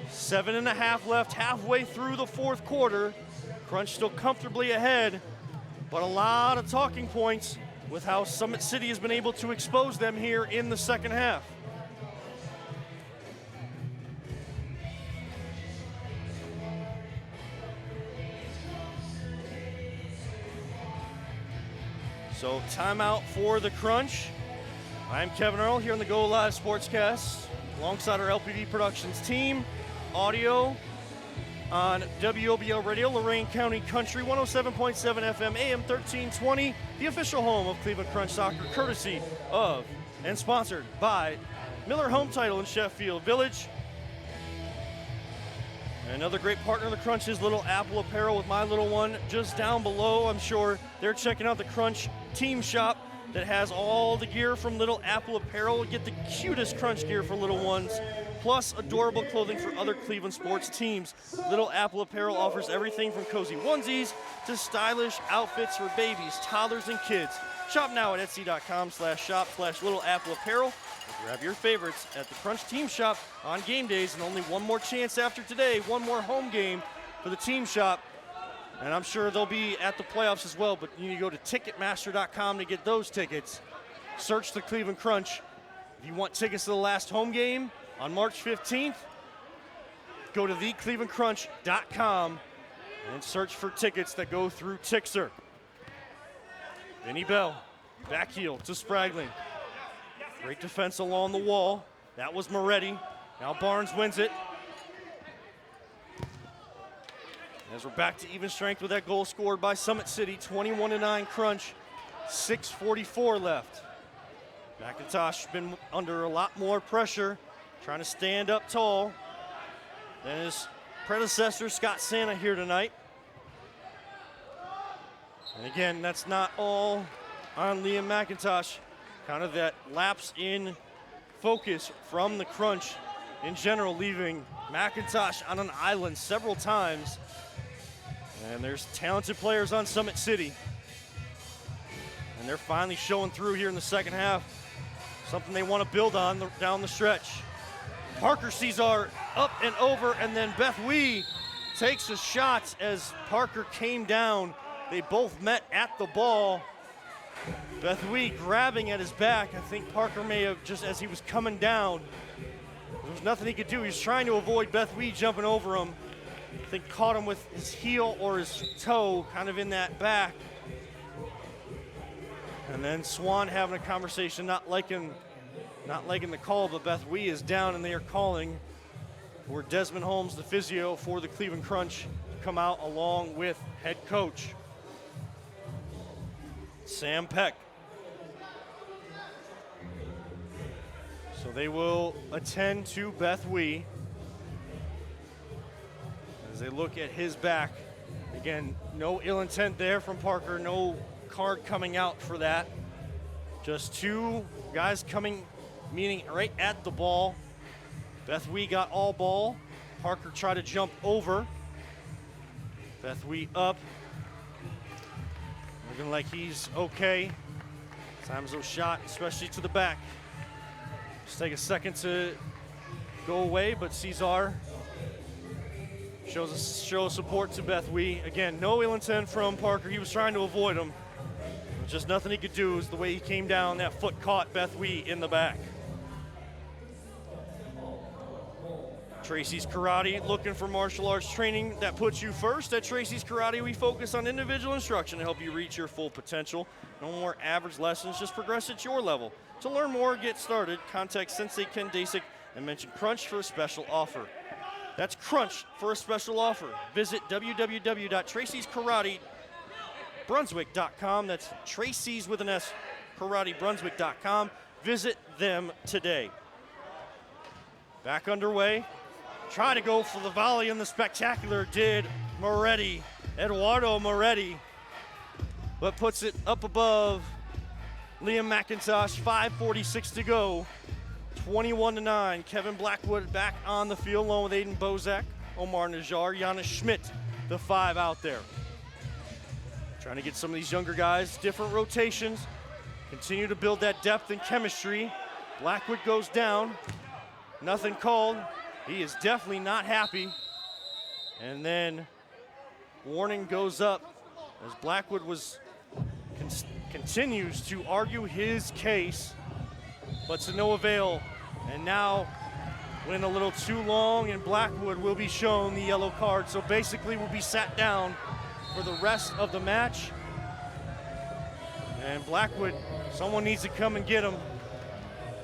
7.5 left, halfway through the fourth quarter. Crunch still comfortably ahead, but a lot of talking points with how Summit City has been able to expose them here in the second half. So timeout for the Crunch. I'm Kevin Earl here on the Go Live Sportscast alongside our LPD Productions team. Audio on WOBL Radio, Lorain County Country, 107.7 FM, AM 1320, the official home of Cleveland Crunch Soccer, courtesy of and sponsored by Miller Home Title in Sheffield Village. And another great partner of the Crunch is Little Apple Apparel with my little one just down below. I'm sure they're checking out the Crunch team shop that has all the gear from Little Apple Apparel. Get the cutest Crunch gear for little ones, plus adorable clothing for other Cleveland sports teams. Little Apple Apparel offers everything from cozy onesies to stylish outfits for babies, toddlers, and kids. Shop now at etsy.com/shop/Little Apple Apparel. Grab your favorites at the Crunch Team Shop on game days, and only one more chance after today, one more home game for the Team Shop. And I'm sure they'll be at the playoffs as well, but you need to go to Ticketmaster.com to get those tickets. Search the Cleveland Crunch. If you want tickets to the last home game on March 15th, go to theclevelandcrunch.com and search for tickets that go through Tixer. Vinny Bell, back heel to Spragling. Great defense along the wall. That was Moretti. Now Barnes wins it. As we're back to even strength with that goal scored by Summit City, 21-9 crunch, 6:44 left. McIntosh been under a lot more pressure, trying to stand up tall than his predecessor, Scott Santa, here tonight. And again, that's not all on Liam McIntosh. Kind of that lapse in focus from the crunch in general, leaving McIntosh on an island several times. And there's talented players on Summit City. And they're finally showing through here in the second half. Something they want to build on down the stretch. Parker Cesar up and over, and then Beth Wee takes a shot as Parker came down. They both met at the ball. Beth Wee grabbing at his back. I think Parker may have, just as he was coming down, there was nothing he could do. He was trying to avoid Beth Wee jumping over him. I think caught him with his heel or his toe kind of in that back. And then Swan having a conversation, not liking the call, but Beth Wee is down and they are calling for Desmond Holmes, the physio for the Cleveland Crunch, to come out along with head coach Sam Peck. So they will attend to Beth Wee as they look at his back. Again, no ill intent there from Parker, no card coming out for that. Just two guys meeting right at the ball. Beth Wee got all ball. Parker tried to jump over. Beth Wee up. Looking like he's okay. Samzo shot, especially to the back. Just take a second to go away, but Cesar shows support to Beth Wee. Again, no ill intent from Parker. He was trying to avoid him. Just nothing he could do is the way he came down. That foot caught Beth Wee in the back. Tracy's Karate, looking for martial arts training that puts you first. At Tracy's Karate, we focus on individual instruction to help you reach your full potential. No more average lessons, just progress at your level. To learn more or get started, contact Sensei Ken Dasik and mention Crunch for a special offer. That's Crunch for a special offer. Visit www.tracy'sKarateBrunswick.com. That's Tracy's with an S, KarateBrunswick.com. Visit them today. Back underway. Try to go for the volley, and the spectacular did Moretti, Eduardo Moretti, but puts it up above Liam McIntosh. 5:46 to go. 21-9. Kevin Blackwood back on the field along with Aiden Bozak, Omar Najjar, Giannis Schmidt, the five out there. Trying to get some of these younger guys, different rotations, continue to build that depth and chemistry. Blackwood goes down, nothing called. He is definitely not happy. And then warning goes up as Blackwood continues to argue his case, but to no avail. And now went a little too long, and Blackwood will be shown the yellow card. So basically will be sat down for the rest of the match. And Blackwood, someone needs to come and get him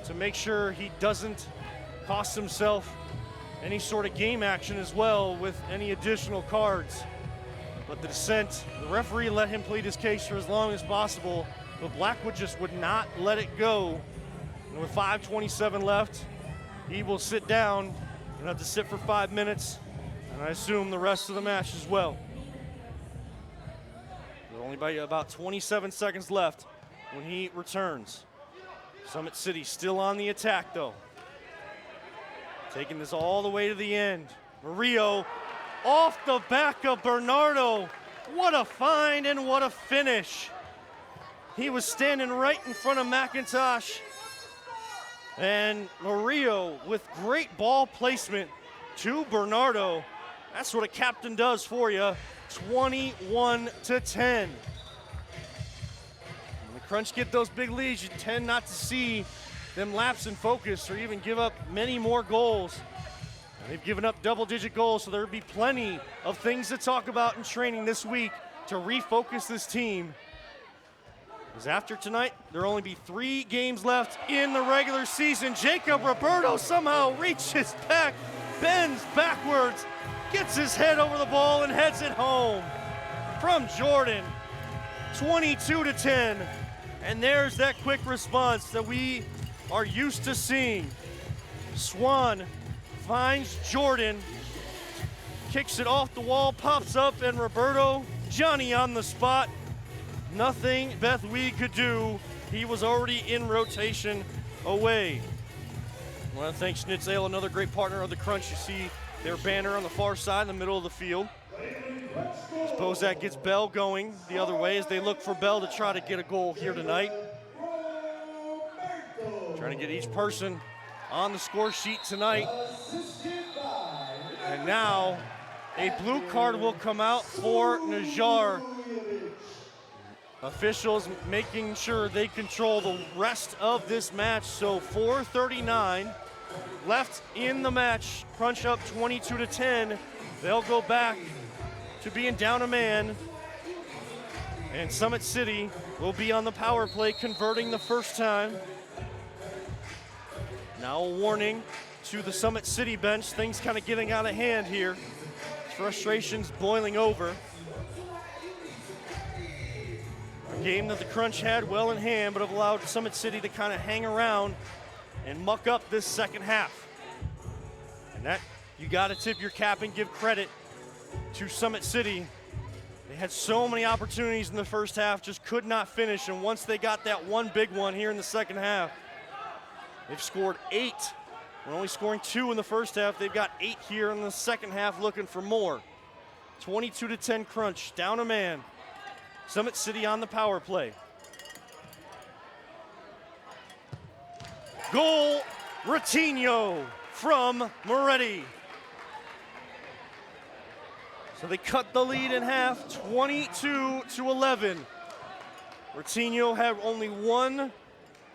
to make sure he doesn't cost himself any sort of game action as well with any additional cards. But the referee let him plead his case for as long as possible, but Blackwood just would not let it go. And with 5:27 left, he will sit down and have to sit for 5 minutes, and I assume the rest of the match as well. There's only about 27 seconds left when he returns. Summit City still on the attack though. Taking this all the way to the end. Murillo off the back of Bernardo. What a find and what a finish. He was standing right in front of McIntosh. And Murillo with great ball placement to Bernardo. That's what a captain does for you. 21-10. When the Crunch get those big leads, you tend not to see them lapse in focus or even give up many more goals. And they've given up double-digit goals, so there'll be plenty of things to talk about in training this week to refocus this team. Because after tonight, there'll only be 3 games left in the regular season. Jacob Roberto somehow reaches back, bends backwards, gets his head over the ball and heads it home from Jordan, 22-10. And there's that quick response that we are used to seeing. Swan finds Jordan, kicks it off the wall, pops up, and Roberto, Johnny on the spot. Nothing Beth Wee could do. He was already in rotation away. I want to thank Schnitzel, another great partner of the Crunch. You see their banner on the far side in the middle of the field. As Bozak gets Bell going the other way as they look for Bell to try to get a goal here tonight. Trying to get each person on the score sheet tonight. And now a blue card will come out for Najjar. Officials making sure they control the rest of this match. So 4:39 left in the match. Crunch up 22-10. They'll go back to being down a man. And Summit City will be on the power play, converting the first time. Now a warning to the Summit City bench. Things kind of getting out of hand here. Frustrations boiling over. A game that the Crunch had well in hand, but have allowed Summit City to kind of hang around and muck up this second half. And that, you got to tip your cap and give credit to Summit City. They had so many opportunities in the first half, just could not finish. And once they got that one big one here in the second half, they've scored 8. We're only scoring 2 in the first half. They've got 8 here in the second half, looking for more. 22-10 Crunch, down a man. Summit City on the power play. Goal, Ratinho from Moretti. So they cut the lead in half, 22-11. Ratinho had only one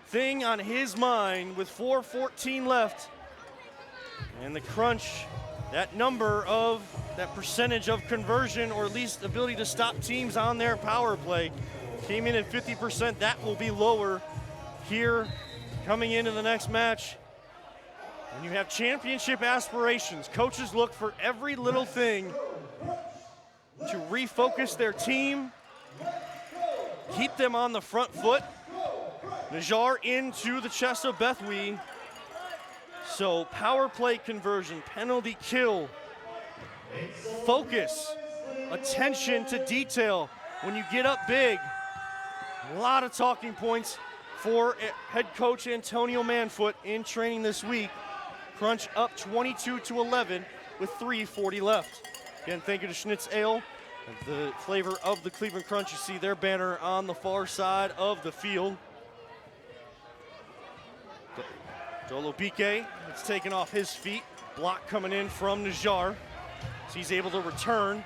thing on his mind with 4:14 left. And the Crunch, that number of, that percentage of conversion, or at least ability to stop teams on their power play, came in at 50%. That will be lower here coming into the next match. And you have championship aspirations. Coaches look for every little thing to refocus their team, keep them on the front foot. Najjar into the chest of Beth Wee. So power play conversion, penalty kill, focus, attention to detail. When you get up big, a lot of talking points for head coach Antonio Manfoot in training this week. Crunch up 22-11 with 3:40 left. Again, thank you to Schnitz Ale, the flavor of the Cleveland Crunch. You see their banner on the far side of the field. Dolo Bique, it's taken off his feet. Block coming in from Najjar. So he's able to return.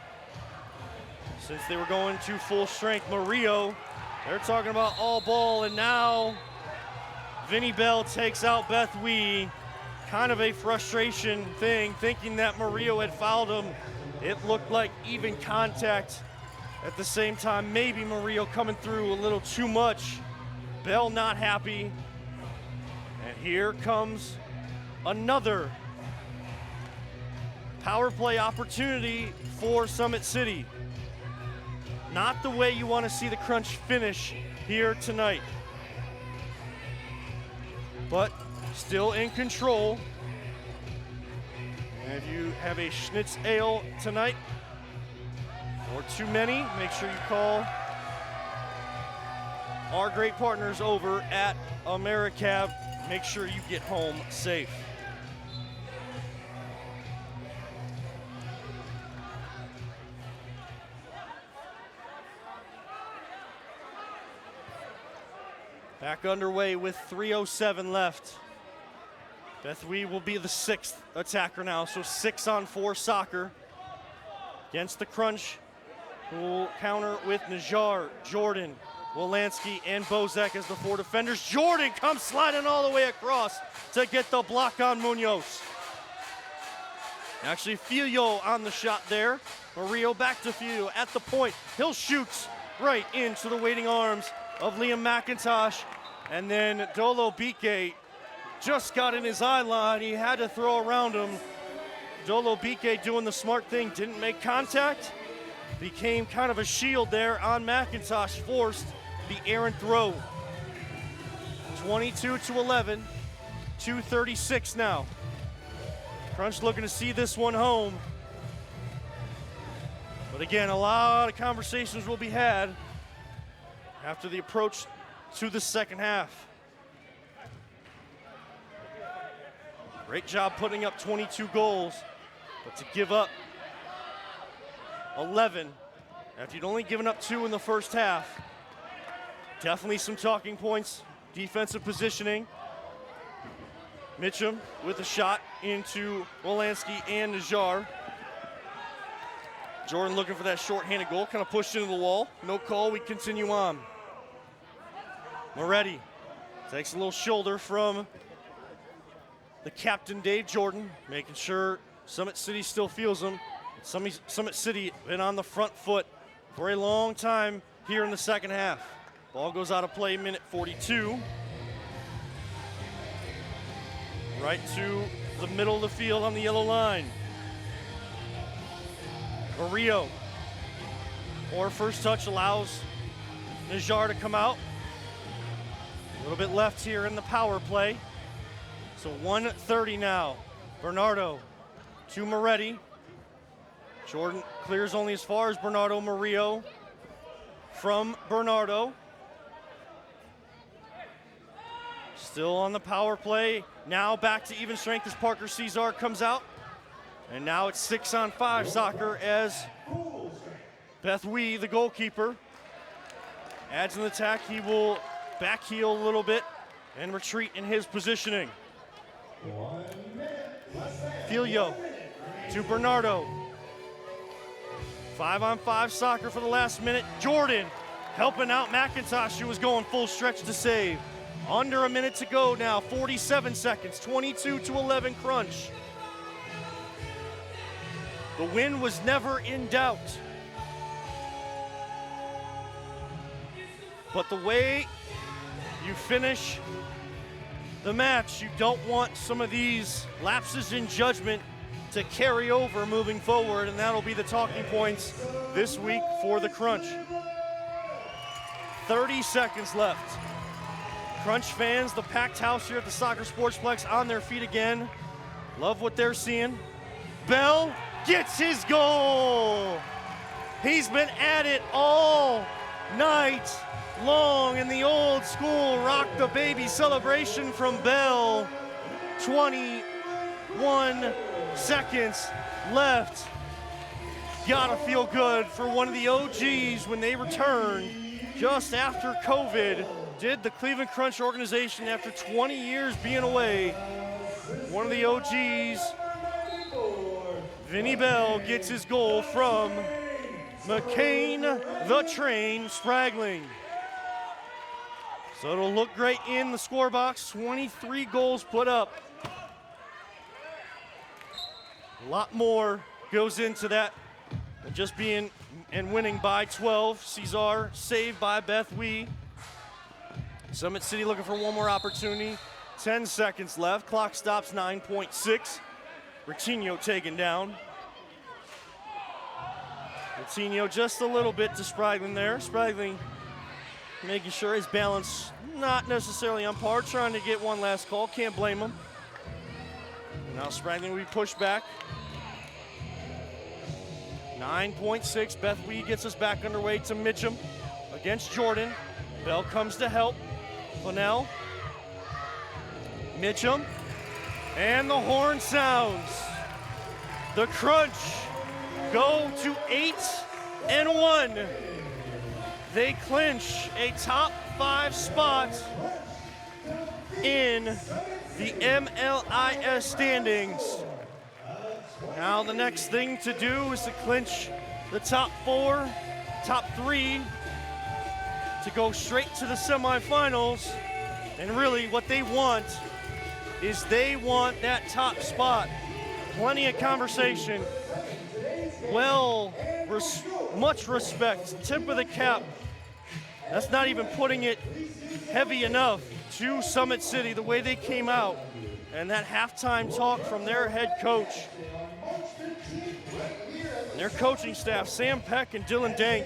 Since they were going to full strength, Murillo, they're talking about all ball, and now Vinny Bell takes out Beth Wee. Kind of a frustration thing, thinking that Murillo had fouled him. It looked like even contact. At the same time, maybe Murillo coming through a little too much. Bell not happy. And here comes another power play opportunity for Summit City. Not the way you want to see the Crunch finish here tonight. But still in control. And if you have a Schnitz Ale tonight, or too many, make sure you call our great partners over at AmeriCab. Make sure you get home safe. Back underway with 3:07 left. Beth Wee will be the 6th attacker now, so 6-on-4 soccer against the Crunch, who will counter with Najjar, Jordan, Wolanski, and Bozak as the 4 defenders. Jordan comes sliding all the way across to get the block on Munoz. Actually, Filio on the shot there. Murillo back to Filio at the point. He'll shoot right into the waiting arms of Liam McIntosh. And then Dolo Bique just got in his eye line. He had to throw around him. Dolobike doing the smart thing, didn't make contact, became kind of a shield there on McIntosh, forced the errant throw. 22-11, 2:36 now. Crunch looking to see this one home. But again, a lot of conversations will be had after the approach to the second half. Great job putting up 22 goals, but to give up 11 after you'd only given up 2 in the first half, definitely some talking points. Defensive positioning. Mitchum with a shot into Wolanski and Najjar. Jordan looking for that short-handed goal, kind of pushed into the wall. No call, we continue on. Moretti takes a little shoulder from the captain, Dave Jordan, making sure Summit City still feels him. Summit City been on the front foot for a long time here in the second half. Ball goes out of play, minute 42. Right to the middle of the field on the yellow line. Murillo, or first touch allows Najjar to come out. A little bit left here in the power play. So 1:30 now. Bernardo to Moretti. Jordan clears only as far as Bernardo. Murillo from Bernardo. Still on the power play. Now back to even strength as Parker Cesar comes out. And now it's 6-on-5 soccer as Beth Wee, the goalkeeper, adds an attack. He will back heel a little bit and retreat in his positioning. Filio to Bernardo. 5-on-5 soccer for the last minute. Jordan helping out McIntosh, who was going full stretch to save. Under a minute to go now, 47 seconds, 22-11 Crunch. The win was never in doubt. But the way you finish the match, you don't want some of these lapses in judgment to carry over moving forward, and that'll be the talking points this week for the Crunch. 30 seconds left. Crunch fans, the packed house here at the Soccer Sportsplex, on their feet again. Love what they're seeing. Bell gets his goal. He's been at it all night long in the old school rock the baby celebration from Bell. 21 seconds left. Gotta feel good for one of the OGs when they return just after COVID. Did the Cleveland Crunch organization after 20 years being away. One of the OGs, Vinny Bell, gets his goal from McCain the Train Spragling. So it'll look great in the score box. 23 goals put up. A lot more goes into that than just being and winning by 12. Cesar saved by Beth Wee. Summit City looking for one more opportunity. 10 seconds left. Clock stops 9.6. Ratinho taken down. Ratinho just a little bit to Spragling there. Spragling making sure his balance not necessarily on par, trying to get one last call. Can't blame him. Now Spragling will be pushed back. 9.6. Beth Wee gets us back underway to Mitchum against Jordan. Bell comes to help. Flanell, Mitchum, and the horn sounds. The Crunch go to 8-1. They clinch a top 5 spot in the MLIS standings. Now the next thing to do is to clinch the top 4, top 3, to go straight to the semifinals. And really what they want is they want that top spot. Plenty of conversation. Much respect, tip of the cap. That's not even putting it heavy enough to Summit City, the way they came out. And that halftime talk from their head coach. Their coaching staff, Sam Peck and Dylan Dank,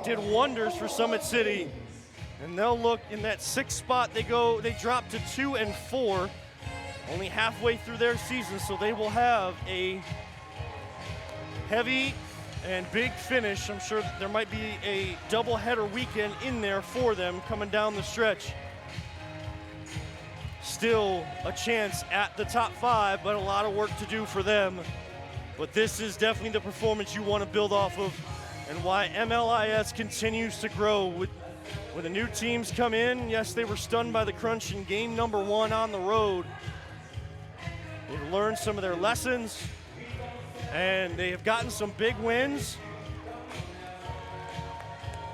did wonders for Summit City. And they'll look in that 6th spot. They drop to 2-4, only halfway through their season, so they will have a heavy and big finish. I'm sure there might be a doubleheader weekend in there for them coming down the stretch. Still a chance at the top 5, but a lot of work to do for them. But this is definitely the performance you want to build off of, and why MLIS continues to grow. When the new teams come in, yes, they were stunned by the crunch in game number 1 on the road. They've learned some of their lessons, and they have gotten some big wins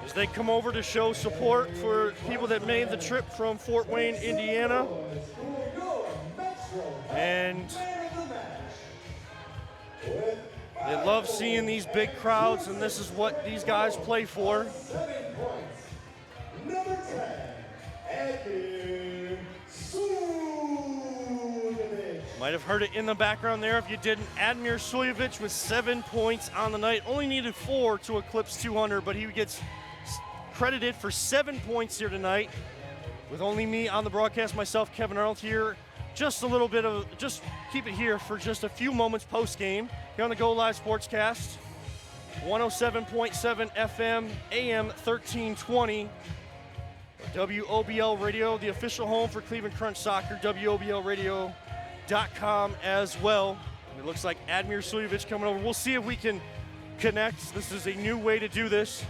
as they come over to show support for people that made the trip from Fort Wayne, Indiana. And they love seeing these big crowds, and this is what these guys play for. Number 10, Might have heard it in the background there if you didn't. Admir Suljevic with 7 points on the night. Only needed 4 to eclipse 200, but he gets credited for 7 points here tonight. With only me on the broadcast, myself, Kevin Arnold here. Just keep it here for just a few moments post-game here on the Go Live Sportscast. 107.7 FM, AM 1320. WOBL Radio, the official home for Cleveland Crunch Soccer, WOBLradio.com as well. And it looks like Admir Suljevic coming over. We'll see if we can connect. This is a new way to do this.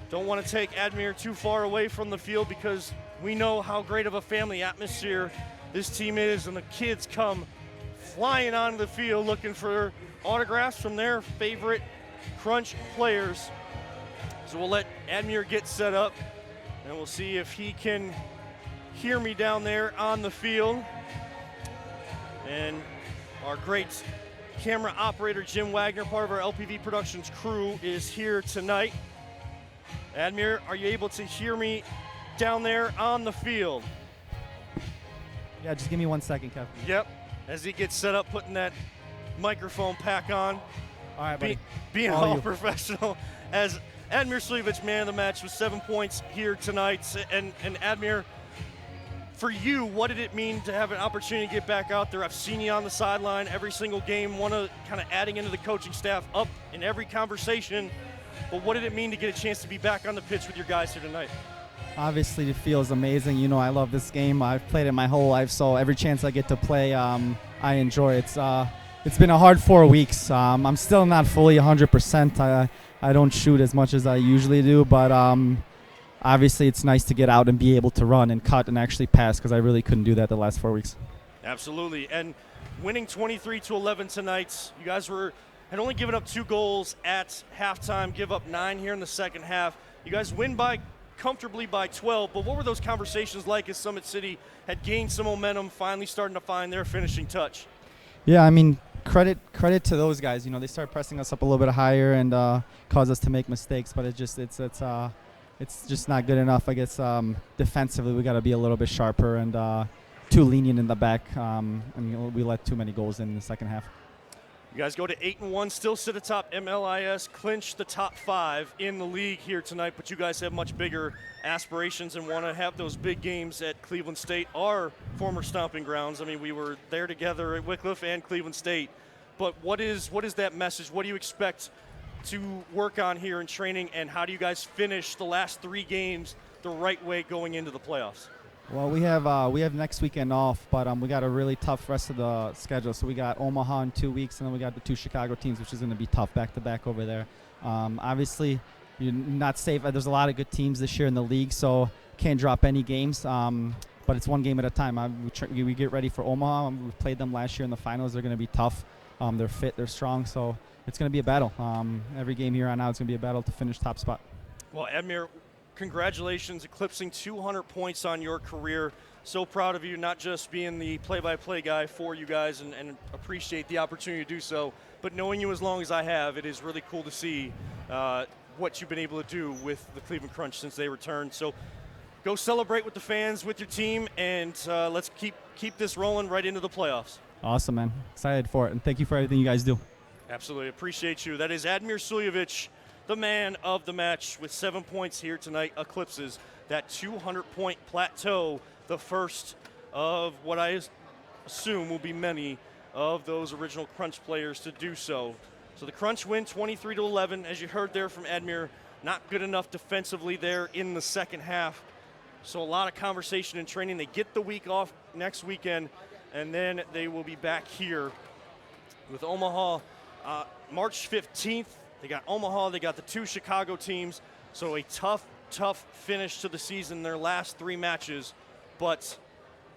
Don't want to take Admir too far away from the field because we know how great of a family atmosphere this team is, and the kids come flying onto the field looking for autographs from their favorite Crunch players. So we'll let Admir get set up, and we'll see if he can hear me down there on the field. And our great camera operator, Jim Wagner, part of our LPV Productions crew, is here tonight. Admir, are you able to hear me down there on the field? Yeah, just give me 1 second, Kev. Yep, as he gets set up, putting that microphone pack on. All right, buddy. Being all professional. As Admir Suljevic, man of the match, with 7 points here tonight. And Admir, for you, what did it mean to have an opportunity to get back out there? I've seen you on the sideline every single game, one of kind of adding into the coaching staff up in every conversation. But what did it mean to get a chance to be back on the pitch with your guys here tonight? Obviously, it feels amazing. You know, I love this game. I've played it my whole life, so every chance I get to play, I enjoy it. It's been a hard 4 weeks. I'm still not fully 100%. I don't shoot as much as I usually do, but obviously it's nice to get out and be able to run and cut and actually pass, because I really couldn't do that the last 4 weeks. Absolutely. And winning 23-11 tonight, you guys had only given up 2 goals at halftime, give up 9 here in the second half. You guys win comfortably by 12, but what were those conversations like as Summit City had gained some momentum, finally starting to find their finishing touch? Yeah, I mean, credit to those guys. You know, they started pressing us up a little bit higher and caused us to make mistakes, but it's just not good enough. I guess defensively we got to be a little bit sharper and too lenient in the back. We let too many goals in the second half. You guys go to 8-1, still sit atop MLIS, clinch the top 5 in the league here tonight, but you guys have much bigger aspirations and want to have those big games at Cleveland State, our former stomping grounds. I mean, we were there together at Wycliffe and Cleveland State. But what is that message? What do you expect to work on here in training, and how do you guys finish the last 3 games the right way going into the playoffs? Well, we have next weekend off, but we got a really tough rest of the schedule. So we got Omaha in 2 weeks, and then we got the 2 Chicago teams, which is going to be tough back-to-back over there. Obviously, you're not safe. There's a lot of good teams this year in the league, so can't drop any games. But it's one game at a time. We get ready for Omaha. We played them last year in the finals. They're going to be tough. They're fit. They're strong. So it's going to be a battle. Every game here on out, it's going to be a battle to finish top spot. Well, Admir, congratulations, eclipsing 200 points on your career. So proud of you, not just being the play-by-play guy for you guys, and appreciate the opportunity to do so, but knowing you as long as I have, it is really cool to see what you've been able to do with the Cleveland Crunch since they returned. So go celebrate with the fans, with your team, and let's keep this rolling right into the playoffs. Awesome, man. Excited for it, and thank you for everything you guys do. Absolutely. Appreciate you. That is Admir Suljevic, the man of the match, with 7 points here tonight, eclipses that 200-point plateau, the first of what I assume will be many of those original Crunch players to do so. So the Crunch win 23-11, as you heard there from Admir. Not good enough defensively there in the second half. So a lot of conversation and training. They get the week off next weekend, and then they will be back here with Omaha March 15th. They got Omaha, they got the 2 Chicago teams. So a tough finish to the season, their last 3 matches. But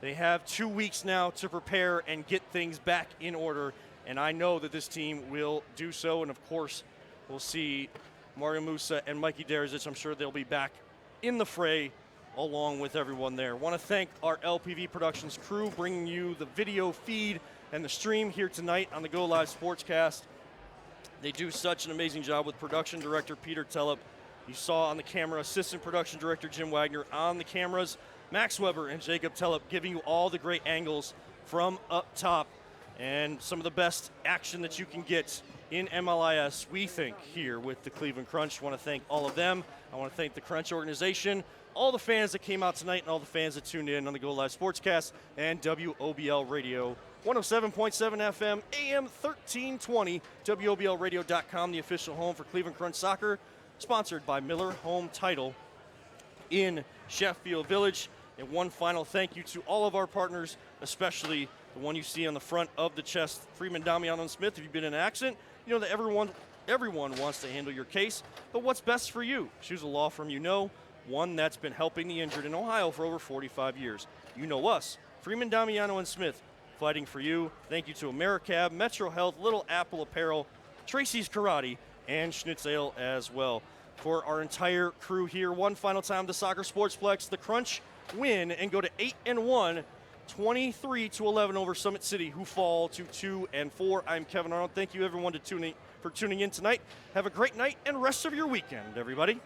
they have 2 weeks now to prepare and get things back in order. And I know that this team will do so. And of course, we'll see Mario Musa and Mikey Derizic. I'm sure they'll be back in the fray along with everyone there. Want to thank our LPV Productions crew bringing you the video feed and the stream here tonight on the Go Live Sportscast. They do such an amazing job with production director Peter Tellup. You saw on the camera assistant production director Jim Wagner, on the cameras Max Weber and Jacob Tellup, giving you all the great angles from up top and some of the best action that you can get in MLIS, we think, here with the Cleveland Crunch. I want to thank all of them. I want to thank the Crunch organization, all the fans that came out tonight, and all the fans that tuned in on the Go Live Sportscast and WOBL Radio 107.7 FM, AM 1320, WOBLradio.com, the official home for Cleveland Crunch Soccer, sponsored by Miller Home Title in Sheffield Village. And one final thank you to all of our partners, especially the one you see on the front of the chest, Freeman, Damiano, and Smith. If you've been in an accident, you know that everyone wants to handle your case, but what's best for you? Choose a law firm you know, one that's been helping the injured in Ohio for over 45 years. You know us, Freeman, Damiano, and Smith, fighting for you. Thank you to AmeriCab, Metro Health, Little Apple Apparel, Tracy's Karate, and Schnitzel as well. For our entire crew here, one final time, the Soccer Sportsplex, the Crunch win and go to 8-1, 23-11 over Summit City, who fall to 2-4. I'm Kevin Arnold. Thank you, everyone, for tuning in tonight. Have a great night and rest of your weekend, everybody.